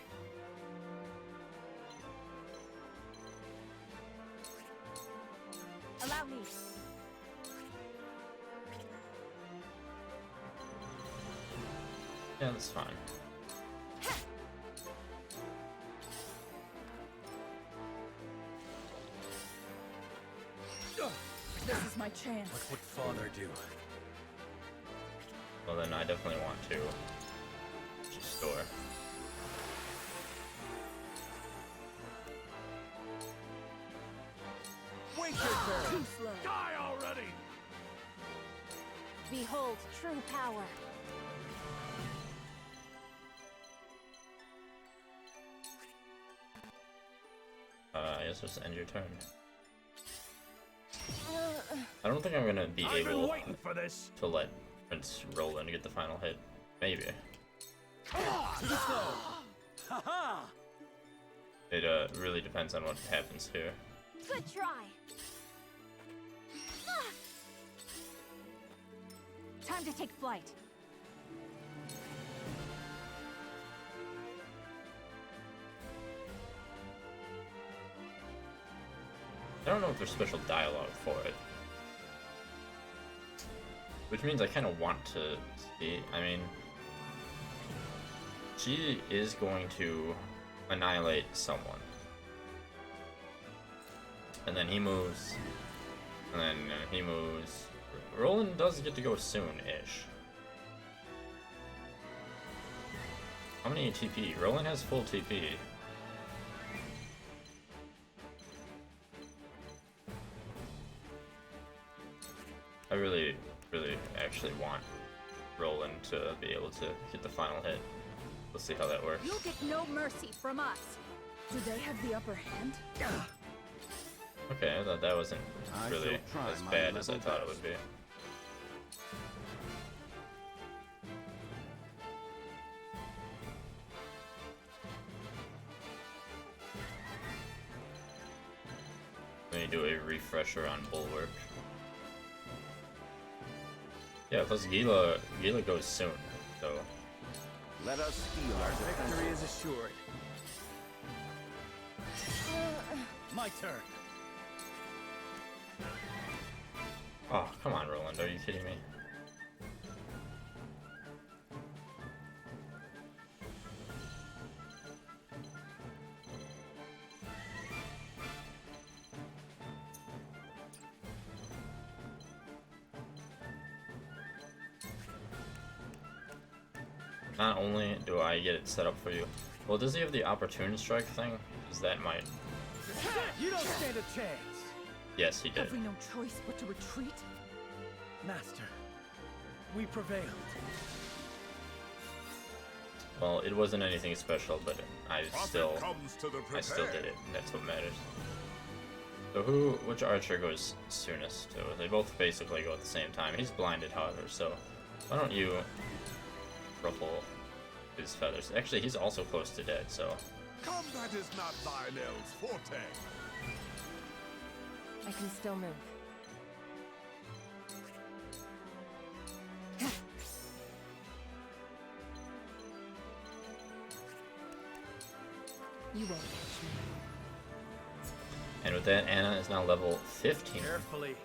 Allow me. yeah, that's fine. This is my chance. What would father do? Well, then I definitely want to store. Wait your turn! Too slow. Die already! Behold true power. I guess just end your turn. I don't think I'm gonna be able waiting for this. to let Prince Roland get the final hit. Maybe. It really depends on what happens here. Good try. Time to take flight. I don't know if there's special dialogue for it. Which means I kind of want to see. I mean, she is going to annihilate someone. And then he moves. And then he moves. Roland does get to go soon-ish. How many TP? Roland has full TP. I really actually want Roland to be able to get the final hit. Let's see how that works. You'll get no mercy from us. Do they have the upper hand? Okay, I thought that wasn't really shall try as my bad as I level thought it would be. Let me do a refresher on Bulwark. Yeah, plus Gila goes soon, so. Let us steal our Victory defenses. is assured. My turn. Oh, come on, Roland, are you kidding me? Not only do I get it set up for you, well, does he have the opportune strike thing? Because that might. You don't stand a chance. Yes, he did. Have we no choice but to retreat? Master, we prevailed. Well, it wasn't anything special, but I still comes to the did it, and that's what matters. So which archer goes soonest? So they both basically go at the same time. He's blinded, however, so why don't you ruffle his feathers? Actually, he's also close to dead, so. Combat is not thine elves' forte. I can still move. You won't catch me. And with that, Anna is now level 15. Carefully.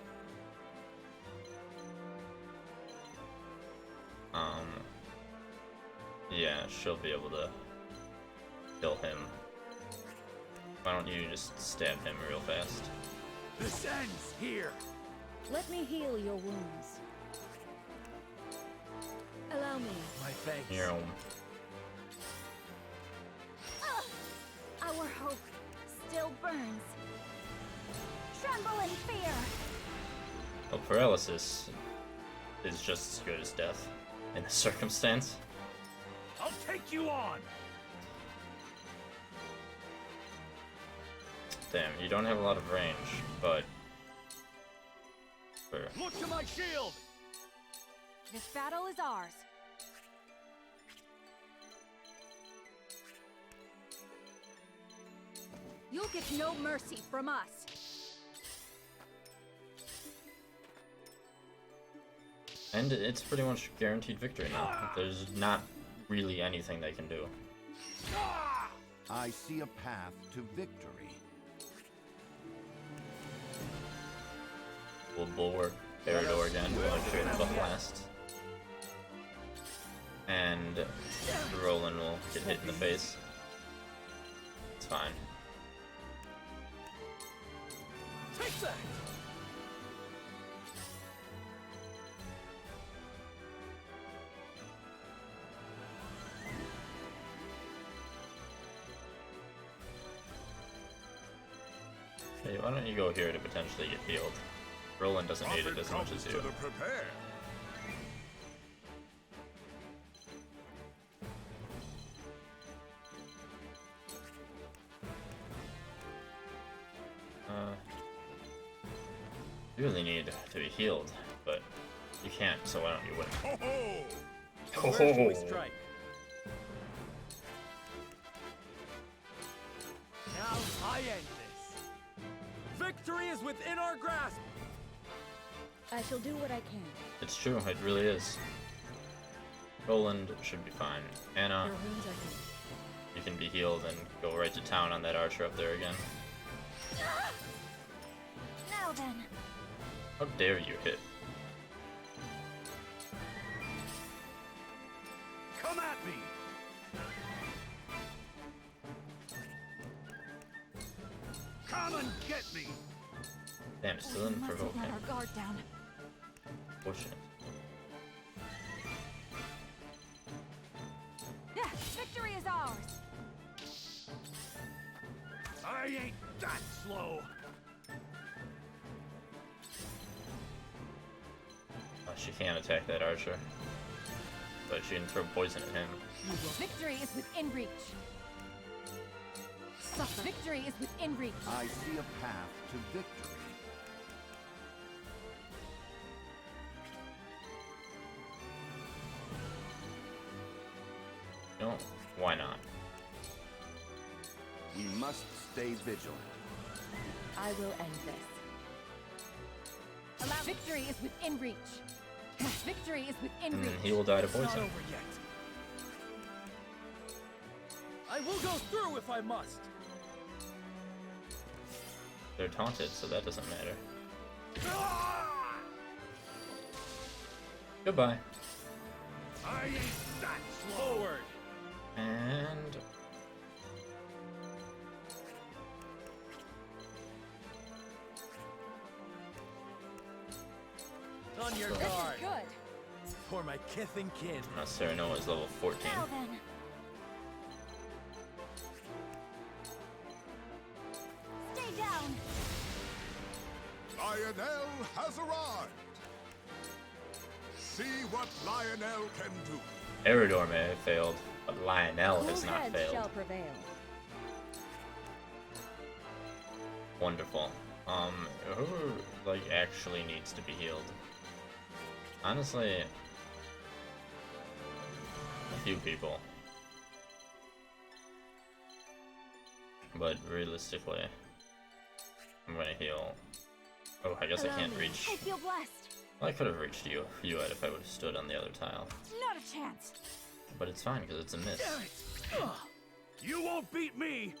Yeah, she'll be able to kill him. Why don't you just stab him real fast? This ends here. Let me heal your wounds. Allow me. My thanks. Your own. Our hope still burns. Tremble in fear. Well, paralysis is just as good as death in this circumstance. I'll take you on. Damn, you don't have a lot of range, but. Look to my shield. This battle is ours. You'll get no mercy from us. And it's pretty much guaranteed victory now. There's not really anything they can do. I see a path to victory. We'll Bulwark Peridor again, electrocute the blast. And Roland will get hit in the face. It's fine. Take that. Actually, why don't you go here to potentially get healed? Roland doesn't need it as much as you. To the prepare. You really need to be healed, but you can't, so why don't you win? Where should we strike? Now I end this. Victory is within our grasp. I shall do what I can. It's true, it really is. Roland should be fine. Anna, Your wounds are healed. you can be healed and go right to town on that archer up there again. Now then. How dare you hit? Come at me! Come and get me! Damn, still We in mustn't provoking. let our guard down. Fortunate. Yeah, victory is ours. I ain't that slow! She can't attack that archer. But she can throw poison at him. Victory is within reach. Victory is within reach. I see a path to victory. No, why not? We must stay vigilant. I will end this. Allow victory is within reach. Victory is within reach. He will die to It's not poison. over yet. I will go through if I must. They're taunted, so that doesn't matter. Goodbye. I ain't that slow! Forward. And On your This is guard. Good. For my kith and kin. Serenoa is level 14. Now then. Stay down. Lionel has arrived. See what Lionel can do. Eridor may have failed, but Lionel has Cool not heads failed. shall prevail. Wonderful. Who like actually needs to be healed? Honestly, a few people. But realistically, I'm gonna heal. Oh, I guess I can't reach. I feel blessed. Well, I could have reached you if I would have stood on the other tile. Not a chance. But it's fine because it's a miss. Damn it! Ugh. You won't beat me!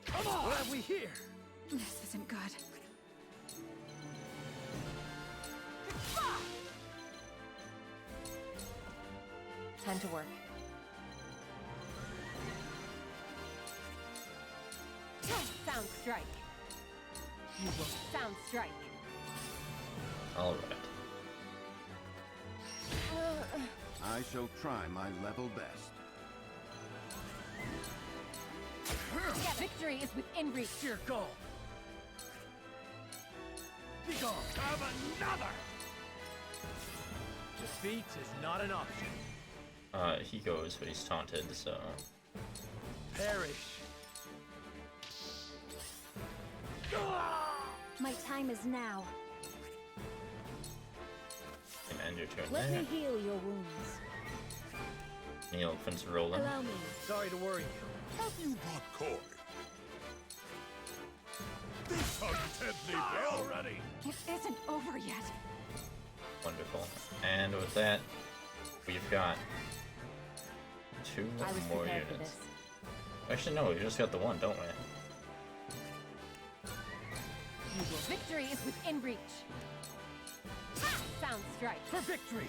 Come on! What have we here? This isn't good. Time to work. Sound strike. You will sound strike. All right. I shall try my level best. Victory is within reach. Here, go. Be gone. Have another! Defeat is not an option. He goes, but he's taunted, so Perish. My time is now. you can end your turn Let there. me heal your wounds. Kneel, Prince Roland. Allow me. Sorry to worry you. Have you brought coin? This undeadly bell already. It isn't over yet. Wonderful. And with that, we've got 2 I was more prepared for units. this. Actually, no, we just got the one, don't we? Victory is within reach. Sound strike. For victory.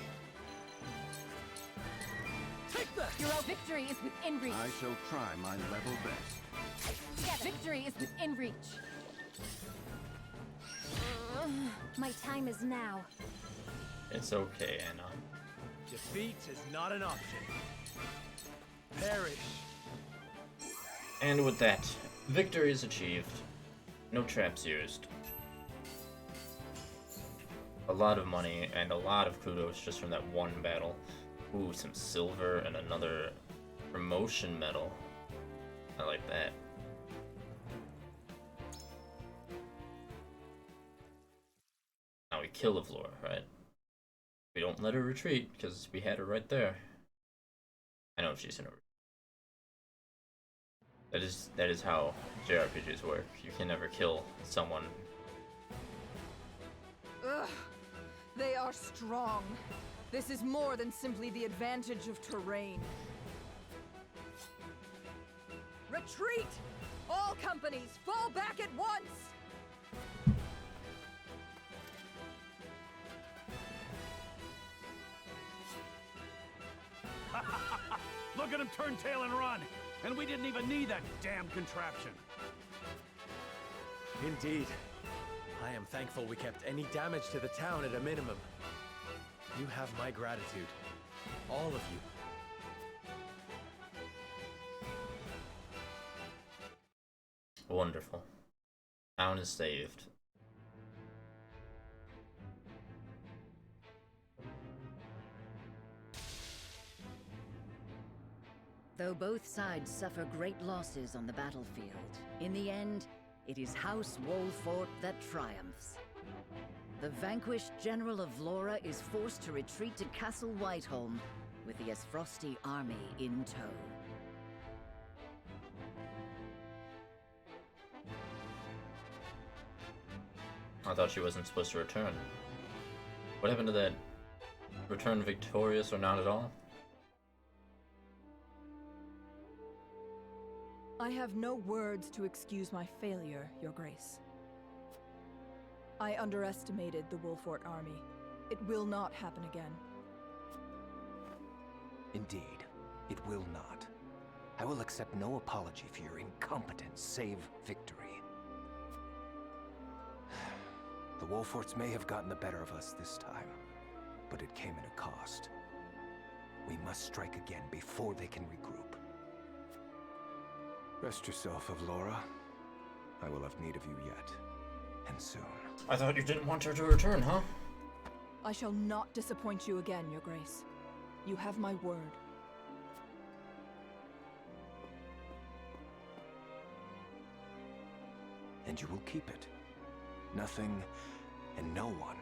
Take that. Hero victory is within reach. I shall try my level best. Victory is within reach. My time is now. It's okay, Anna. Defeat is not an option. perish. And with that, victory is achieved. No traps used. A lot of money and a lot of kudos just from that one battle. Ooh, some silver and another promotion medal. I like that. Now we kill Avlora, right? We don't let her retreat because we had her right there. I know she's gonna. That is how JRPGs work. You can never kill someone. Ugh, they are strong. This is more than simply the advantage of terrain. Retreat! All companies, fall back at once! Look at him turn tail and run! And we didn't even need that damn contraption. Indeed. I am thankful we kept any damage to the town at a minimum. You have my gratitude. All of you. Wonderful. Town is saved. Though both sides suffer great losses on the battlefield, in the end, it is House Wolfort that triumphs. The vanquished General of Vlora is forced to retreat to Castle Whiteholm, with the Aesfrosti army in tow. I thought she wasn't supposed to return. What happened to that? Return victorious or not at all? I have no words to excuse my failure, Your Grace. I underestimated the Wolfort army. It will not happen again. Indeed, it will not. I will accept no apology for your incompetence, save victory. The Wolforts may have gotten the better of us this time, but it came at a cost. We must strike again before they can regroup. Rest yourself, Avlora. I will have need of you yet, and soon. I thought you didn't want her to return, huh? I shall not disappoint you again, Your Grace. You have my word. And you will keep it. Nothing and no one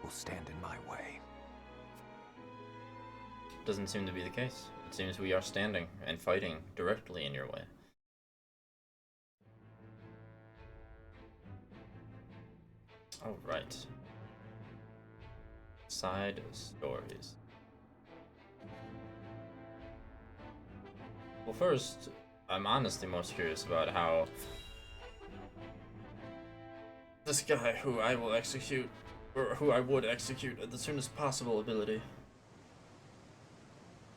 will stand in my way. Doesn't seem to be the case. It seems we are standing and fighting directly in your way. Alright. Side stories. Well, first, I'm honestly most curious about how this guy who I will execute, or who I would execute at the soonest possible ability,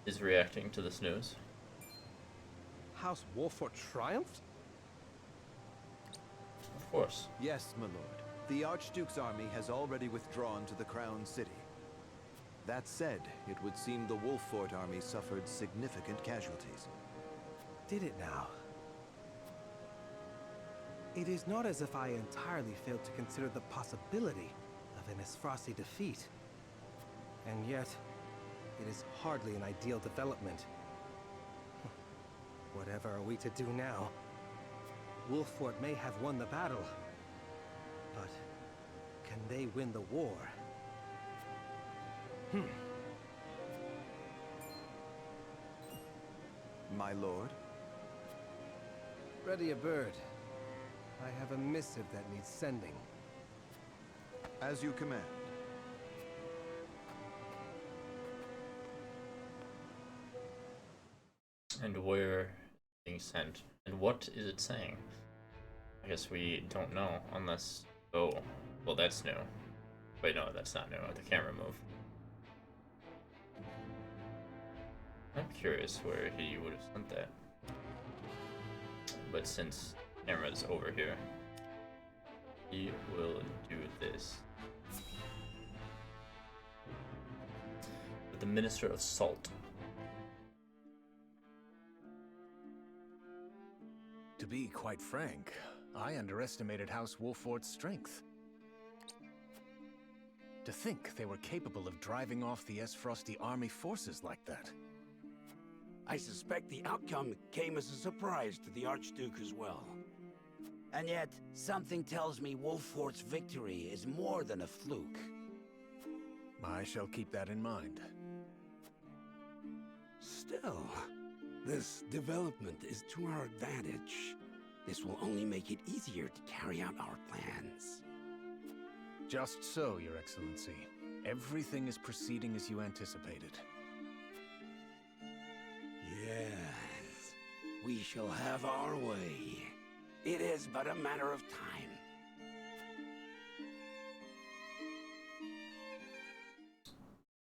is reacting to this news. House Wolfort triumphed? Of course. Yes, my lord. The Archduke's army has already withdrawn to the Crown City. That said, it would seem the Wolfort army suffered significant casualties. Did it now? It is not as if I entirely failed to consider the possibility of an Aesfrosti defeat. And yet, it is hardly an ideal development. Whatever are we to do now? Wolfort may have won the battle, but can they win the war? My lord? Ready a bird. I have a missive that needs sending. As you command. And where being sent? And what is it saying? I guess we don't know unless... Oh, well that's new. Wait, no, that's not new. The camera move. I'm curious where he would have sent that. But since camera's over here, he will do this. With the Minister of Salt. To be quite frank, I underestimated House Wolfort's strength. To think they were capable of driving off the Esfrosty army forces like that. I suspect the outcome came as a surprise to the Archduke as well. And yet, something tells me Wolfort's victory is more than a fluke. I shall keep that in mind. Still, this development is to our advantage. This will only make it easier to carry out our plans. Just so, Your Excellency. Everything is proceeding as you anticipated. Yes, we shall have our way. It is but a matter of time.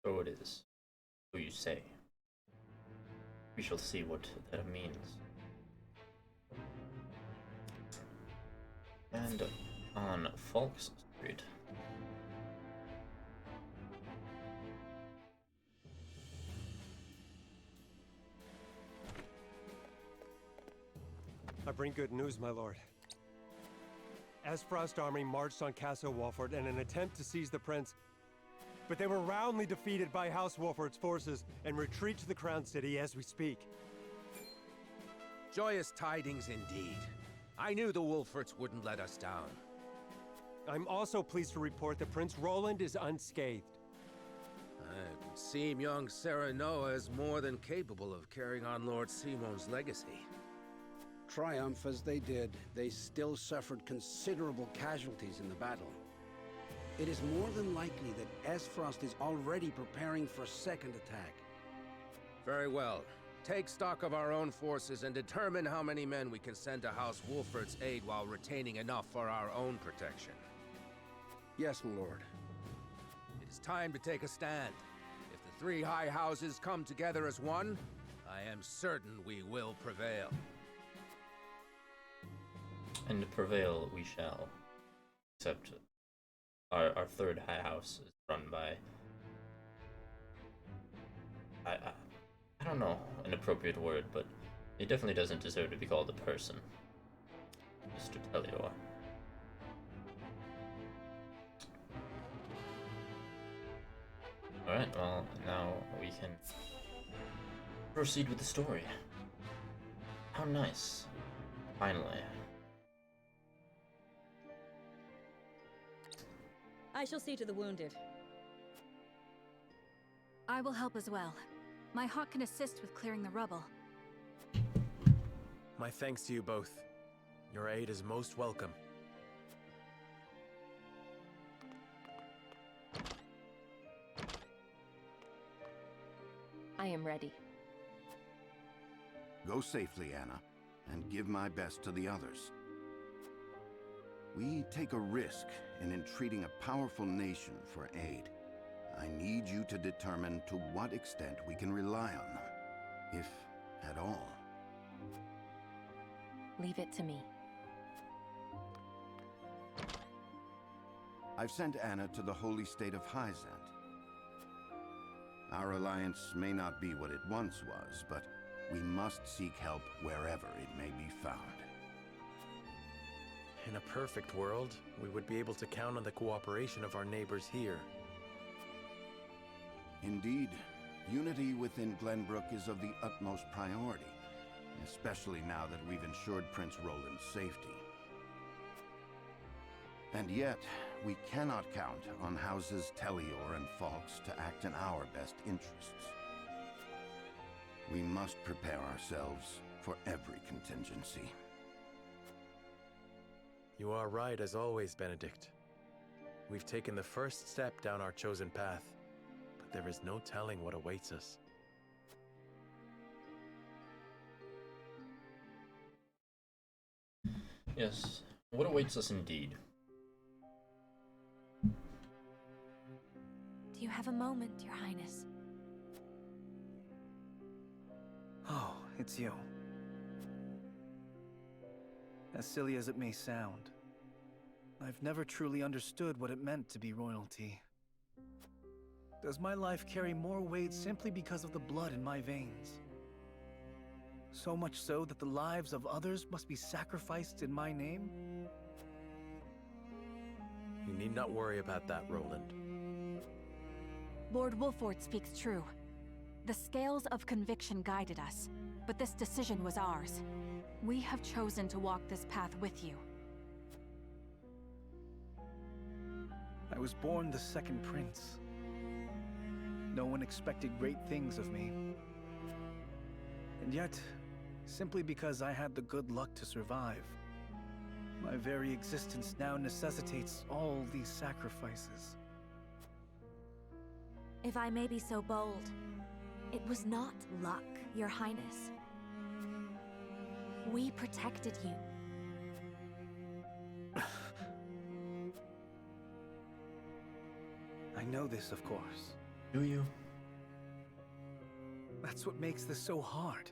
So it is. So you say. We shall see what that means. And on Falk's Street. I bring good news, my lord. Esfrost army marched on Castle Wolfort in an attempt to seize the prince, but they were roundly defeated by House Wolfort's forces and retreat to the Crown City as we speak. Joyous tidings indeed. I knew the Wolforts wouldn't let us down. I'm also pleased to report that Prince Roland is unscathed. It would seem young Serenoa is more than capable of carrying on Lord Simon's legacy. Triumph as they did, they still suffered considerable casualties in the battle. It is more than likely that Esfrost is already preparing for a second attack. Very well. Take stock of our own forces and determine how many men we can send to House Wolfort's aid while retaining enough for our own protection. Yes, my lord. It is time to take a stand. If the three high houses come together as one, I am certain we will prevail. And prevail we shall. Except our third high house is run by I don't know an appropriate word, but he definitely doesn't deserve to be called a person. Mr. Telior. Alright, well, now we can proceed with the story. How nice. Finally. I shall see to the wounded. I will help as well. My hawk can assist with clearing the rubble. My thanks to you both. Your aid is most welcome. I am ready. Go safely, Anna, and give my best to the others. We take a risk in entreating a powerful nation for aid. I need you to determine to what extent we can rely on them, if at all. Leave it to me. I've sent Anna to the holy state of Hyzant. Our alliance may not be what it once was, but we must seek help wherever it may be found. In a perfect world, we would be able to count on the cooperation of our neighbors here. Indeed, unity within Glenbrook is of the utmost priority, especially now that we've ensured Prince Roland's safety. And yet, we cannot count on houses Telior and Falks to act in our best interests. We must prepare ourselves for every contingency. You are right as always, Benedict. We've taken the first step down our chosen path, but there is no telling what awaits us. Yes, what awaits us indeed. Do you have a moment, Your Highness? Oh, it's you. As silly as it may sound, I've never truly understood what it meant to be royalty. Does my life carry more weight simply because of the blood in my veins? So much so that the lives of others must be sacrificed in my name? You need not worry about that, Roland. Lord Wolford speaks true. The scales of conviction guided us, but this decision was ours. We have chosen to walk this path with you. I was born the second prince. No one expected great things of me. And yet, simply because I had the good luck to survive, my very existence now necessitates all these sacrifices. If I may be so bold, it was not luck, Your Highness. We protected you. I know this, of course. Do you? That's what makes this so hard.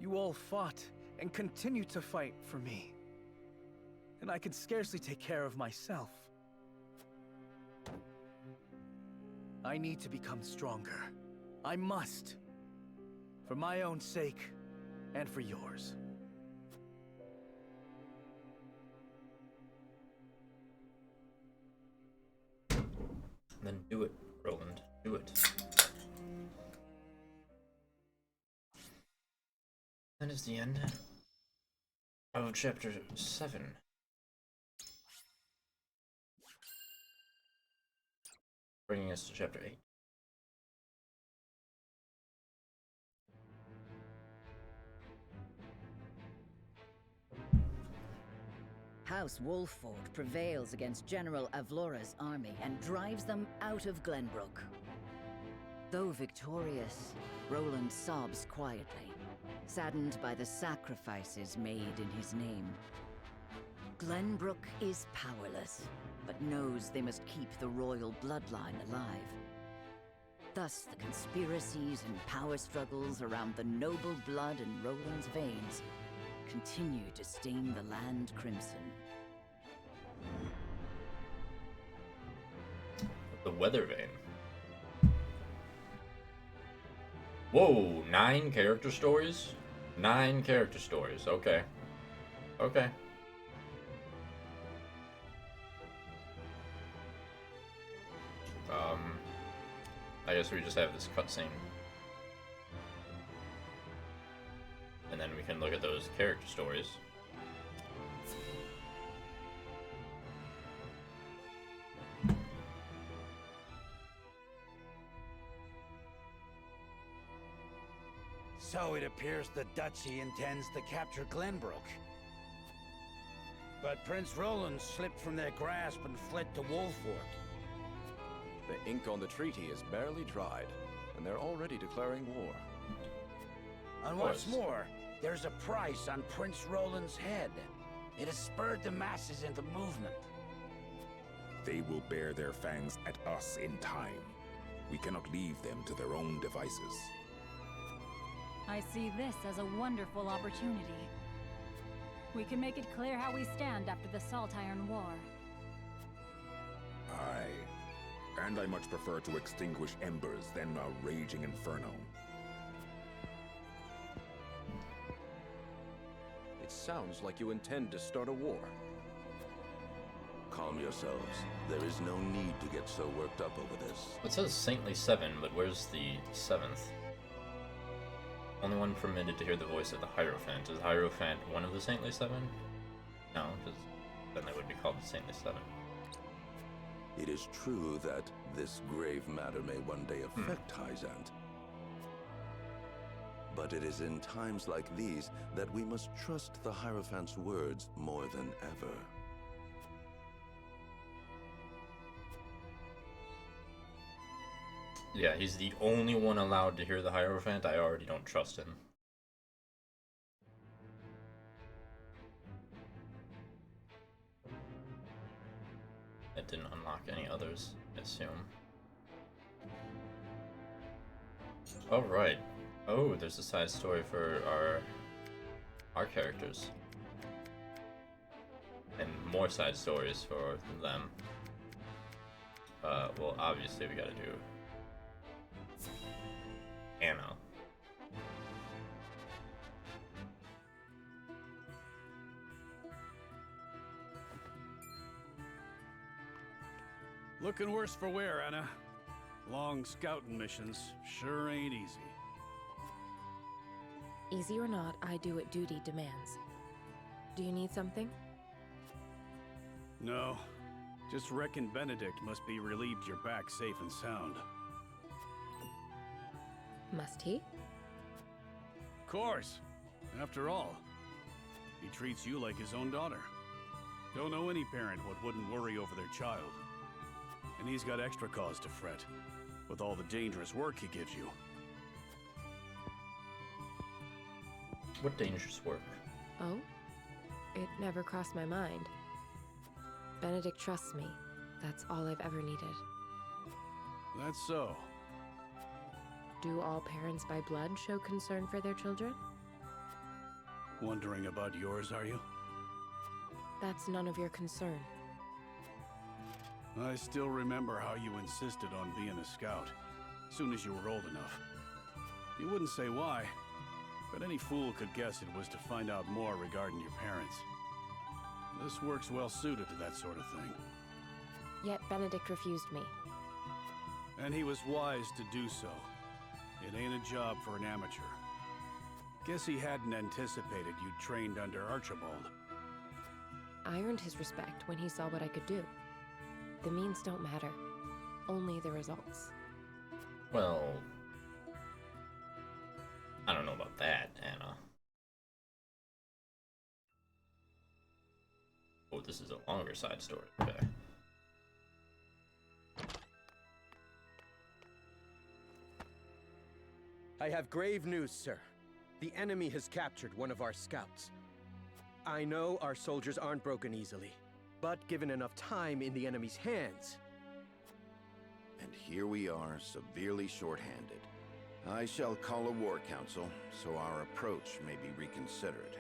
You all fought and continue to fight for me. And I can scarcely take care of myself. I need to become stronger. I must. For my own sake, and for yours. Then do it, Roland. Do it. That is the end of chapter 7. Bringing us to chapter 8. House Wolford prevails against General Avlora's army and drives them out of Glenbrook. Though victorious, Roland sobs quietly, saddened by the sacrifices made in his name. Glenbrook is powerless, but knows they must keep the royal bloodline alive. Thus, the conspiracies and power struggles around the noble blood in Roland's veins continue to stain the land crimson. The weather vane. Whoa, 9 character stories? 9 character stories, okay. Okay. I guess we just have this cutscene. And then we can look at those character stories. So it appears the Duchy intends to capture Glenbrook. But Prince Roland slipped from their grasp and fled to Wolford. The ink on the treaty is barely dried, and they're already declaring war. And what's more, there's a price on Prince Roland's head. It has spurred the masses into movement. They will bear their fangs at us in time. We cannot leave them to their own devices. I see this as a wonderful opportunity. We can make it clear how we stand after the Saltiron War. Aye. And I much prefer to extinguish embers than a raging inferno. It sounds like you intend to start a war. Calm yourselves. There is no need to get so worked up over this. It says Saintly 7, but where's the 7th? Only one permitted to hear the voice of the Hierophant. Is Hierophant one of the Saintly 7? No, because then they would be called the Saintly 7. It is true that this grave matter may one day affect Hyzant. But it is in times like these that we must trust the Hierophant's words more than ever. Yeah, he's the only one allowed to hear the Hierophant. I already don't trust him. It didn't unlock any others, I assume. Alright. Oh, there's a side story for our characters. And more side stories for them. Well, obviously we gotta do Anna. Looking worse for wear, Anna. Long scouting missions sure ain't easy. Easy or not, I do what duty demands. Do you need something? No. Just reckon Benedict must be relieved you're back safe and sound. Must he? Course. After all, he treats you like his own daughter. Don't know any parent what wouldn't worry over their child. And he's got extra cause to fret, with all the dangerous work he gives you. What dangerous work? Oh? It never crossed my mind. Benedict trusts me. That's all I've ever needed. That's so. Do all parents by blood show concern for their children? Wondering about yours, are you? That's none of your concern. I still remember how you insisted on being a scout, as soon as you were old enough. You wouldn't say why, but any fool could guess it was to find out more regarding your parents. This work's well suited to that sort of thing. Yet Benedict refused me. And he was wise to do so. It ain't a job for an amateur. Guess he hadn't anticipated you'd trained under Archibald. I earned his respect when he saw what I could do. The means don't matter, only the results. Well, I don't know about that, Anna. Oh, this is a longer side story. Okay. I have grave news, sir. The enemy has captured one of our scouts. I know our soldiers aren't broken easily, but given enough time in the enemy's hands... And here we are, severely short-handed. I shall call a war council, so our approach may be reconsidered.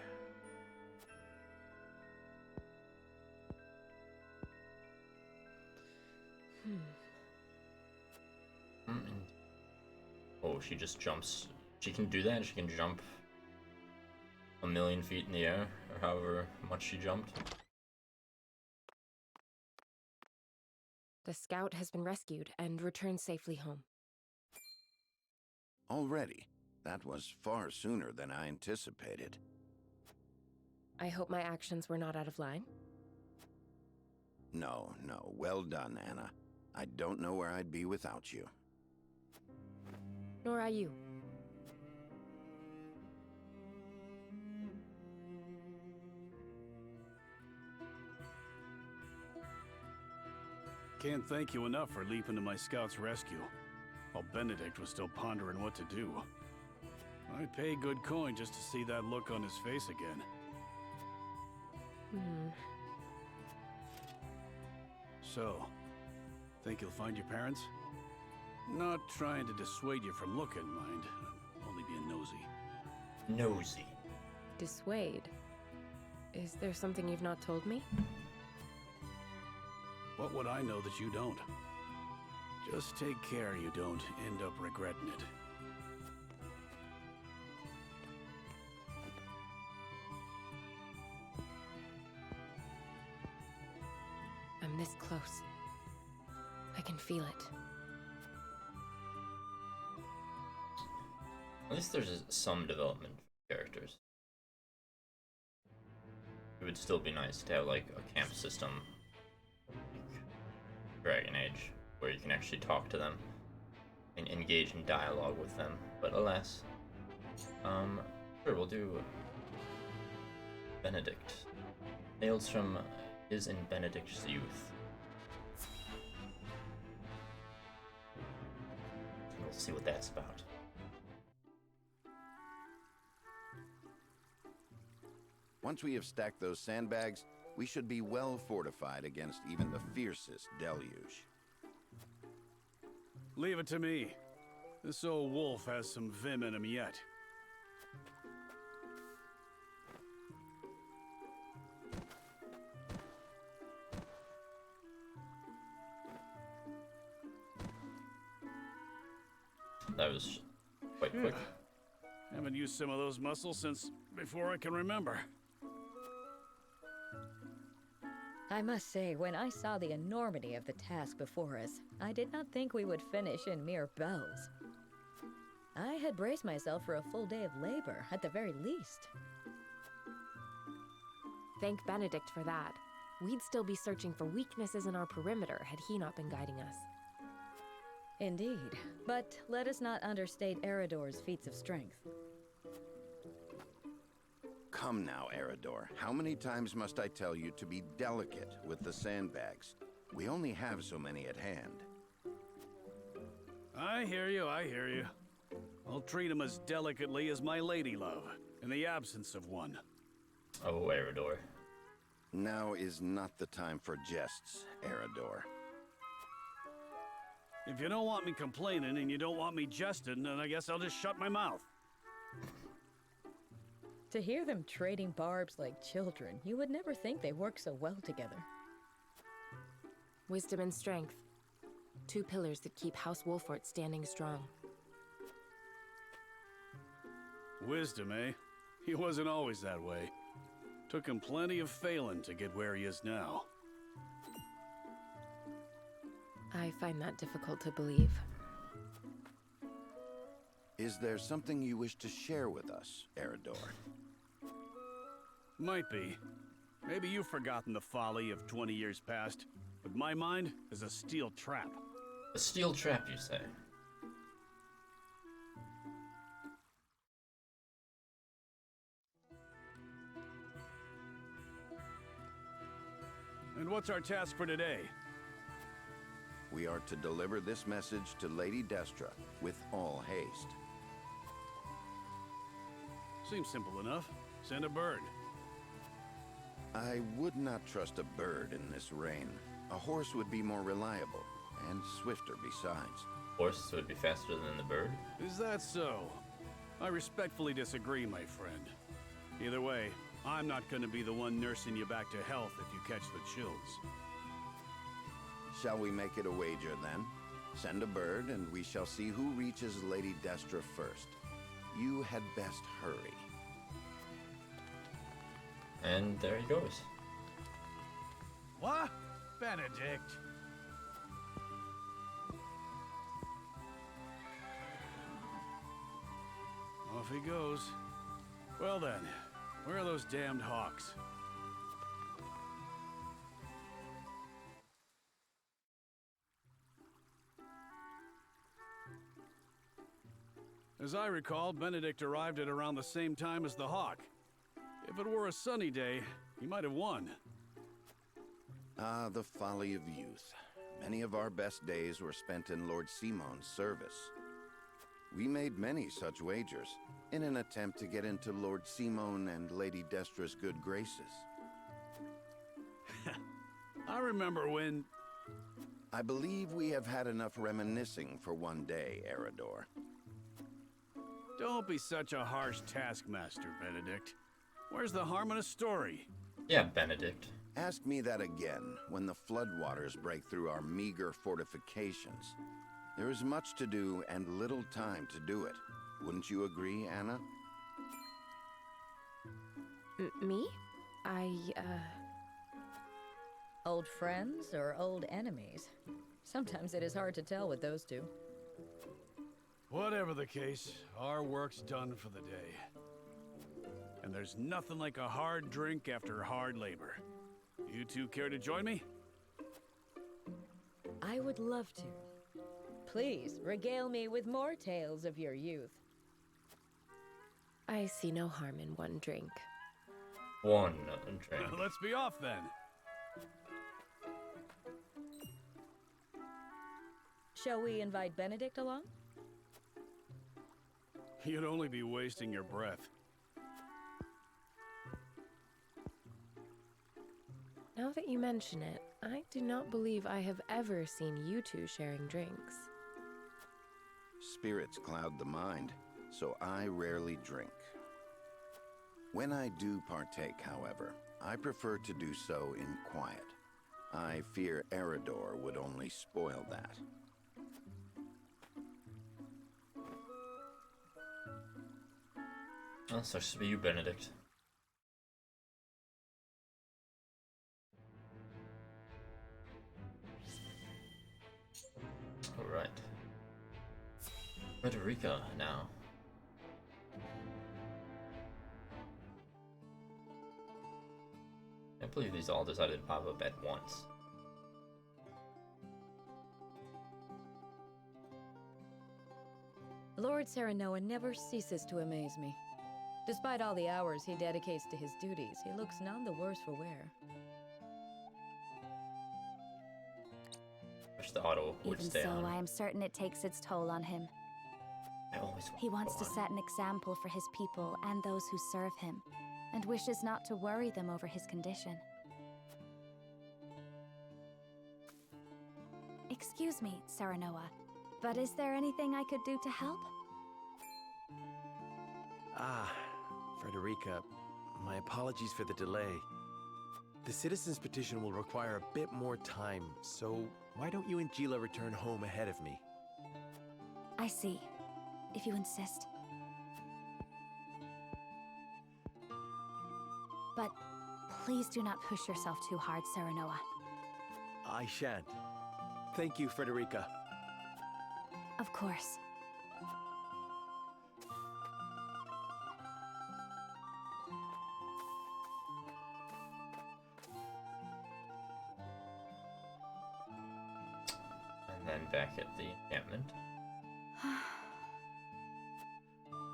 Oh, she just jumps. She can do that? She can jump 1,000,000 feet in the air, or however much she jumped. The scout has been rescued and returned safely home. Already? That was far sooner than I anticipated. I hope my actions were not out of line. No, well done, Anna. I don't know where I'd be without you. Nor I you. Can't thank you enough for leaping to my scout's rescue, while Benedict was still pondering what to do. I'd pay good coin just to see that look on his face again. So, think you'll find your parents? Not trying to dissuade you from looking, mind. Only being nosy. Nosy. Dissuade? Is there something you've not told me? What would I know that you don't? Just take care you don't end up regretting it. I'm this close. I can feel it. At least there's some development for characters. It would still be nice to have like a camp system, like Dragon Age, where you can actually talk to them and engage in dialogue with them. But alas, sure, we'll do Benedict. Tales from his and Benedict's youth. We'll see what that's about. Once we have stacked those sandbags, we should be well fortified against even the fiercest deluge. Leave it to me. This old wolf has some vim in him yet. That was quite quick. Haven't used some of those muscles since before I can remember. I must say, when I saw the enormity of the task before us, I did not think we would finish in mere bells. I had braced myself for a full day of labor, at the very least. Thank Benedict for that. We'd still be searching for weaknesses in our perimeter had he not been guiding us. Indeed, but let us not understate Eredor's feats of strength. Come now, Eredor. How many times must I tell you to be delicate with the sandbags? We only have so many at hand. I hear you, I hear you. I'll treat him as delicately as my lady love, in the absence of one. Oh, Eredor. Now is not the time for jests, Eredor. If you don't want me complaining and you don't want me jesting, then I guess I'll just shut my mouth. To hear them trading barbs like children, you would never think they work so well together. Wisdom and strength. Two pillars that keep House Wolfort standing strong. Wisdom, eh? He wasn't always that way. Took him plenty of failing to get where he is now. I find that difficult to believe. Is there something you wish to share with us, Eredor? Might be. Maybe you've forgotten the folly of 20 years past, but my mind is a steel trap. A steel trap, you say? And what's our task for today? We are to deliver this message to Lady Destra with all haste. Seems simple enough. Send a bird. I would not trust a bird in this rain. A horse would be more reliable, and swifter besides. Horse would be faster than the bird? Is that so? I respectfully disagree, my friend. Either way, I'm not gonna be the one nursing you back to health if you catch the chills. Shall we make it a wager, then? Send a bird, and we shall see who reaches Lady Destra first. You had best hurry. And there he goes. What? Benedict? Off he goes. Well then, where are those damned hawks? As I recall, Benedict arrived at around the same time as the hawk. If it were a sunny day, he might have won. Ah, the folly of youth. Many of our best days were spent in Lord Simon's service. We made many such wagers, in an attempt to get into Lord Simon and Lady Destra's good graces. I remember when... I believe we have had enough reminiscing for one day, Eredor. Don't be such a harsh taskmaster, Benedict. Where's the harm in a story? Yeah, Benedict. Ask me that again when the floodwaters break through our meager fortifications. There is much to do and little time to do it. Wouldn't you agree, Anna? Me? Old friends or old enemies? Sometimes it is hard to tell with those two. Whatever the case, our work's done for the day. And there's nothing like a hard drink after hard labor. You two care to join me? I would love to. Please, regale me with more tales of your youth. I see no harm in one drink. One drink. Let's be off then. Shall we invite Benedict along? You'd only be wasting your breath. Now that you mention it, I do not believe I have ever seen you two sharing drinks. Spirits cloud the mind, so I rarely drink. When I do partake, however, I prefer to do so in quiet. I fear Eredor would only spoil that. Oh, such to be you, Benedict. Frederica now. I can't believe these all decided to pop up at once. Lord Serenoa never ceases to amaze me. Despite all the hours he dedicates to his duties, he looks none the worse for wear. Wish the auto would Even stay so, on. I am certain it takes its toll on him. I always He wants to set an example for his people and those who serve him, and wishes not to worry them over his condition. Excuse me, Serenoa, but is there anything I could do to help? Ah, Frederica, my apologies for the delay. The citizen's petition will require a bit more time, so why don't you and Gila return home ahead of me? I see, if you insist. But please do not push yourself too hard, Serenoa. I shan't. Thank you, Frederica. Of course. And then back at the encampment.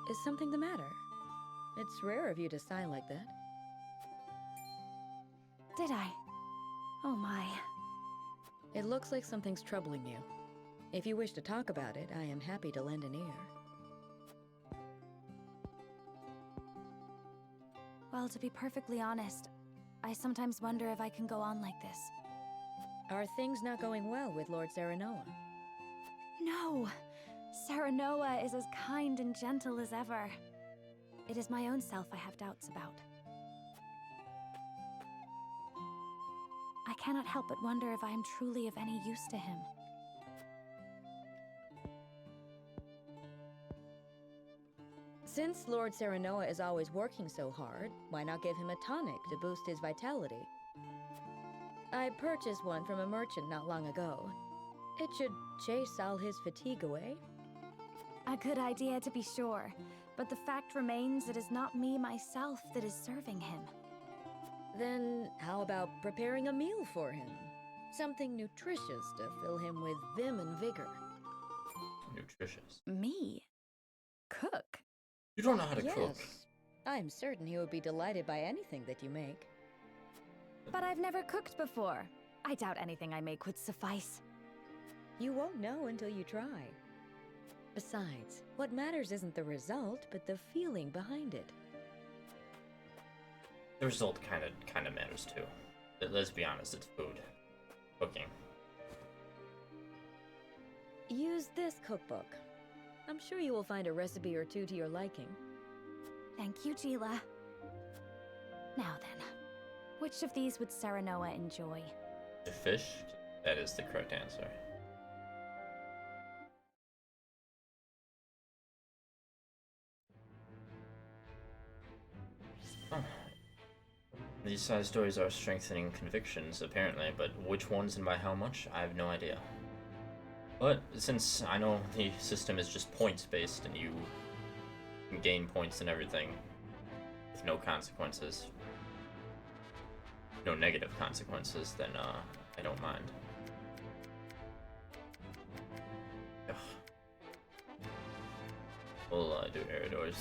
Is something the matter? It's rare of you to sigh like that. Did I? Oh my. It looks like something's troubling you. If you wish to talk about it, I am happy to lend an ear. Well, to be perfectly honest, I sometimes wonder if I can go on like this. Are things not going well with Lord Serenoa? No! Serenoa is as kind and gentle as ever. It is my own self I have doubts about. I cannot help but wonder if I am truly of any use to him. Since Lord Serenoa is always working so hard, why not give him a tonic to boost his vitality? I purchased one from a merchant not long ago. It should chase all his fatigue away. A good idea to be sure, but the fact remains it is not me myself that is serving him. Then how about preparing a meal for him? Something nutritious to fill him with vim and vigor. Nutritious. Me? Cook? You don't know how to cook. I'm certain he would be delighted by anything that you make. But I've never cooked before. I doubt anything I make would suffice. You won't know until you try. Besides, what matters isn't the result, but the feeling behind it. The result kind of matters too. Let's be honest, it's food. Cooking. Use this cookbook. I'm sure you will find a recipe or two to your liking. Thank you, Gila. Now then, which of these would Serenoa enjoy? The fish? That is the correct answer. Huh. These side stories are strengthening convictions, apparently, but which ones and by how much, I have no idea. But since I know the system is just points-based and you can gain points and everything with no consequences, no negative consequences, then I don't mind. Ugh. We'll do Eridors.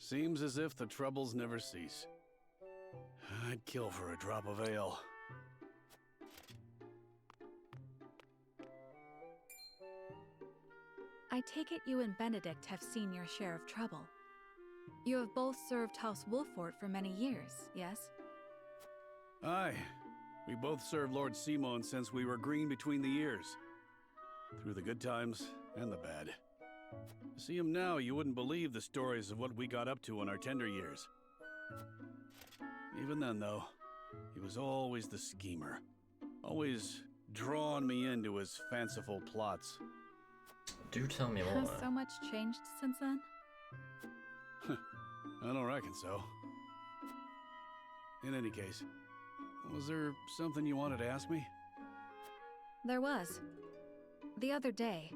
Seems as if the troubles never cease. I'd kill for a drop of ale. I take it you and Benedict have seen your share of trouble. You have both served House Wolfort for many years, yes? Aye. We both served Lord Simon since we were green between the ears. Through the good times and the bad. To see him now, you wouldn't believe the stories of what we got up to in our tender years. Even then, though, he was always the schemer. Always drawing me into his fanciful plots. Do tell me more. Has so much changed since then? I don't reckon so. In any case, Was there something you wanted to ask me? There was. The other day,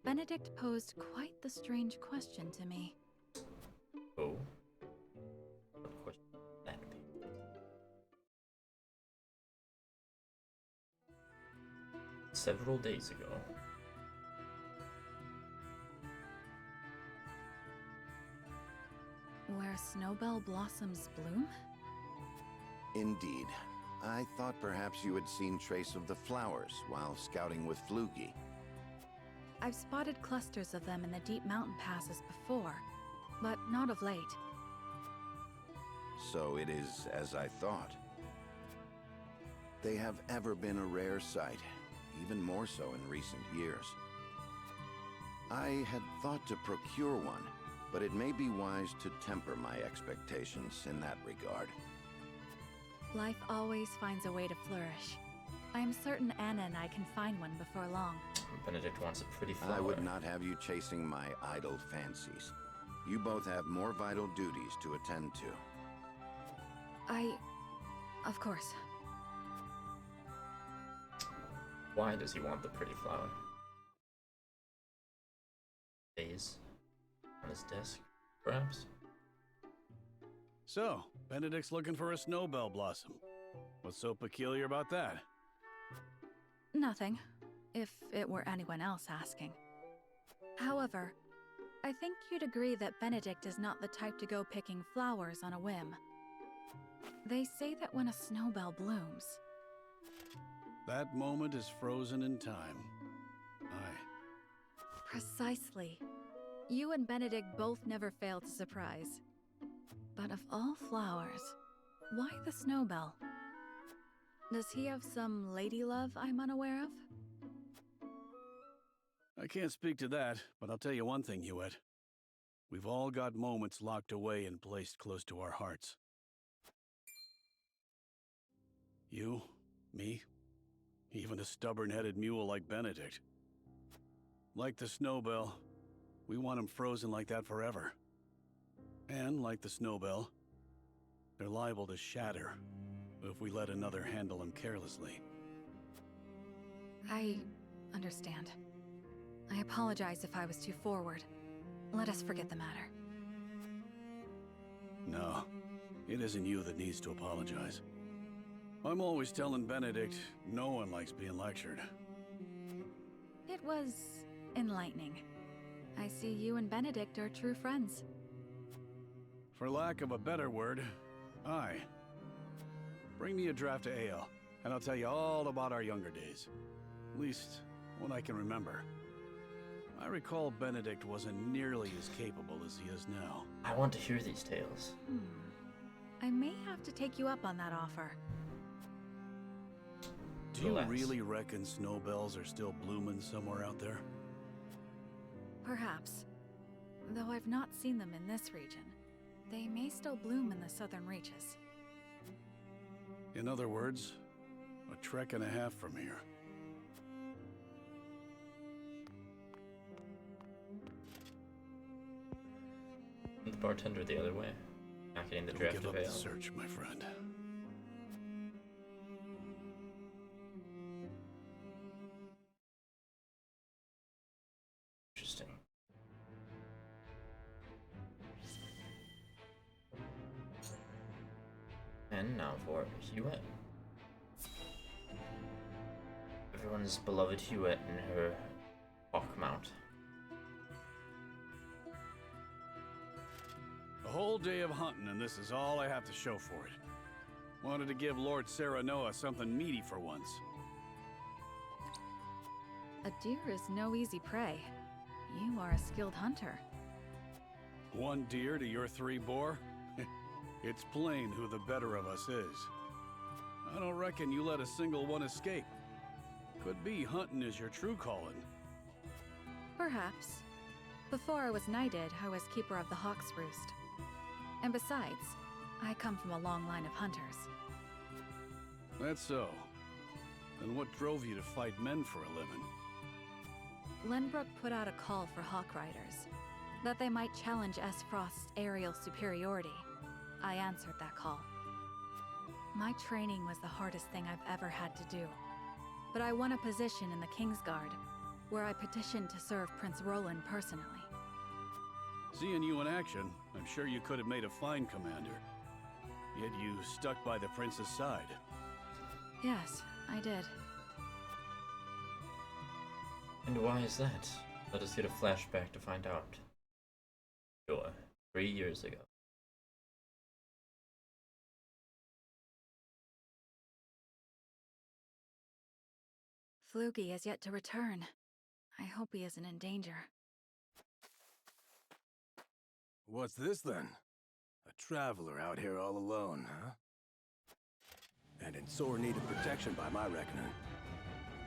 Benedict posed quite the strange question to me. Oh? What question would that be? Several days ago. Where snowbell blossoms bloom? Indeed. I thought perhaps you had seen trace of the flowers while scouting with Flugy. I've spotted clusters of them in the deep mountain passes before, but not of late. So it is as I thought. They have ever been a rare sight, even more so in recent years. I had thought to procure one, but it may be wise to temper my expectations in that regard. Life always finds a way to flourish. I am certain Anna and I can find one before long. Benedict wants a pretty flower. I would not have you chasing my idle fancies. You both have more vital duties to attend to. Of course. Why does he want the pretty flower? Days on his desk, perhaps? So, Benedict's looking for a snowbell blossom. What's so peculiar about that? Nothing, if it were anyone else asking. However, I think you'd agree that Benedict is not the type to go picking flowers on a whim. They say that when a snowbell blooms... That moment is frozen in time. Aye. Precisely. You and Benedict both never fail to surprise. But of all flowers, why the snowbell? Does he have some lady love I'm unaware of? I can't speak to that, but I'll tell you one thing, Huet. We've all got moments locked away and placed close to our hearts. You, me, even a stubborn-headed mule like Benedict. Like the snowbell, we want him frozen like that forever. And like the snowbell, they're liable to shatter if we let another handle them carelessly. I understand. I apologize if I was too forward. Let us forget the matter. No, it isn't you that needs to apologize. I'm always telling Benedict no one likes being lectured. It was enlightening. I see you and Benedict are true friends. For lack of a better word, aye. Bring me a draft of ale, and I'll tell you all about our younger days. At least, what I can remember. I recall Benedict wasn't nearly as capable as he is now. I want to hear these tales. I may have to take you up on that offer. Do you really reckon snowbells are still blooming somewhere out there? Perhaps. Though I've not seen them in this region. They may still bloom in the southern reaches. In other words, a trek and a half from here. The bartender the other way, not getting the Don't draft give of up ale. the search, my friend. Interesting. And now for Huet. Everyone's beloved Huet and her hawk mount. A whole day of hunting, and this is all I have to show for it. Wanted to give Lord Serenoa something meaty for once. A deer is no easy prey. You are a skilled hunter. One deer to your 3 boar? It's plain who the better of us is. I don't reckon you let a single one escape. Could be hunting is your true calling. Perhaps. Before I was knighted, I was keeper of the Hawk's Roost. And besides, I come from a long line of hunters. That's so. Then what drove you to fight men for a living? Lenbrook put out a call for Hawk Riders, that they might challenge S. Frost's aerial superiority. I answered that call. My training was the hardest thing I've ever had to do. But I won a position in the Kingsguard, where I petitioned to serve Prince Roland personally. Seeing you in action, I'm sure you could have made a fine commander. Yet you stuck by the prince's side. Yes, I did. And why is that? Let us get a flashback to find out. Sure, 3 years ago. Flugy has yet to return. I hope he isn't in danger. What's this then? A traveler out here all alone, huh? And in sore need of protection by my reckoning.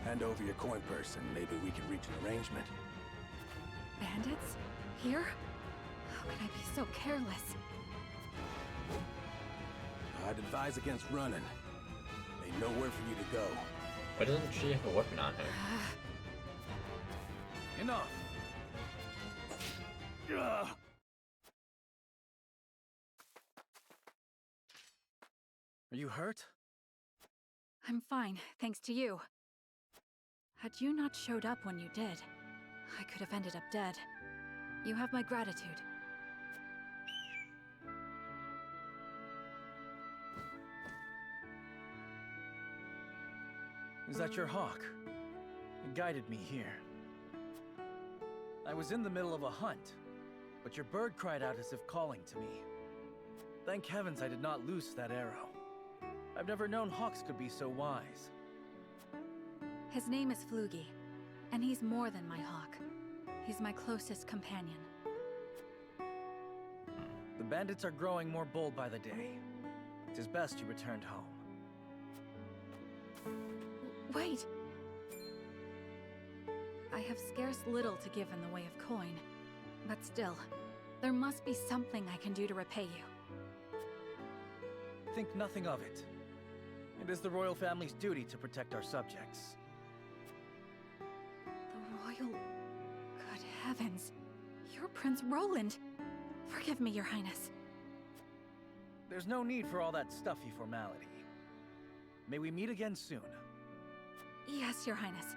Hand over your coin purse and maybe we can reach an arrangement. Bandits? Here? How could I be so careless? I'd advise against running. Ain't nowhere for you to go. Why doesn't she have a weapon on her? Enough! Ugh. Are you hurt? I'm fine, thanks to you. Had you not showed up when you did, I could have ended up dead. You have my gratitude. Is that your hawk? It guided me here. I was in the middle of a hunt, but your bird cried out as if calling to me. Thank heavens I did not loose that arrow. I've never known hawks could be so wise. His name is Flugy, and he's more than my hawk. He's my closest companion. The bandits are growing more bold by the day. It is best you returned home. Wait! I have scarce little to give in the way of coin, but still, there must be something I can do to repay you. Think nothing of it. It is the royal family's duty to protect our subjects. The royal... Good heavens. You're Prince Roland. Forgive me, Your Highness. There's no need for all that stuffy formality. May we meet again soon. Yes, Your Highness.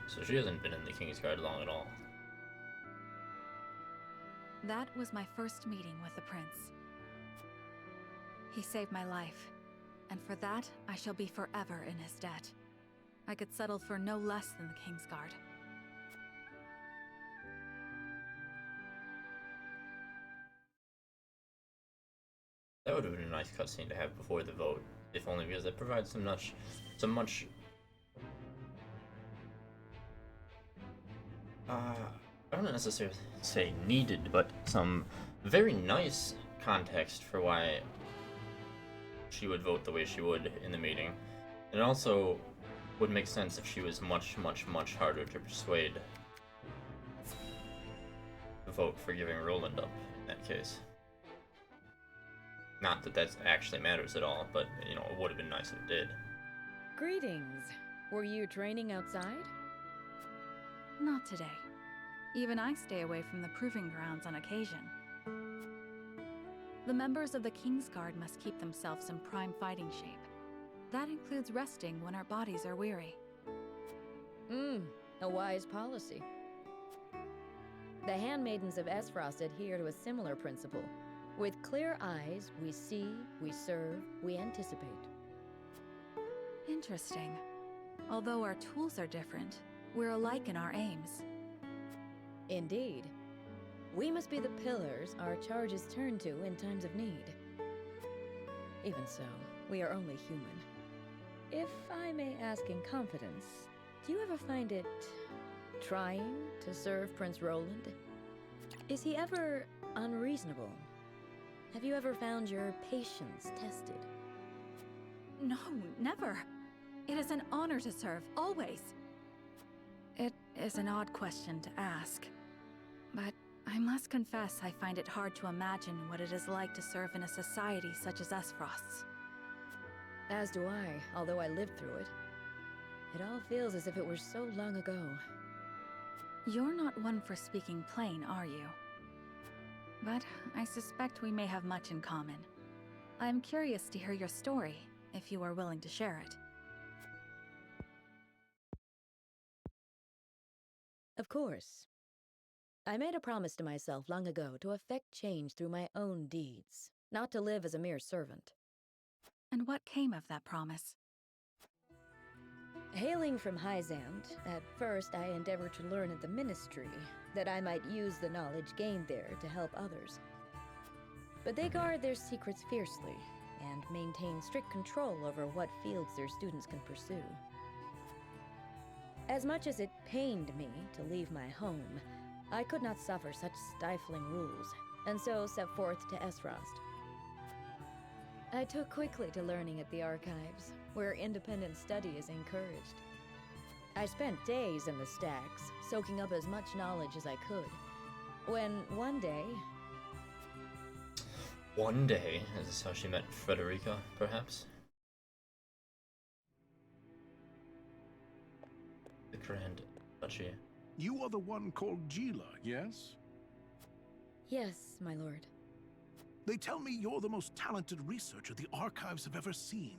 So she hasn't been in the Kingsguard long at all. That was my first meeting with the prince. He saved my life, and for that, I shall be forever in his debt. I could settle for no less than the Kingsguard. That would have been a nice cutscene to have before the vote, if only because it provides some much I don't necessarily say needed, but some very nice context for why she would vote the way she would in the meeting. And it also would make sense if she was much harder to persuade to vote for giving Roland up in that case. Not that that actually matters at all, but, you know, it would have been nice if it did. Greetings. Were you training outside? Not today. Even I stay away from the proving grounds on occasion. The members of the Kingsguard must keep themselves in prime fighting shape. That includes resting when our bodies are weary. A wise policy. The handmaidens of Esfrost adhere to a similar principle. With clear eyes, we see, we serve, we anticipate. Interesting. Although our tools are different, we're alike in our aims. Indeed. We must be the pillars our charges turn to in times of need. Even so, we are only human. If I may ask in confidence, do you ever find it trying to serve Prince Roland? Is he ever unreasonable? Have you ever found your patience tested? No, never. It is an honor to serve, always. It is an odd question to ask, but I must confess I find it hard to imagine what it is like to serve in a society such as Esfrost's. As do I, although I lived through it. It all feels as if it were so long ago. You're not one for speaking plain, are you? but I suspect we may have much in common. I'm curious to hear your story, if you are willing to share it. Of course. I made a promise to myself long ago to effect change through my own deeds, not to live as a mere servant. And what came of that promise? Hailing from Hyzant, at first I endeavored to learn at the Ministry, that I might use the knowledge gained there to help others. But they guard their secrets fiercely, and maintain strict control over what fields their students can pursue. As much as it pained me to leave my home, I could not suffer such stifling rules, and so set forth to Esfrost. I took quickly to learning at the Archives, where independent study is encouraged. I spent days in the stacks, soaking up as much knowledge as I could, when one day... One day? Is this how she met Frederica, perhaps? The Grand Duchy. You are the one called Gila, yes? Yes, my lord. They tell me you're the most talented researcher the Archives have ever seen.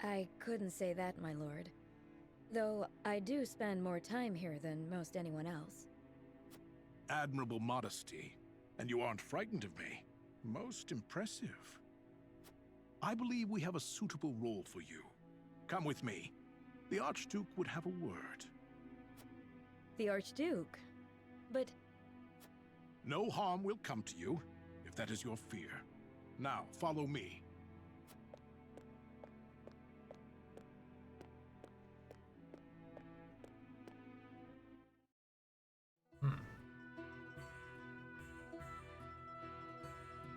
I couldn't say that, my lord. Though I do spend more time here than most anyone else. Admirable modesty, and you aren't frightened of me. Most impressive. I believe we have a suitable role for you. Come with me. The Archduke would have a word. The Archduke? But... No harm will come to you, if that is your fear. Now, follow me.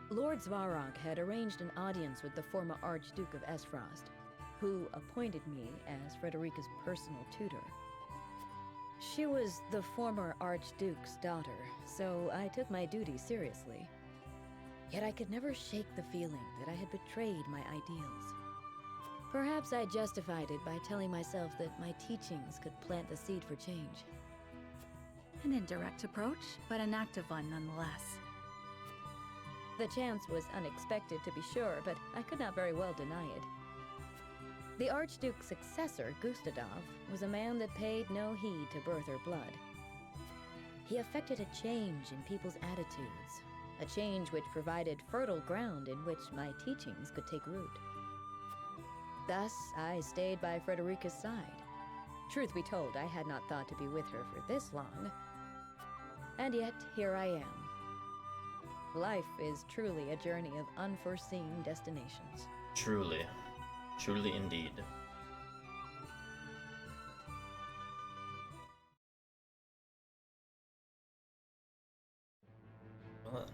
Lord Svarog had arranged an audience with the former Archduke of Esfrost, who appointed me as Frederica's personal tutor. She was the former Archduke's daughter, so I took my duty seriously. Yet I could never shake the feeling that I had betrayed my ideals. Perhaps I justified it by telling myself that my teachings could plant the seed for change. An indirect approach, but an active one nonetheless. The chance was unexpected, to be sure, but I could not very well deny it. The Archduke's successor, Gustadov, was a man that paid no heed to birth or blood. He effected a change in people's attitudes, a change which provided fertile ground in which my teachings could take root. Thus, I stayed by Frederica's side. Truth be told, I had not thought to be with her for this long. And yet, here I am. Life is truly a journey of unforeseen destinations. Truly. Truly indeed. Well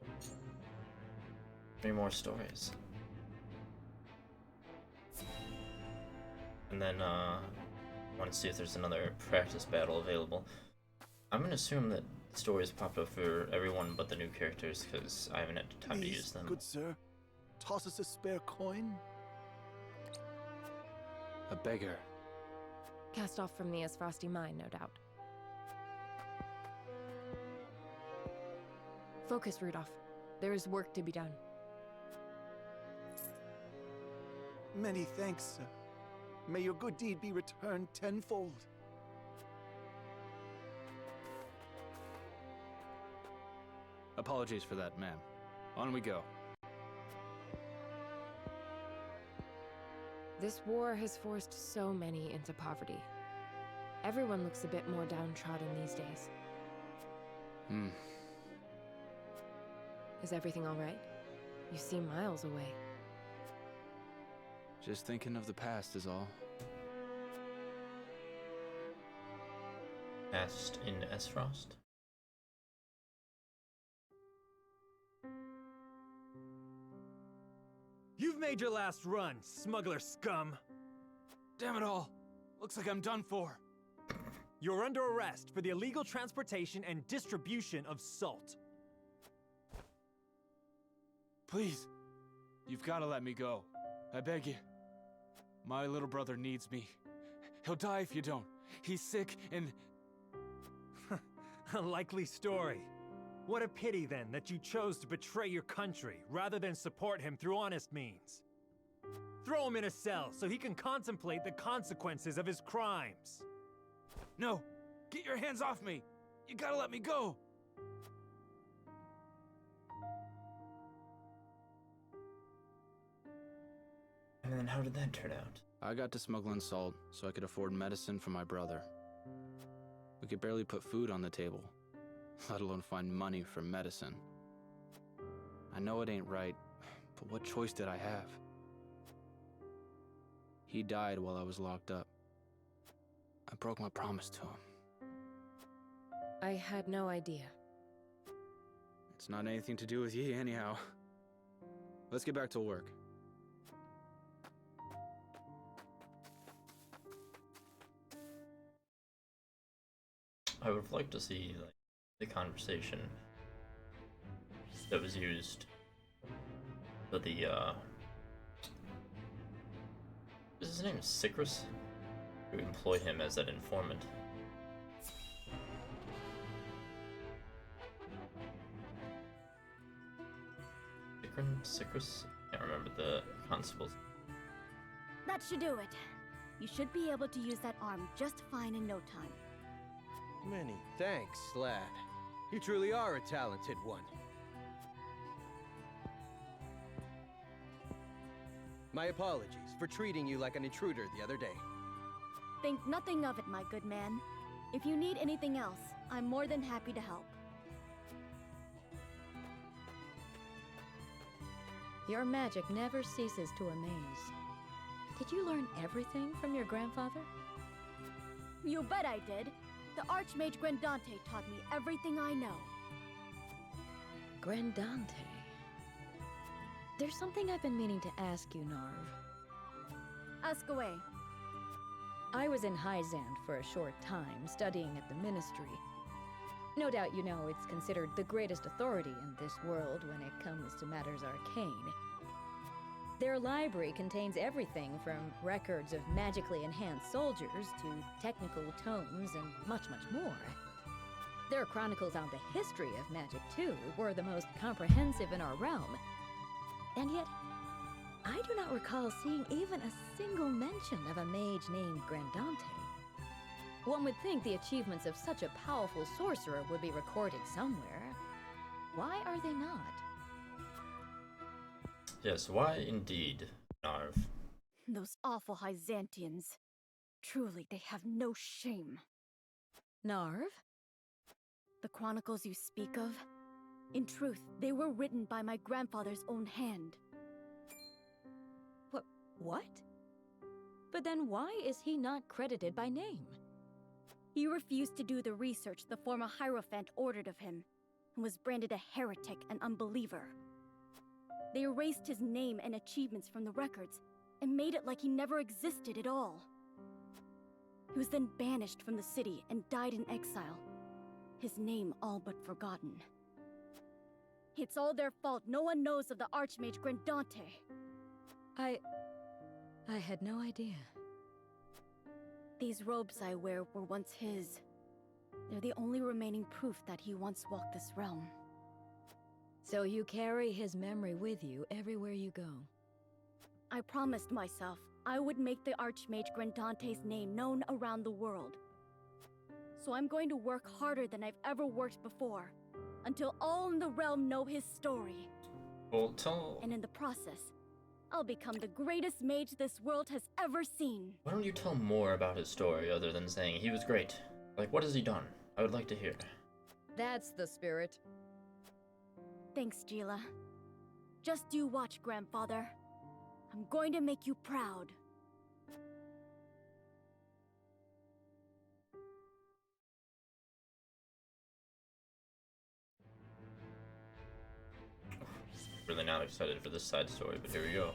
then. 3 more stories. And then, I want to see if there's another practice battle available. I'm gonna assume that stories popped up for everyone but the new characters, because I haven't had time to use them. Good sir, toss us a spare coin. A beggar. Cast off from the Esfrosti mine, no doubt. Focus, Rudolph. There is work to be done. Many thanks, sir. May your good deed be returned tenfold. Apologies for that, ma'am. On we go. This war has forced so many into poverty. Everyone looks a bit more downtrodden these days. Is everything all right? You seem miles away. Just thinking of the past is all. Past in Esfrost? You've made your last run, smuggler scum! Damn it all! Looks like I'm done for. You're under arrest for the illegal transportation and distribution of salt. Please, you've got to let me go. I beg you. My little brother needs me. He'll die if you don't. He's sick and... A likely story. What a pity, then, that you chose to betray your country rather than support him through honest means. Throw him in a cell so he can contemplate the consequences of his crimes. No! Get your hands off me! You gotta let me go! And then how did that turn out? I got to smuggling salt so I could afford medicine for my brother. We could barely put food on the table, let alone find money for medicine. I know it ain't right, but what choice did I have? He died while I was locked up. I broke my promise to him. I had no idea. It's not anything to do with ye anyhow. Let's get back to work. I would have liked to see like the conversation that was used for the is his name Sicrus? Who employed him as an informant. Sicrus? I can't remember the constable's. That should do it. You should be able to use that arm just fine in no time. Many thanks, lad. You truly are a talented one. My apologies for treating you like an intruder the other day. Think nothing of it, my good man. If you need anything else, I'm more than happy to help. Your magic never ceases to amaze. Did you learn everything from your grandfather? You bet I did. The Archmage Grandante taught me everything I know. Grandante. There's something I've been meaning to ask you, Narv. Ask away. I was in Hyzand for a short time, studying at the Ministry. No doubt you know it's considered the greatest authority in this world when it comes to matters arcane. Their library contains everything from records of magically enhanced soldiers to technical tomes and much, much more. Their chronicles on the history of magic, too, were the most comprehensive in our realm. And yet, I do not recall seeing even a single mention of a mage named Grandante. One would think the achievements of such a powerful sorcerer would be recorded somewhere. Why are they not? Yes, why indeed, Narv? Those awful Hyzantians. Truly, they have no shame. Narv? The chronicles you speak of? In truth, they were written by my grandfather's own hand. What? But then why is he not credited by name? He refused to do the research the former Hierophant ordered of him, and was branded a heretic and unbeliever. They erased his name and achievements from the records, and made it like he never existed at all. He was then banished from the city and died in exile, his name all but forgotten. It's all their fault no one knows of the Archmage Grandante. I had no idea. These robes I wear were once his. They're the only remaining proof that he once walked this realm. So you carry his memory with you everywhere you go? I promised myself I would make the Archmage Grandante's name known around the world. So I'm going to work harder than I've ever worked before, until all in the realm know his story. Well, tell... And in the process, I'll become the greatest mage this world has ever seen. Why don't you tell more about his story other than saying he was great? Like, what has he done? I would like to hear. That's the spirit. Thanks, Jila. Just you watch, Grandfather. I'm going to make you proud. Really not excited for this side story, but here we go.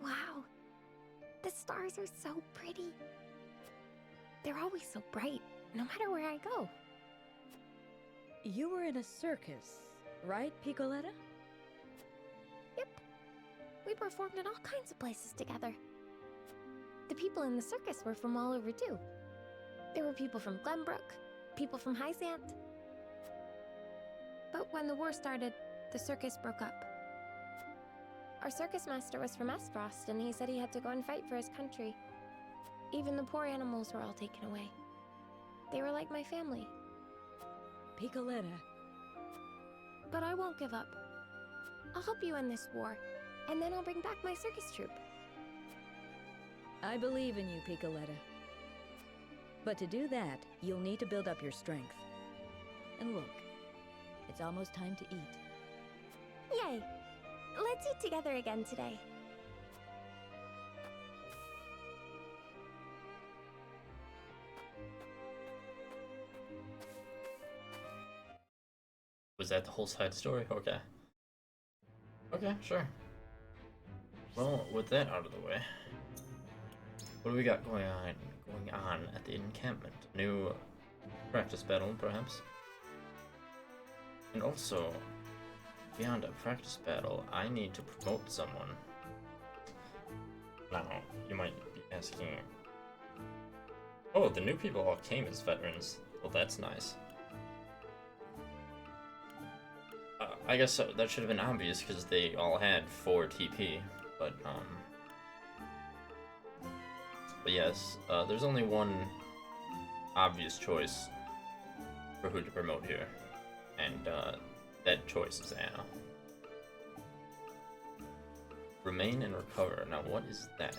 Wow, the stars are so pretty. They're always so bright, no matter where I go. You were in a circus, right, Piccoletta? Yep. We performed in all kinds of places together. The people in the circus were from all over too. There were people from Glenbrook, people from Hyzant. But when the war started, the circus broke up. Our circus master was from Esfrost, and he said he had to go and fight for his country. Even the poor animals were all taken away. They were like my family. Piccoletta. But I won't give up. I'll help you in this war, and then I'll bring back my circus troupe. I believe in you, Piccoletta. But to do that, you'll need to build up your strength. And look, it's almost time to eat. Yay! Let's eat together again today. Was that the whole side story? Okay. Okay, sure. Well, with that out of the way, what do we got going on at the encampment? New practice battle, perhaps? And also, beyond a practice battle, I need to promote someone. Now, you might be asking, oh, the new people all came as veterans. Well, that's nice. I guess that should have been obvious because they all had 4 TP, but yes, there's only one obvious choice for who to promote here, and that choice is Anna. Remain and recover. Now, what is that?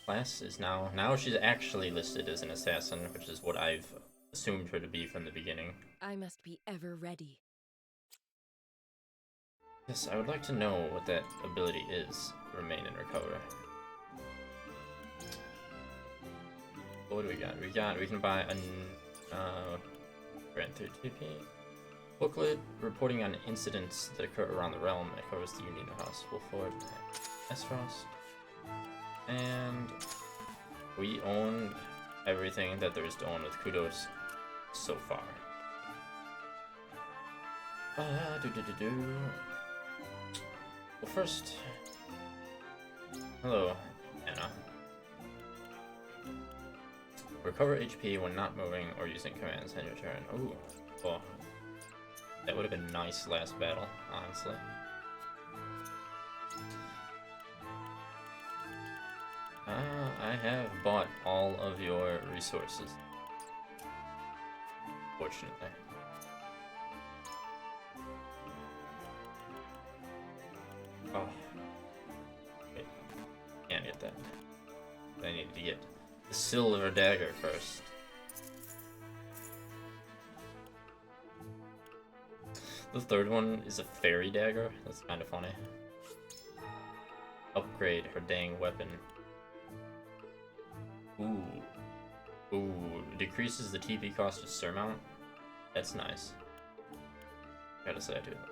Class is now she's actually listed as an assassin, which is what I've assumed her to be from the beginning. I must be ever ready. Yes, I would like to know what that ability is, Remain and Recover. What do we got? We can buy a grant 3 TP. Booklet reporting on incidents that occur around the realm. It covers the Union House, Wolford, Esfrost. And we own everything that there is to own with Kudos so far. Well, first, hello, Anna. Recover HP when not moving or using commands on your turn. Ooh, well, that would have been nice last battle, honestly. I have bought all of your resources, fortunately. Oh. Wait. Can't get that. I need to get the silver dagger first. The third one is a fairy dagger. That's kind of funny. Upgrade her dang weapon. Ooh. Ooh. Decreases the TP cost of surmount. That's nice. Gotta say I do that.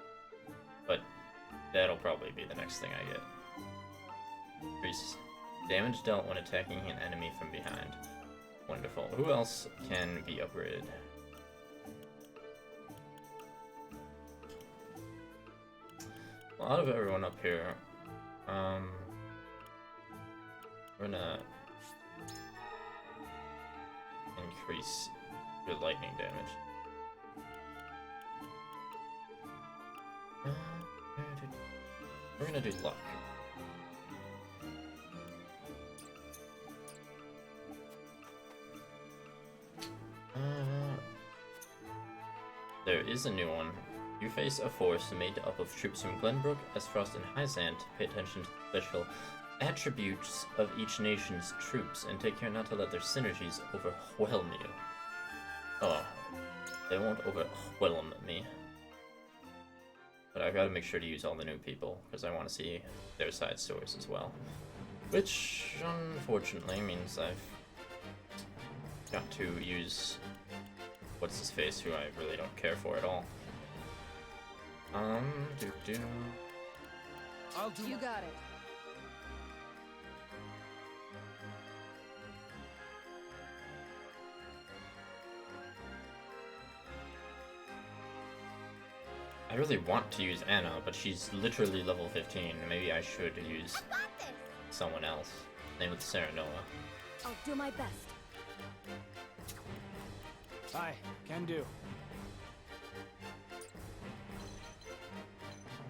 But that'll probably be the next thing I get. Increase damage dealt when attacking an enemy from behind. Wonderful. Who else can be upgraded? Well, out of everyone up here, we're gonna increase your lightning damage. We're gonna do luck. There is a new one. You face a force made up of troops from Glenbrook, Esfrost, and Hyzant. Pay attention to the special attributes of each nation's troops and take care not to let their synergies overwhelm you. Oh, they won't overwhelm me. But I've got to make sure to use all the new people, because I want to see their side stories as well. Which, unfortunately, means I've got to use what's-his-face, who I really don't care for at all. You got it. really want to use Anna, but she's literally level 15. Maybe I should use someone else. Name with Serenoa. I'll do my best. Aye, can do.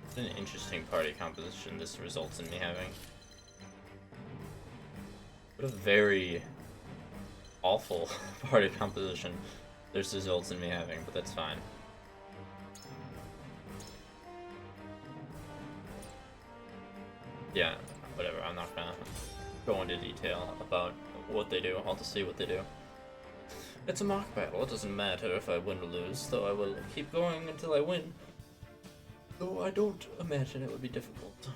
It's an interesting party composition this results in me having. What a very awful party composition this results in me having, but that's fine. Yeah, whatever, I'm not gonna go into detail about what they do. I'll just see what they do. It's a mock battle, it doesn't matter if I win or lose, though I will keep going until I win. Though I don't imagine it would be difficult.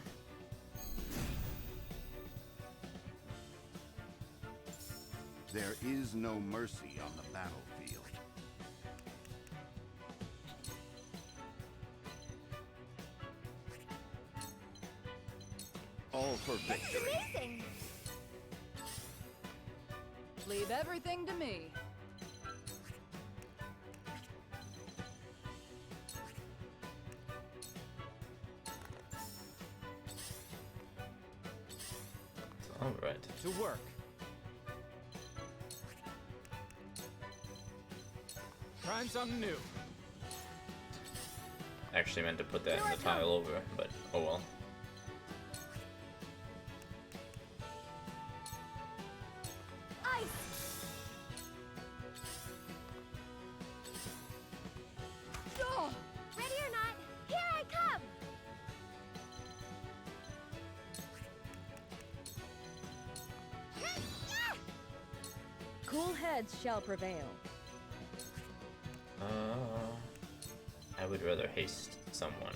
There is no mercy on the battlefield. All for victory. Amazing! Leave everything to me. Alright. To work. Trying something new. Actually meant to put that in the tile over, but oh well. Ready or not, here I come! Cool heads shall prevail. I would rather haste someone.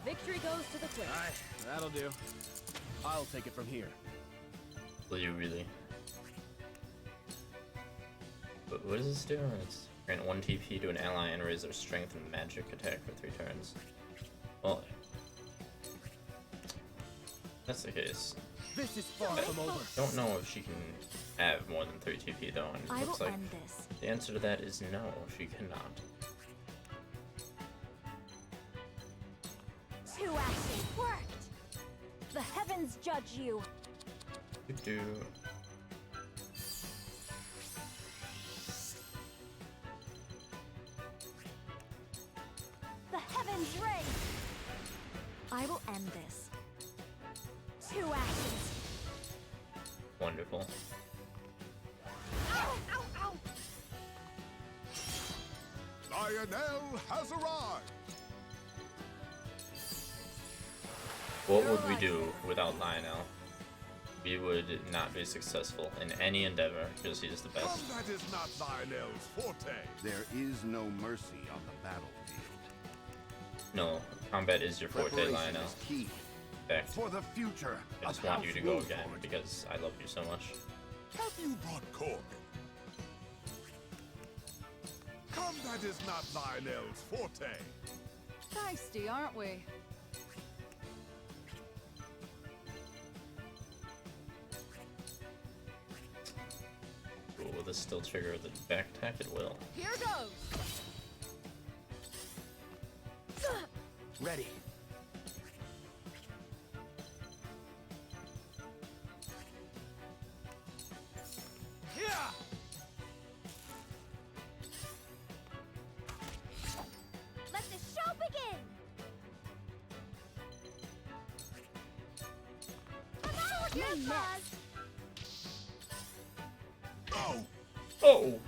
Victory goes to the quick. Aye, that'll do. I'll take it from here. Will you really? But what does this do? It's grant 1 TP to an ally and raise their strength and magic attack for 3 turns. Well, that's the case. This is far from over. Don't know if she can have more than 3 TP though, and it looks like this. the answer to that is no, she cannot. Two actions worked! The heavens judge you! Do The heavens reign! I will end this. Two actions. wonderful. Ow! Ow! Ow! Lionel has arrived! What would we do without Lionel? We would not be successful in any endeavor because he's the best. Combat is not Lionel's forte. There is no mercy on the battlefield. No, combat is your forte, Preparation Lionel. is key. In fact, For the future I just of want you House to go Wolford. again because I love you so much. Have you brought Corgan? Combat is not Lionel's forte. Feisty, aren't we? Ooh, will this still trigger the back attack? It will. Here goes. Ready. Let the show begin! I'm out here, Buzz! Oh! Oh!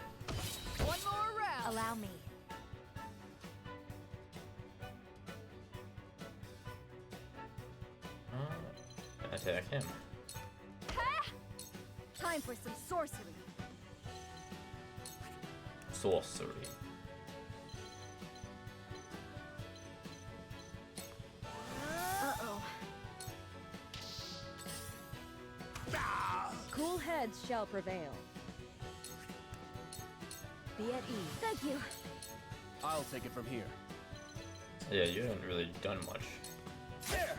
One more round. Allow me. Attack him. Ha! Time for some sorcery. Sorcery. Uh-oh. Cool heads shall prevail. Be at ease. Thank you. I'll take it from here. Yeah, you haven't really done much. There!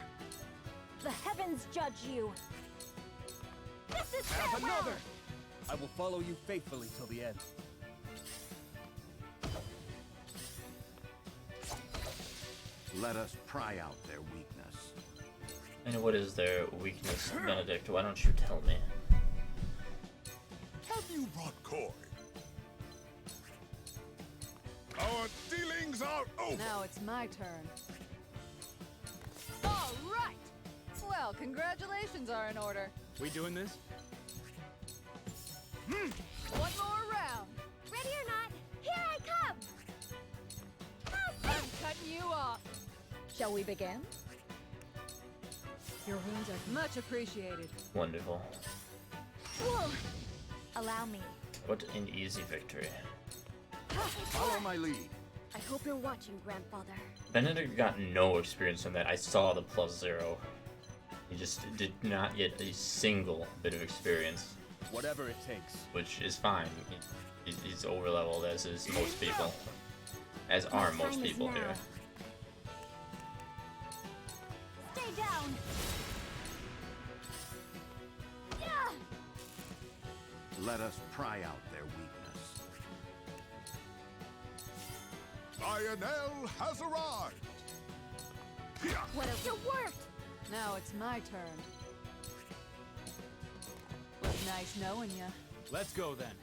The heavens judge you. This is Have farewell! another! I will follow you faithfully till the end. Let us pry out their weakness. And what is their weakness, Benedict? Why don't you tell me? Have you brought coin? Our dealings are over. Now it's my turn. All right. Well, congratulations are in order. We doing this? One more round. Ready or not, here I come! I'm cutting you off. Shall we begin? Your wounds are much appreciated. Wonderful. Whoa. Allow me. What an easy victory. Follow my lead. I hope you're watching, Grandfather. Benedict got no experience in that. I saw the +0. He just did not get a single bit of experience. Whatever it takes. Which is fine. He's over-leveled, as is most people. As are most people here. Stay down. Yeah. Let us pry out their weakness. Lionel has arrived. What a... It worked. Now it's my turn. Was nice knowing ya. Let's go then.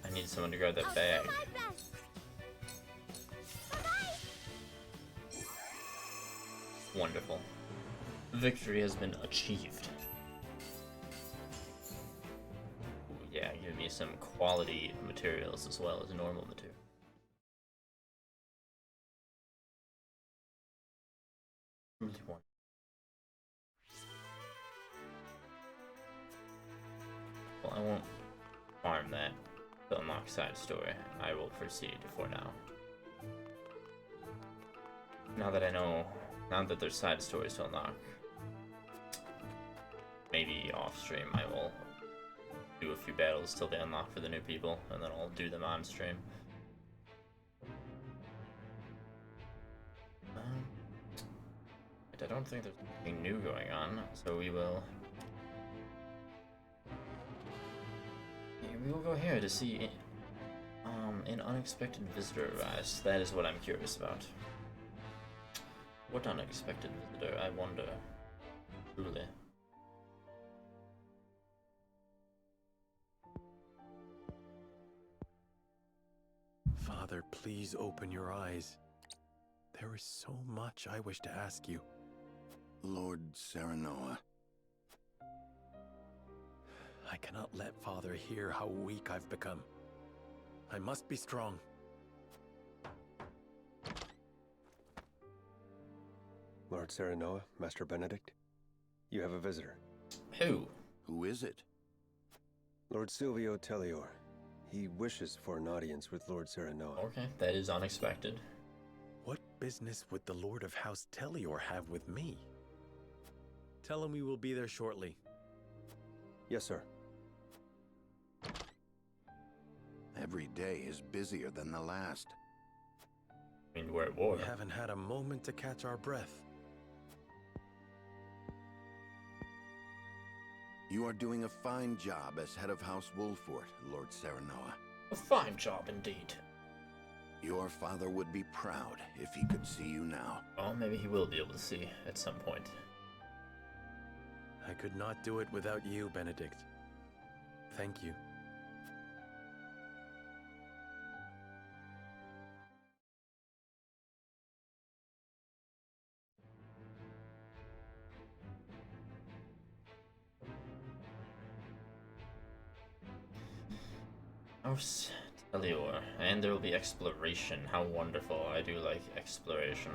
I need someone to grab that bag. Wonderful. Victory has been achieved. Ooh, yeah, give me some quality materials as well as normal material. Really want. Well, I won't farm that to unlock side story. I will proceed for now. Now that I know, now that there's side stories to unlock, maybe off stream I will do a few battles till they unlock for the new people, and then I'll do them on stream. I don't think there's anything new going on, so we will go here to see an unexpected visitor arrives. That is what I'm curious about. What unexpected visitor, I wonder. Truly. Father, please open your eyes. There is so much I wish to ask you. Lord Serenoa. I cannot let Father hear how weak I've become. I must be strong. Lord Serenoa, Master Benedict, you have a visitor. Who? Who is it? Lord Silvio Tellior. He wishes for an audience with Lord Serenoa. Okay, that is unexpected. What business would the Lord of House Tellior have with me? Tell him we will be there shortly. Yes, sir. Every day is busier than the last. I mean, we're at war. We haven't had a moment to catch our breath. You are doing a fine job as head of House Wolfort, Lord Serenoa. A fine job indeed. Your father would be proud if he could see you now. Well, maybe he will be able to see at some point. I could not do it without you, Benedict. Thank you. House Tellior, and there will be exploration. How wonderful. I do like exploration.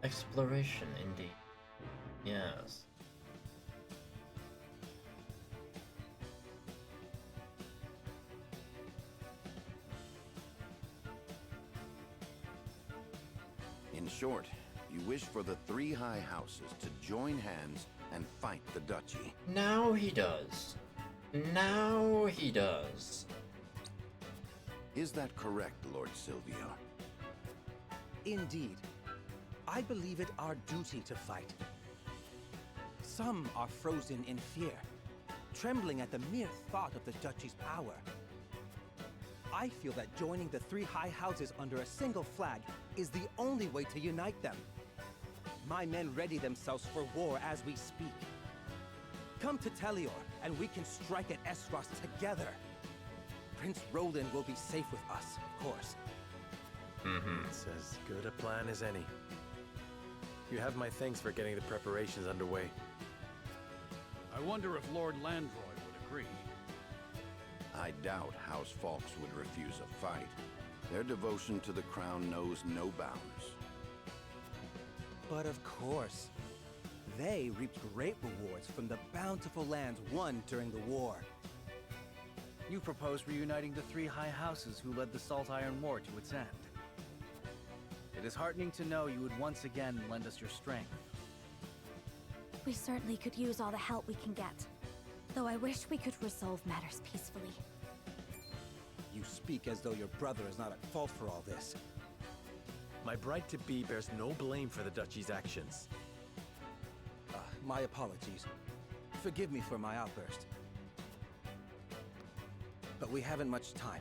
Exploration, indeed. Yes. In short, you wish for the three high houses to join hands and fight the duchy. Now he does. Now he does. Is that correct, Lord Silvio? Indeed. I believe it our duty to fight. Some are frozen in fear, trembling at the mere thought of the duchy's power. I feel that joining the three high houses under a single flag is the only way to unite them. My men ready themselves for war as we speak. Come to Telior, and we can strike at Esros together. Prince Roland will be safe with us, of course. It's as good a plan as any. You have my thanks for getting the preparations underway. I wonder if Lord Landroy would agree. I doubt House Falks would refuse a fight. Their devotion to the crown knows no bounds. But of course, they reaped great rewards from the bountiful lands won during the war. You propose reuniting the three high houses who led the Salt Iron War to its end. It is heartening to know you would once again lend us your strength. We certainly could use all the help we can get. Though I wish we could resolve matters peacefully. You speak as though your brother is not at fault for all this. My bride-to-be bears no blame for the Duchy's actions. My apologies. Forgive me for my outburst. But we haven't much time.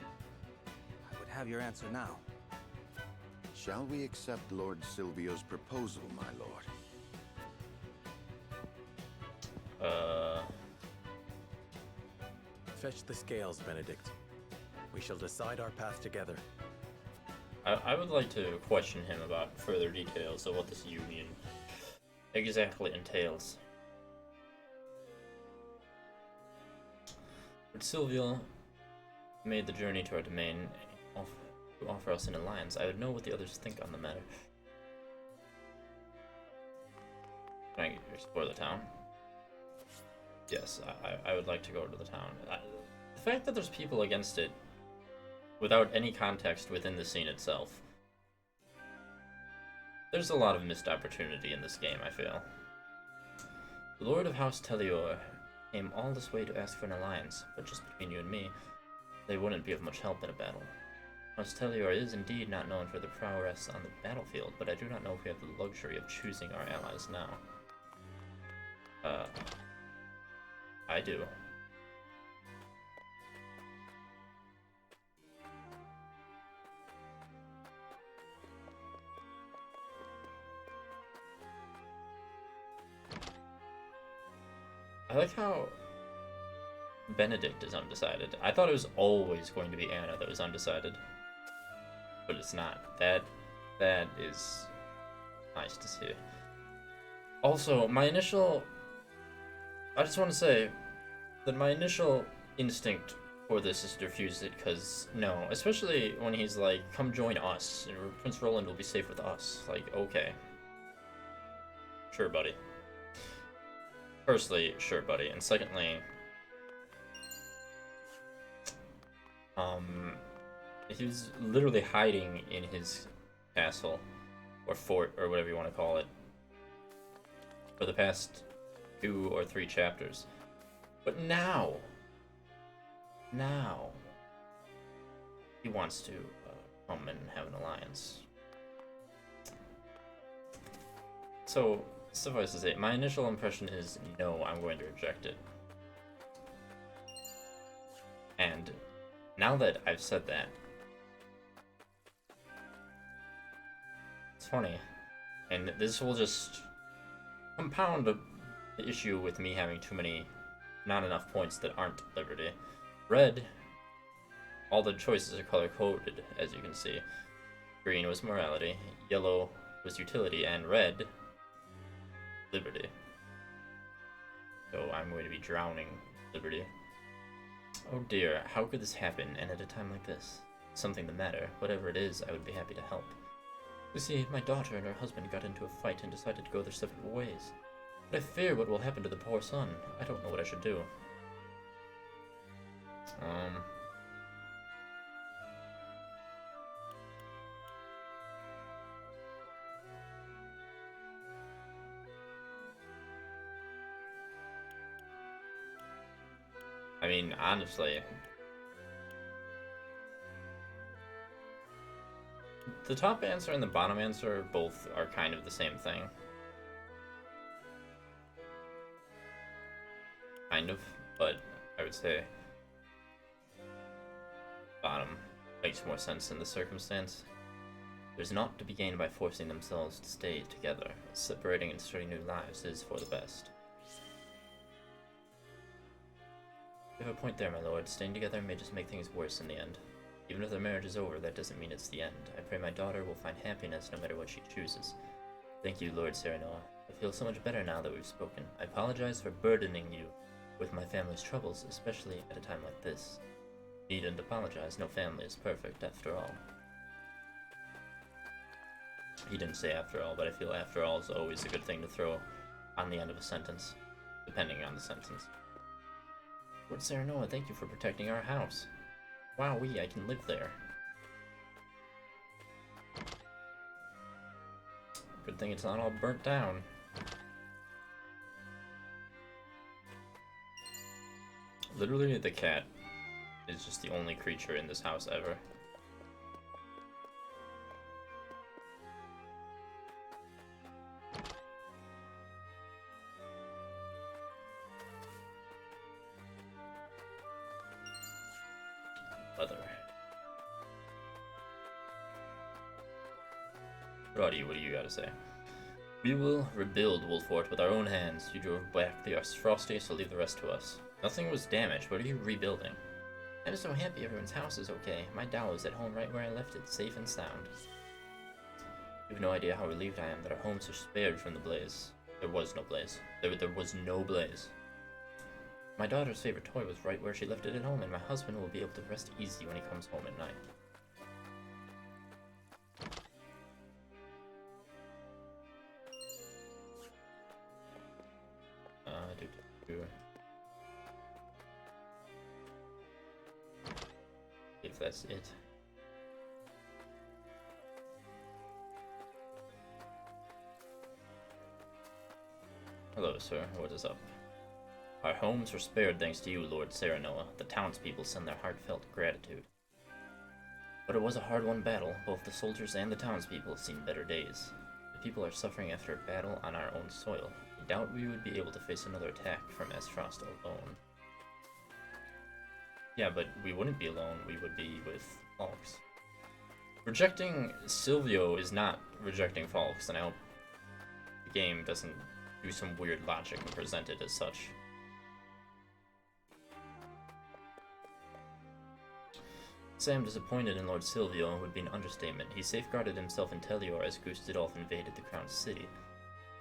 I would have your answer now. Shall we accept Lord Silvio's proposal, my lord? Fetch the scales, Benedict. We shall decide our path together. I would like to question him about further details of what this union exactly entails. But Silvio made the journey to our domain to offer us an alliance. I would know what the others think on the matter. Can I explore the town? Yes, I would like to go to the town. The fact that there's people against it without any context within the scene itself. There's a lot of missed opportunity in this game, I feel. The Lord of House Telior came all this way to ask for an alliance, but just between you and me, they wouldn't be of much help in a battle. House Telior is indeed not known for the prowess on the battlefield, but I do not know if we have the luxury of choosing our allies now. I do. I like how Benedict is undecided. I thought it was always going to be Anna that was undecided, but it's not. That is nice to see. Also, I just want to say that my initial instinct for this is to refuse it, because no, especially when he's like, come join us, and Prince Roland will be safe with us. Like, okay. Sure, buddy. Firstly, sure, buddy, and secondly, he was literally hiding in his castle, or fort, or whatever you want to call it, for the past 2 or 3 chapters. But now, he wants to come and have an alliance. So, suffice to say, my initial impression is no, I'm going to reject it. And now that I've said that, it's funny, and this will just compound the issue with me having not enough points that aren't liberty. Red, all the choices are color coded, as you can see. Green was morality, yellow was utility, and red, liberty. So I'm going to be drowning liberty. Oh dear, how could this happen, and at a time like this? Something the matter. Whatever it is, I would be happy to help. You see, my daughter and her husband got into a fight and decided to go their separate ways. But I fear what will happen to the poor son. I don't know what I should do. I mean, honestly, the top answer and the bottom answer both are kind of the same thing. Kind of, but would say bottom makes more sense in this circumstance. There's naught to be gained by forcing themselves to stay together. Separating and starting new lives is for the best. You have a point there, my lord. Staying together may just make things worse in the end. Even if the marriage is over, that doesn't mean it's the end. I pray my daughter will find happiness no matter what she chooses. Thank you, Lord Serenoa. I feel so much better now that we've spoken. I apologize for burdening you with my family's troubles, especially at a time like this. You needn't apologize. No family is perfect, after all. He didn't say after all, but I feel after all is always a good thing to throw on the end of a sentence, depending on the sentence. Lord Serenoa, thank you for protecting our house. Wowee, I can live there. Good thing it's not all burnt down. Literally, the cat is just the only creature in this house ever. Leather. Roddy, what do you gotta say? We will rebuild Wolfort with our own hands. You drove back the Frosty, so leave the rest to us. Nothing was damaged. What are you rebuilding? I'm so happy everyone's house is okay. My doll is at home right where I left it, safe and sound. You have no idea how relieved I am that our homes are spared from the blaze. There was no blaze. There was no blaze. My daughter's favorite toy was right where she left it at home, and my husband will be able to rest easy when he comes home at night. If that's it. Hello, sir. What is up? Our homes were spared thanks to you, Lord Serenoa. The townspeople send their heartfelt gratitude. But it was a hard-won battle. Both the soldiers and the townspeople have seen better days. The people are suffering after a battle on our own soil. I doubt we would be able to face another attack from Esfrost alone. Yeah, but we wouldn't be alone. We would be with Falx. Rejecting Silvio is not rejecting Falx, and I hope the game doesn't do some weird logic and present it as such. Say I'm disappointed in Lord Silvio would be an understatement. He safeguarded himself in Telior as Gustadolf invaded the crown city.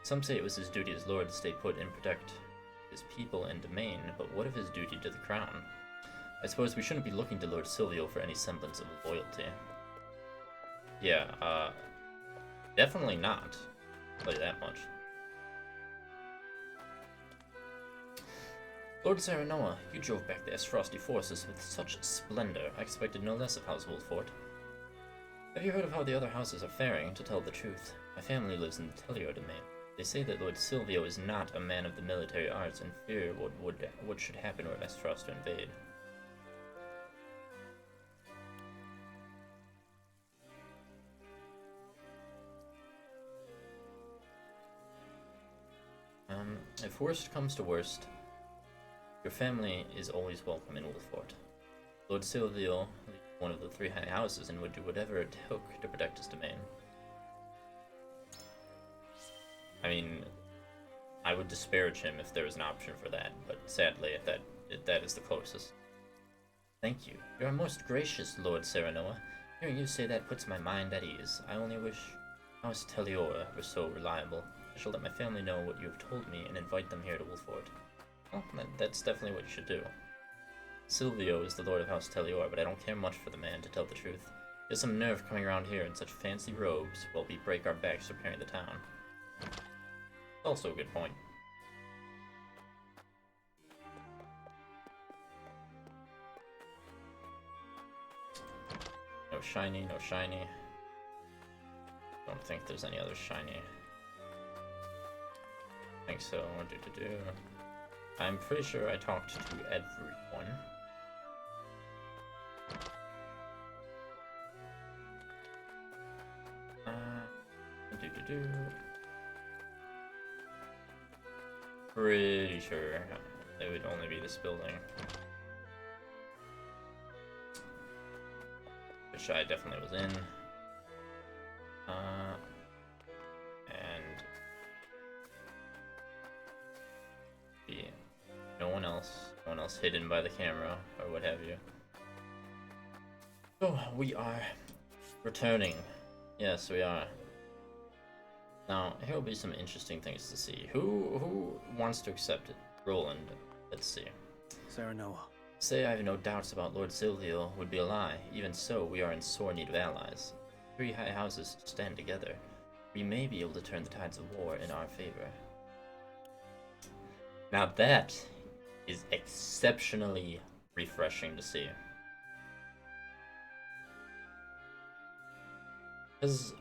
Some say it was his duty as lord to stay put and protect his people and domain, but what of his duty to the crown? I suppose we shouldn't be looking to Lord Silvio for any semblance of loyalty. Yeah, definitely not. I'll tell you that much. Lord Serenoa, you drove back the Esfrosti forces with such splendor. I expected no less of House Wolfort. Have you heard of how the other houses are faring? To tell the truth, my family lives in the Telior domain. They say that Lord Silvio is not a man of the military arts and fear what should happen were Esfrost to invade. If worst comes to worst, your family is always welcome in Wolfort. Lord Silvio, one of the three high houses, and would do whatever it took to protect his domain. I mean, I would disparage him if there was an option for that, but sadly, that is the closest. Thank you. You are most gracious, Lord Serenoa. Hearing you say that puts my mind at ease. I only wish House Teliora were so reliable. I shall let my family know what you have told me and invite them here to Wolfort. Well, that's definitely what you should do. Silvio is the Lord of House Telior, but I don't care much for the man, to tell the truth. He has some nerve coming around here in such fancy robes while we break our backs repairing the town. Also a good point. No shiny, no shiny. Don't think there's any other shiny. I think so. I'm pretty sure I talked to everyone. Pretty sure it would only be this building. which I definitely was in. And yeah, no one else hidden by the camera or what have you. So we are returning. Yes, we are. Now, here will be some interesting things to see. Who wants to accept it? Roland, let's see. Serenoa. Say I have no doubts about Lord Silvio would be a lie. Even so, we are in sore need of allies. 3 high houses stand together. We may be able to turn the tides of war in our favor. Now that is exceptionally refreshing to see. Because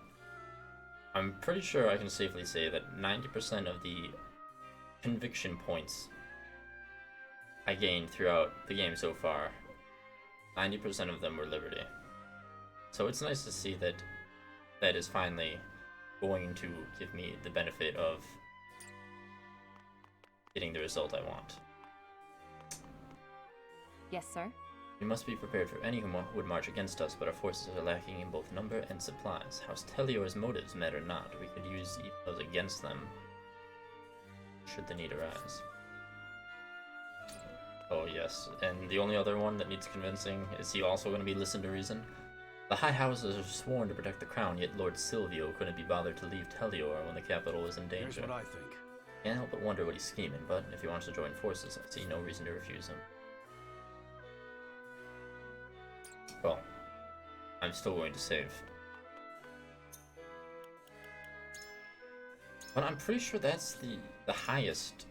I'm pretty sure I can safely say that 90% of the conviction points I gained throughout the game so far, 90% of them were Liberty. So it's nice to see that that is finally going to give me the benefit of getting the result I want. Yes, sir. We must be prepared for any who would march against us, but our forces are lacking in both number and supplies. House Telior's motives matter not. We could use even those against them, should the need arise. Oh yes, and the only other one that needs convincing, is he also going to be listened to reason? The high houses are sworn to protect the crown, yet Lord Silvio couldn't be bothered to leave Telior when the capital was in danger. Here's what I think. Can't help but wonder what he's scheming, but if he wants to join forces, I see no reason to refuse him. Well, I'm still going to save. But I'm pretty sure that's the highest.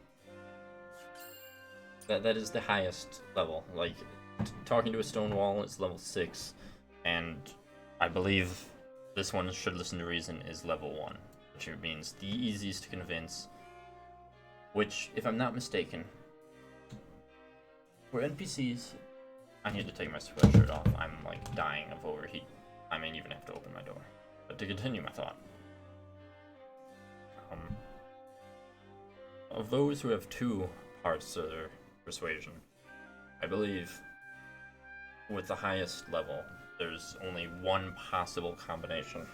That is the highest level. Like, talking to a stone wall is level 6, and I believe this one, Should Listen to Reason, is level 1, which means the easiest to convince. Which, if I'm not mistaken, for NPCs, I need to take my sweatshirt off. I'm like dying of overheat. I may even have to open my door. But to continue my thought, of those who have 2 parts to their persuasion, I believe with the highest level, there's only 1 possible combination.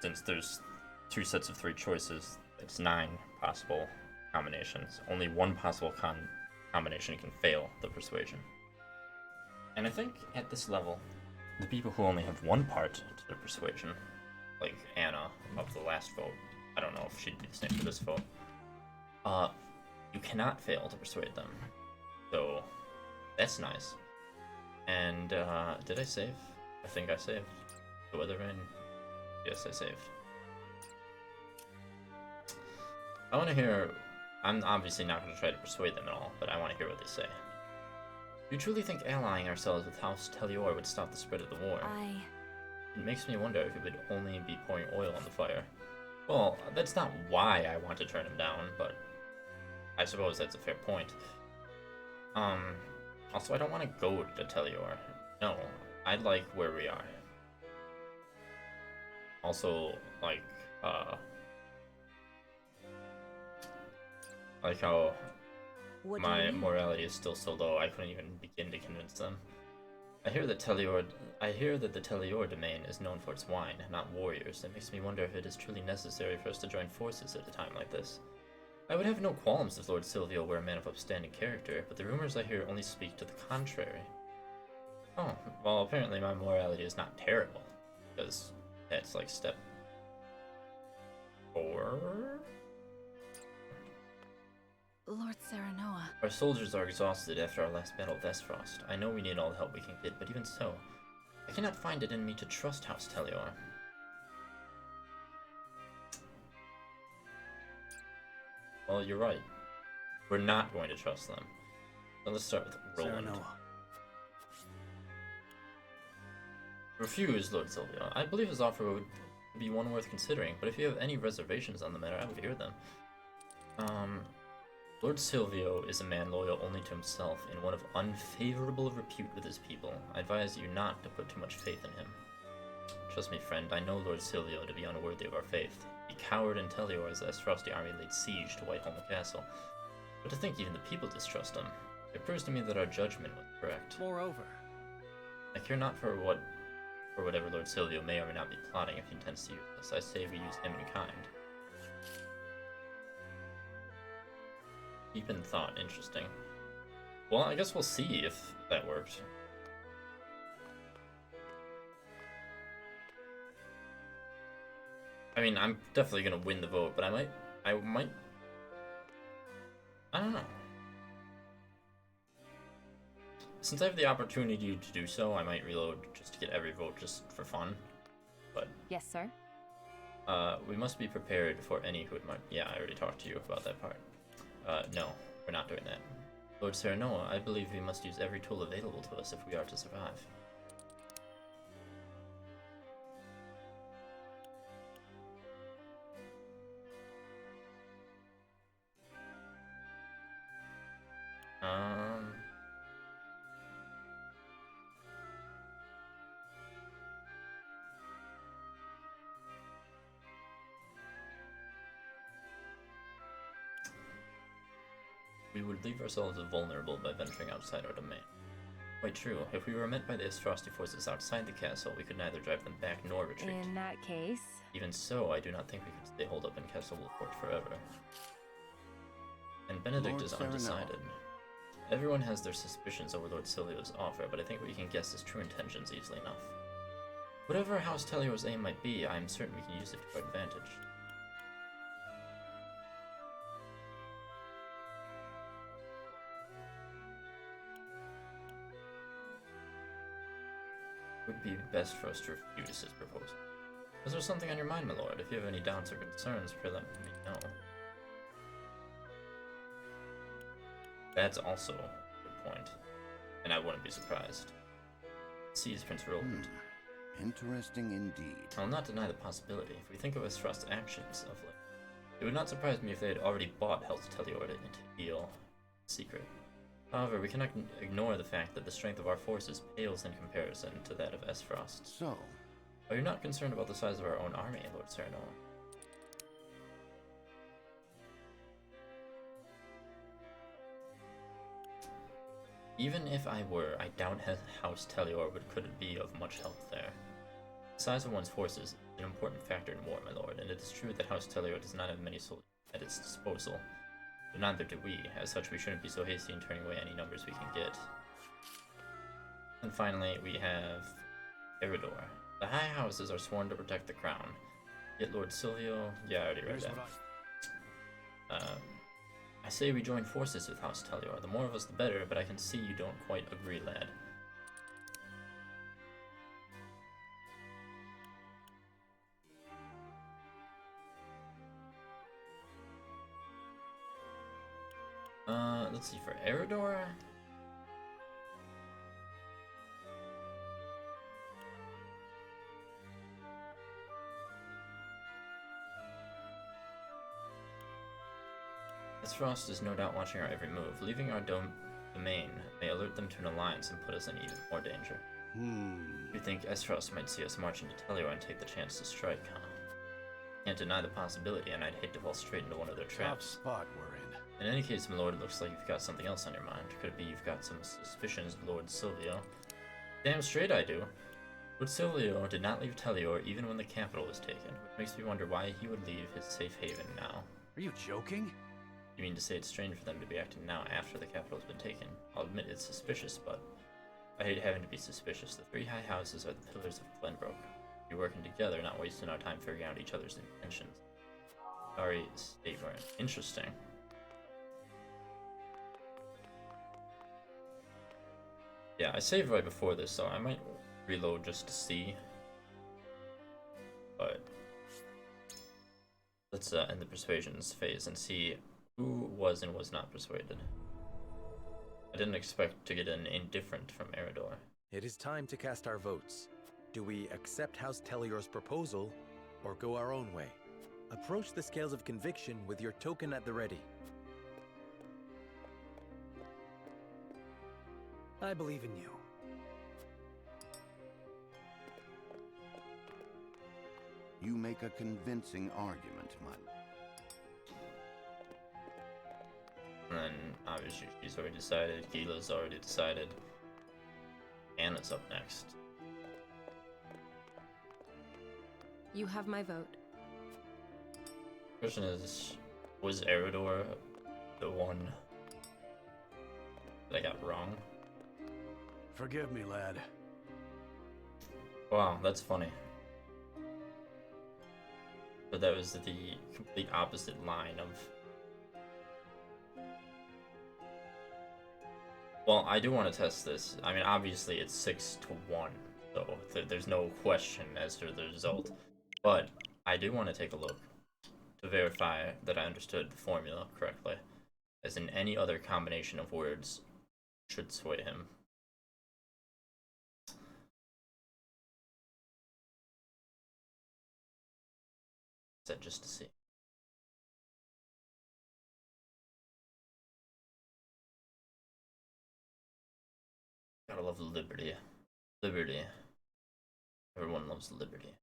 Since there's 2 sets of 3 choices, it's 9 possible combinations. Only 1 possible combination can fail the persuasion. And I think at this level, the people who only have 1 part to their persuasion, like Anna of the last vote, I don't know if she'd be the same for this vote, you cannot fail to persuade them. So that's nice. And did I save? I think I saved. The Weather Vane? Yes, I saved. I want to hear. I'm obviously not going to try to persuade them at all, but I want to hear what they say. Do you truly think allying ourselves with House Telior would stop the spread of the war? It makes me wonder if it would only be pouring oil on the fire. Well, that's not why I want to turn him down, but I suppose that's a fair point. Also, I don't want to go to Telior. No, I'd like where we are. Also, like how my morality is still so low, I couldn't even begin to convince them. I hear that the Telior domain is known for its wine, not warriors. It makes me wonder if it is truly necessary for us to join forces at a time like this. I would have no qualms if Lord Silvio were a man of upstanding character, but the rumors I hear only speak to the contrary. Oh, well, apparently my morality is not terrible, because that's like step 4? Lord Serenoa. Our soldiers are exhausted after our last battle with Esfrost. I know we need all the help we can get, but even so, I cannot find it in me to trust House Telior. Well, you're right. We're not going to trust them. So let's start with Roland. Serenoa. Refuse, Lord Silvio. I believe his offer would be one worth considering, but if you have any reservations on the matter, I would hear them. Lord Silvio is a man loyal only to himself and one of unfavorable repute with his people. I advise you not to put too much faith in him. Trust me, friend, I know Lord Silvio to be unworthy of our faith. He cowered in Telior as the Esfrosti army laid siege to Whiteholm Castle. But to think even the people distrust him, it proves to me that our judgment was correct. Moreover, I care not for whatever Lord Silvio may or may not be plotting if he intends to use us. I say we use him in kind. Deep in thought, interesting. Well, I guess we'll see if that worked. I mean, I'm definitely gonna win the vote, but I might, I don't know. Since I have the opportunity to do so, I might reload just to get every vote just for fun. But yes, sir. We must be prepared for any who might. Yeah, I already talked to you about that part. No, we're not doing that. Lord Serenoa, I believe we must use every tool available to us if we are to survive. We would leave ourselves vulnerable by venturing outside our domain. Quite true. If we were met by the Frosty forces outside the castle, we could neither drive them back nor retreat. In that case... Even so, I do not think we could stay holed up in Castle Wolfport forever. And Benedict is undecided. Everyone has their suspicions over Lord Silvio's offer, but I think we can guess his true intentions easily enough. Whatever House Telior's aim might be, I am certain we can use it to our advantage. It would be best for us to refuse his proposal. Is there something on your mind, my lord? If you have any doubts or concerns, pray let me know. That's also a good point, and I wouldn't be surprised. Seize Prince Roland. Interesting indeed. I'll not deny the possibility. If we think of Estrast's actions of late, it would not surprise me if they had already bought House Telior into Heal secret. However, we cannot ignore the fact that the strength of our forces pales in comparison to that of Esfrost. So, are you not concerned about the size of our own army, Lord Serenoa? Even if I were, I doubt House Telior could be of much help there. The size of one's forces is an important factor in war, my lord, and it is true that House Telior does not have many soldiers at its disposal. But neither do we. As such, we shouldn't be so hasty in turning away any numbers we can get. And finally, we have Eridor. The High Houses are sworn to protect the crown. Yet Lord Silvio... Yeah, I already read that. I say we join forces with House Telior. The more of us, the better, but I can see you don't quite agree, lad. Let's see, for Eridor... Esfrost is no doubt watching our every move. Leaving our domain may alert them to an alliance and put us in even more danger. You think Esfrost might see us marching to Telior and take the chance to strike, huh? Can't deny the possibility, and I'd hate to fall straight into one of their traps. Tough spot we're in. In any case, my lord, it looks like you've got something else on your mind. Could it be you've got some suspicions of Lord Silvio? Damn straight I do. Lord Silvio did not leave Telior even when the capital was taken, which makes me wonder why he would leave his safe haven now. Are you joking? You mean to say it's strange for them to be acting now after the capital has been taken? I'll admit it's suspicious, but I hate having to be suspicious. The three high houses are the pillars of Glenbrook. We're working together, not wasting our time figuring out each other's intentions. Sorry, Stavern. Interesting. Yeah, I saved right before this, so I might reload just to see. But let's end the persuasions phase and see who was and was not persuaded. I didn't expect to get an indifferent from Eridor. It is time to cast our votes. Do we accept House Telior's proposal, or go our own way? Approach the scales of conviction with your token at the ready. I believe in you. You make a convincing argument, my... And then, obviously, she's already decided. Gila's already decided. Anna's up next. You have my vote. Question is, was Eredor the one that I got wrong? Forgive me, lad. Wow, that's funny. But that was the complete opposite line of... Well, I do want to test this. I mean, obviously it's 6-1, so there's no question as to the result. But I do want to take a look to verify that I understood the formula correctly, as in any other combination of words should sway him. Is that just to see? Gotta love liberty. Liberty. Everyone loves liberty.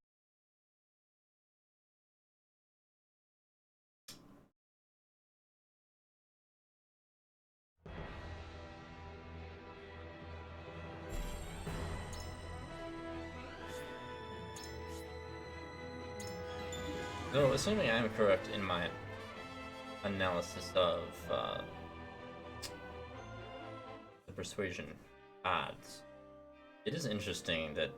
So, assuming I am correct in my analysis of the persuasion odds, it is interesting that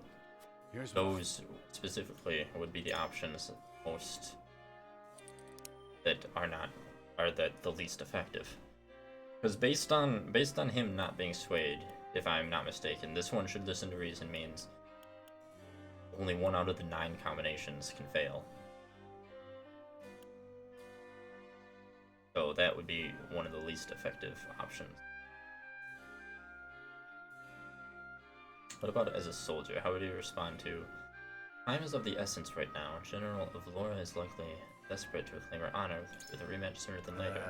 those specifically would be the options most that are the least effective. Because based on him not being swayed, if I'm not mistaken, this one should listen to reason means only 1 out of the 9 combinations can fail. So that would be one of the least effective options. What about as a soldier? How would you respond to, time is of the essence right now. General Valora is likely desperate to reclaim her honor with a rematch sooner than later.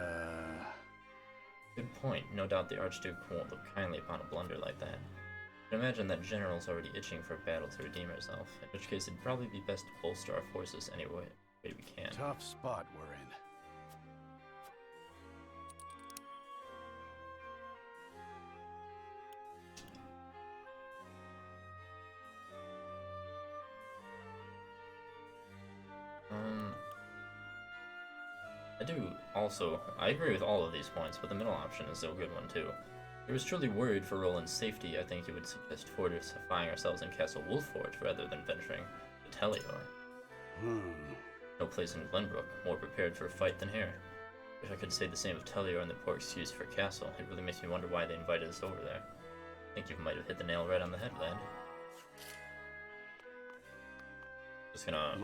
Good point. No doubt the Archduke won't look kindly upon a blunder like that. I can imagine that General's already itching for a battle to redeem herself, in which case it'd probably be best to bolster our forces any way we can. Tough spot we're in. I agree with all of these points, but the middle option is still a good one too. If he was truly worried for Roland's safety, I think he would suggest fortifying ourselves in Castle Wolffort rather than venturing to Tellior. No place in Glenbrook more prepared for a fight than here. If I could say the same of Tellior and the poor excuse for Castle, it really makes me wonder why they invited us over there. I think you might have hit the nail right on the head, lad. Just gonna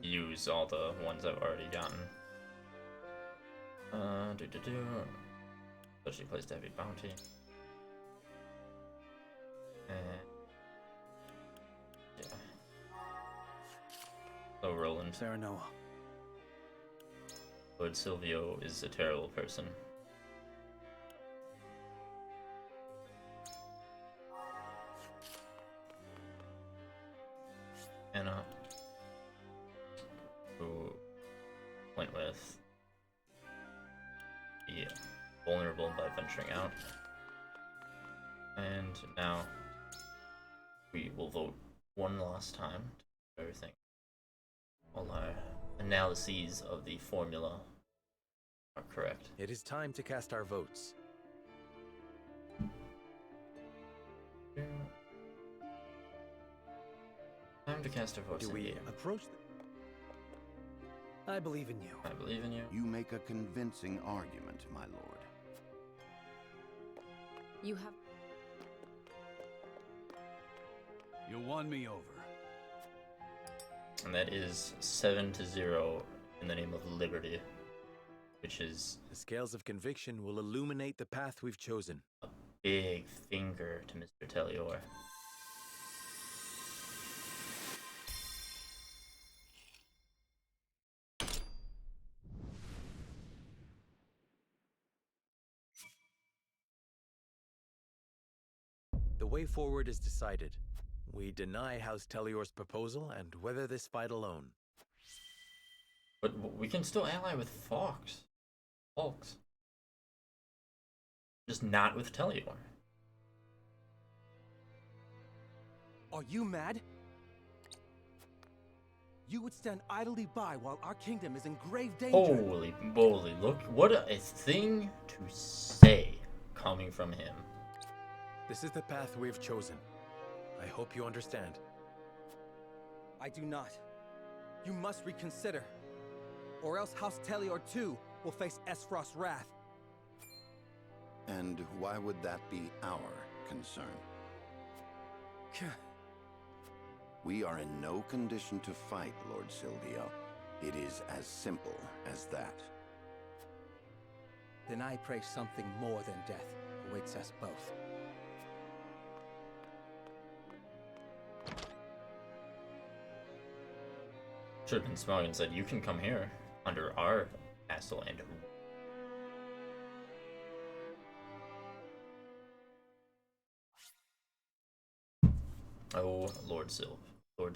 use all the ones I've already gotten. Especially place to heavy bounty. And yeah. So Roland. Serenoa. Lord Silvio is a terrible person. Anna, who went with be vulnerable by venturing out. And now we will vote one last time to everything. All our analyses of the formula are correct. It is time to cast our votes. Time to cast our votes. Do we approach I believe in you. I believe in you. You make a convincing argument, my lord. You have... You won me over. And that is 7-0 in the name of liberty, which is... The scales of conviction will illuminate the path we've chosen. A big finger to Mr. Tellior. The way forward is decided. We deny House Tellior's proposal and weather this fight alone. But we can still ally with Fawkes. Just not with Tellior. Are you mad? You would stand idly by while our kingdom is in grave danger. Holy moly, look, what a thing to say coming from him. This is the path we've chosen. I hope you understand. I do not. You must reconsider. Or else House Telior too will face Esfrost's wrath. And why would that be our concern? We are in no condition to fight, Lord Silvio. It is as simple as that. Then I pray something more than death awaits us both. Should have been smug and said, you can come here under our castle and oh, Lord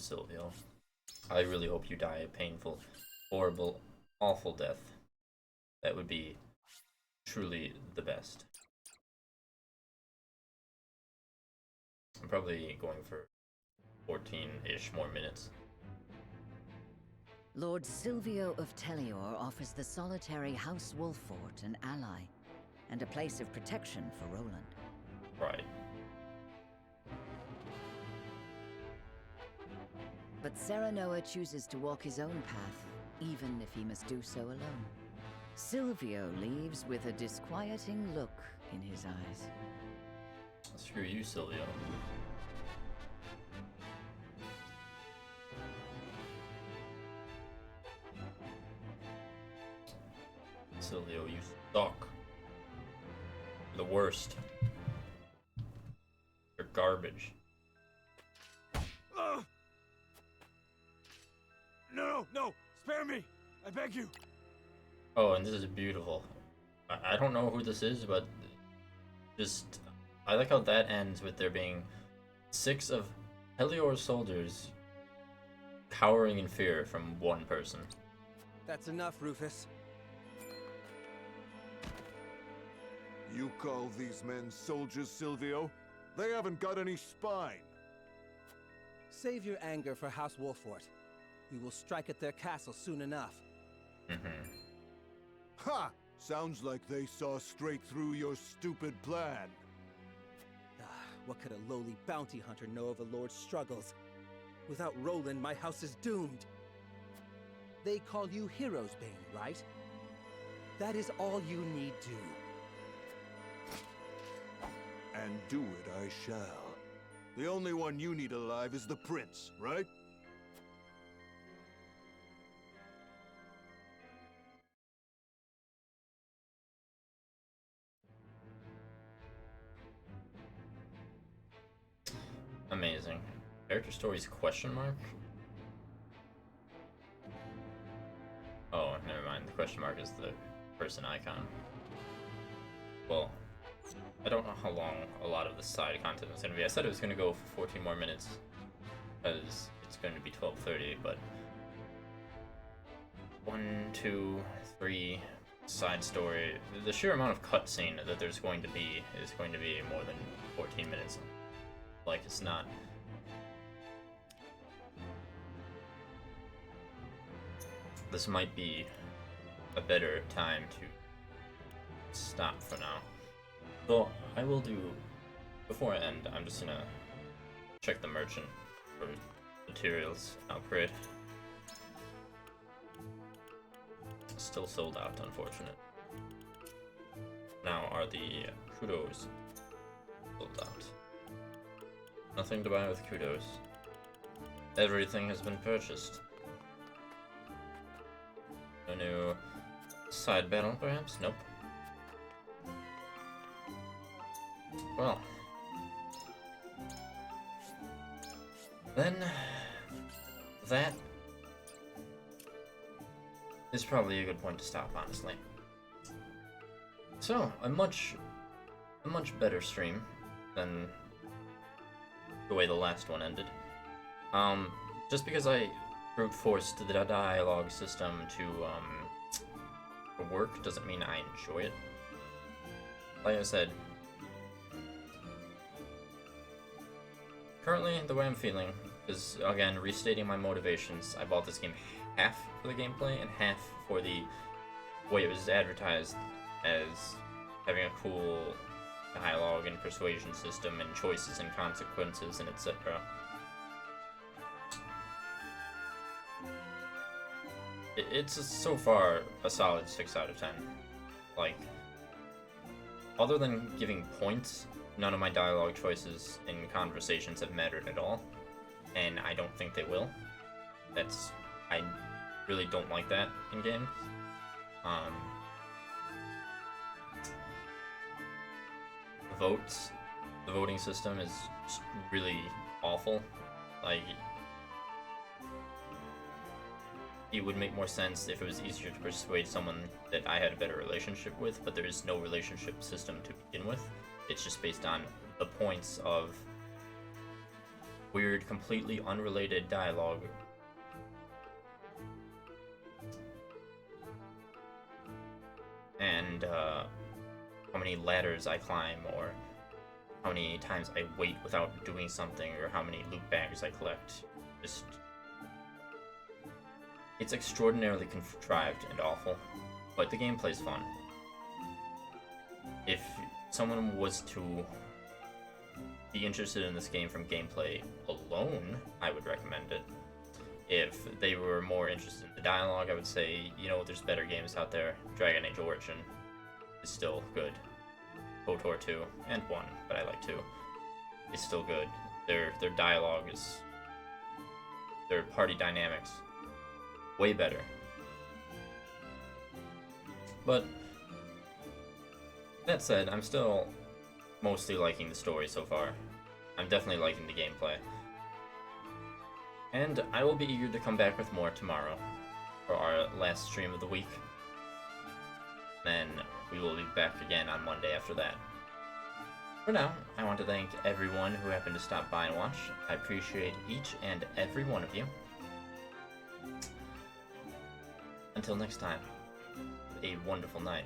Silvio. I really hope you die a painful, horrible, awful death. That would be truly the best. I'm probably going for 14-ish more minutes. Lord Silvio of Telior offers the solitary House Wolffort an ally, and a place of protection for Roland. Right. But Serenoa chooses to walk his own path, even if he must do so alone. Silvio leaves with a disquieting look in his eyes. Screw you, Silvio. Silvio, you suck. You're the worst. You're garbage. No! Spare me! I beg you! Oh, and this is beautiful. I don't know who this is, but just... I like how that ends with there being 6 of Telior's soldiers cowering in fear from one person. That's enough, Rufus. You call these men soldiers, Silvio? They haven't got any spine. Save your anger for House Wolffort. We will strike at their castle soon enough. Ha! Sounds like they saw straight through your stupid plan. What could a lowly bounty hunter know of a lord's struggles? Without Roland, my house is doomed. They call you Heroes Bane, right? That is all you need do. And do it I shall. The only one you need alive is the prince, right? Amazing. Character stories question mark? Oh, never mind. The question mark is the person icon. Well, I don't know how long a lot of the side content is going to be. I said it was going to go for 14 more minutes because it's going to be 12:30, but 1, 2, 3 side story. The sheer amount of cutscene that there's going to be is going to be more than 14 minutes. Like, it's not. This might be a better time to stop for now. So I will do, before I end, I'm just gonna check the merchant for materials upgrade. Still sold out, unfortunate. Now are the kudos sold out? Nothing to buy with kudos. Everything has been purchased. A new side battle, perhaps? Nope. Well. Then, that is probably a good point to stop, honestly. So, a much better stream than the way the last one ended. Just because I brute forced the dialogue system to work doesn't mean I enjoy it. Like I said, currently, the way I'm feeling is, again, restating my motivations. I bought this game half for the gameplay and half for the way it was advertised as having a cool dialogue and persuasion system and choices and consequences and etc. It's so far a solid 6 out of 10. Like, other than giving points, none of my dialogue choices and conversations have mattered at all, and I don't think they will. I really don't like that in games. The voting system is just really awful. Like, it would make more sense if it was easier to persuade someone that I had a better relationship with, but there is no relationship system to begin with. It's just based on the points of weird, completely unrelated dialogue. And how many ladders I climb, or how many times I wait without doing something, or how many loot bags I collect. Just, it's extraordinarily contrived and awful, but the gameplay's fun. If someone was to be interested in this game from gameplay alone, I would recommend it. If they were more interested in the dialogue, I would say, you know, there's better games out there. Dragon Age Origin is still good. KOTOR 2 and 1, but I like 2. It's still good. Their dialogue is, their party dynamics, way better. But that said, I'm still mostly liking the story so far. I'm definitely liking the gameplay. And I will be eager to come back with more tomorrow for our last stream of the week. Then we will be back again on Monday after that. For now, I want to thank everyone who happened to stop by and watch. I appreciate each and every one of you. Until next time, have a wonderful night.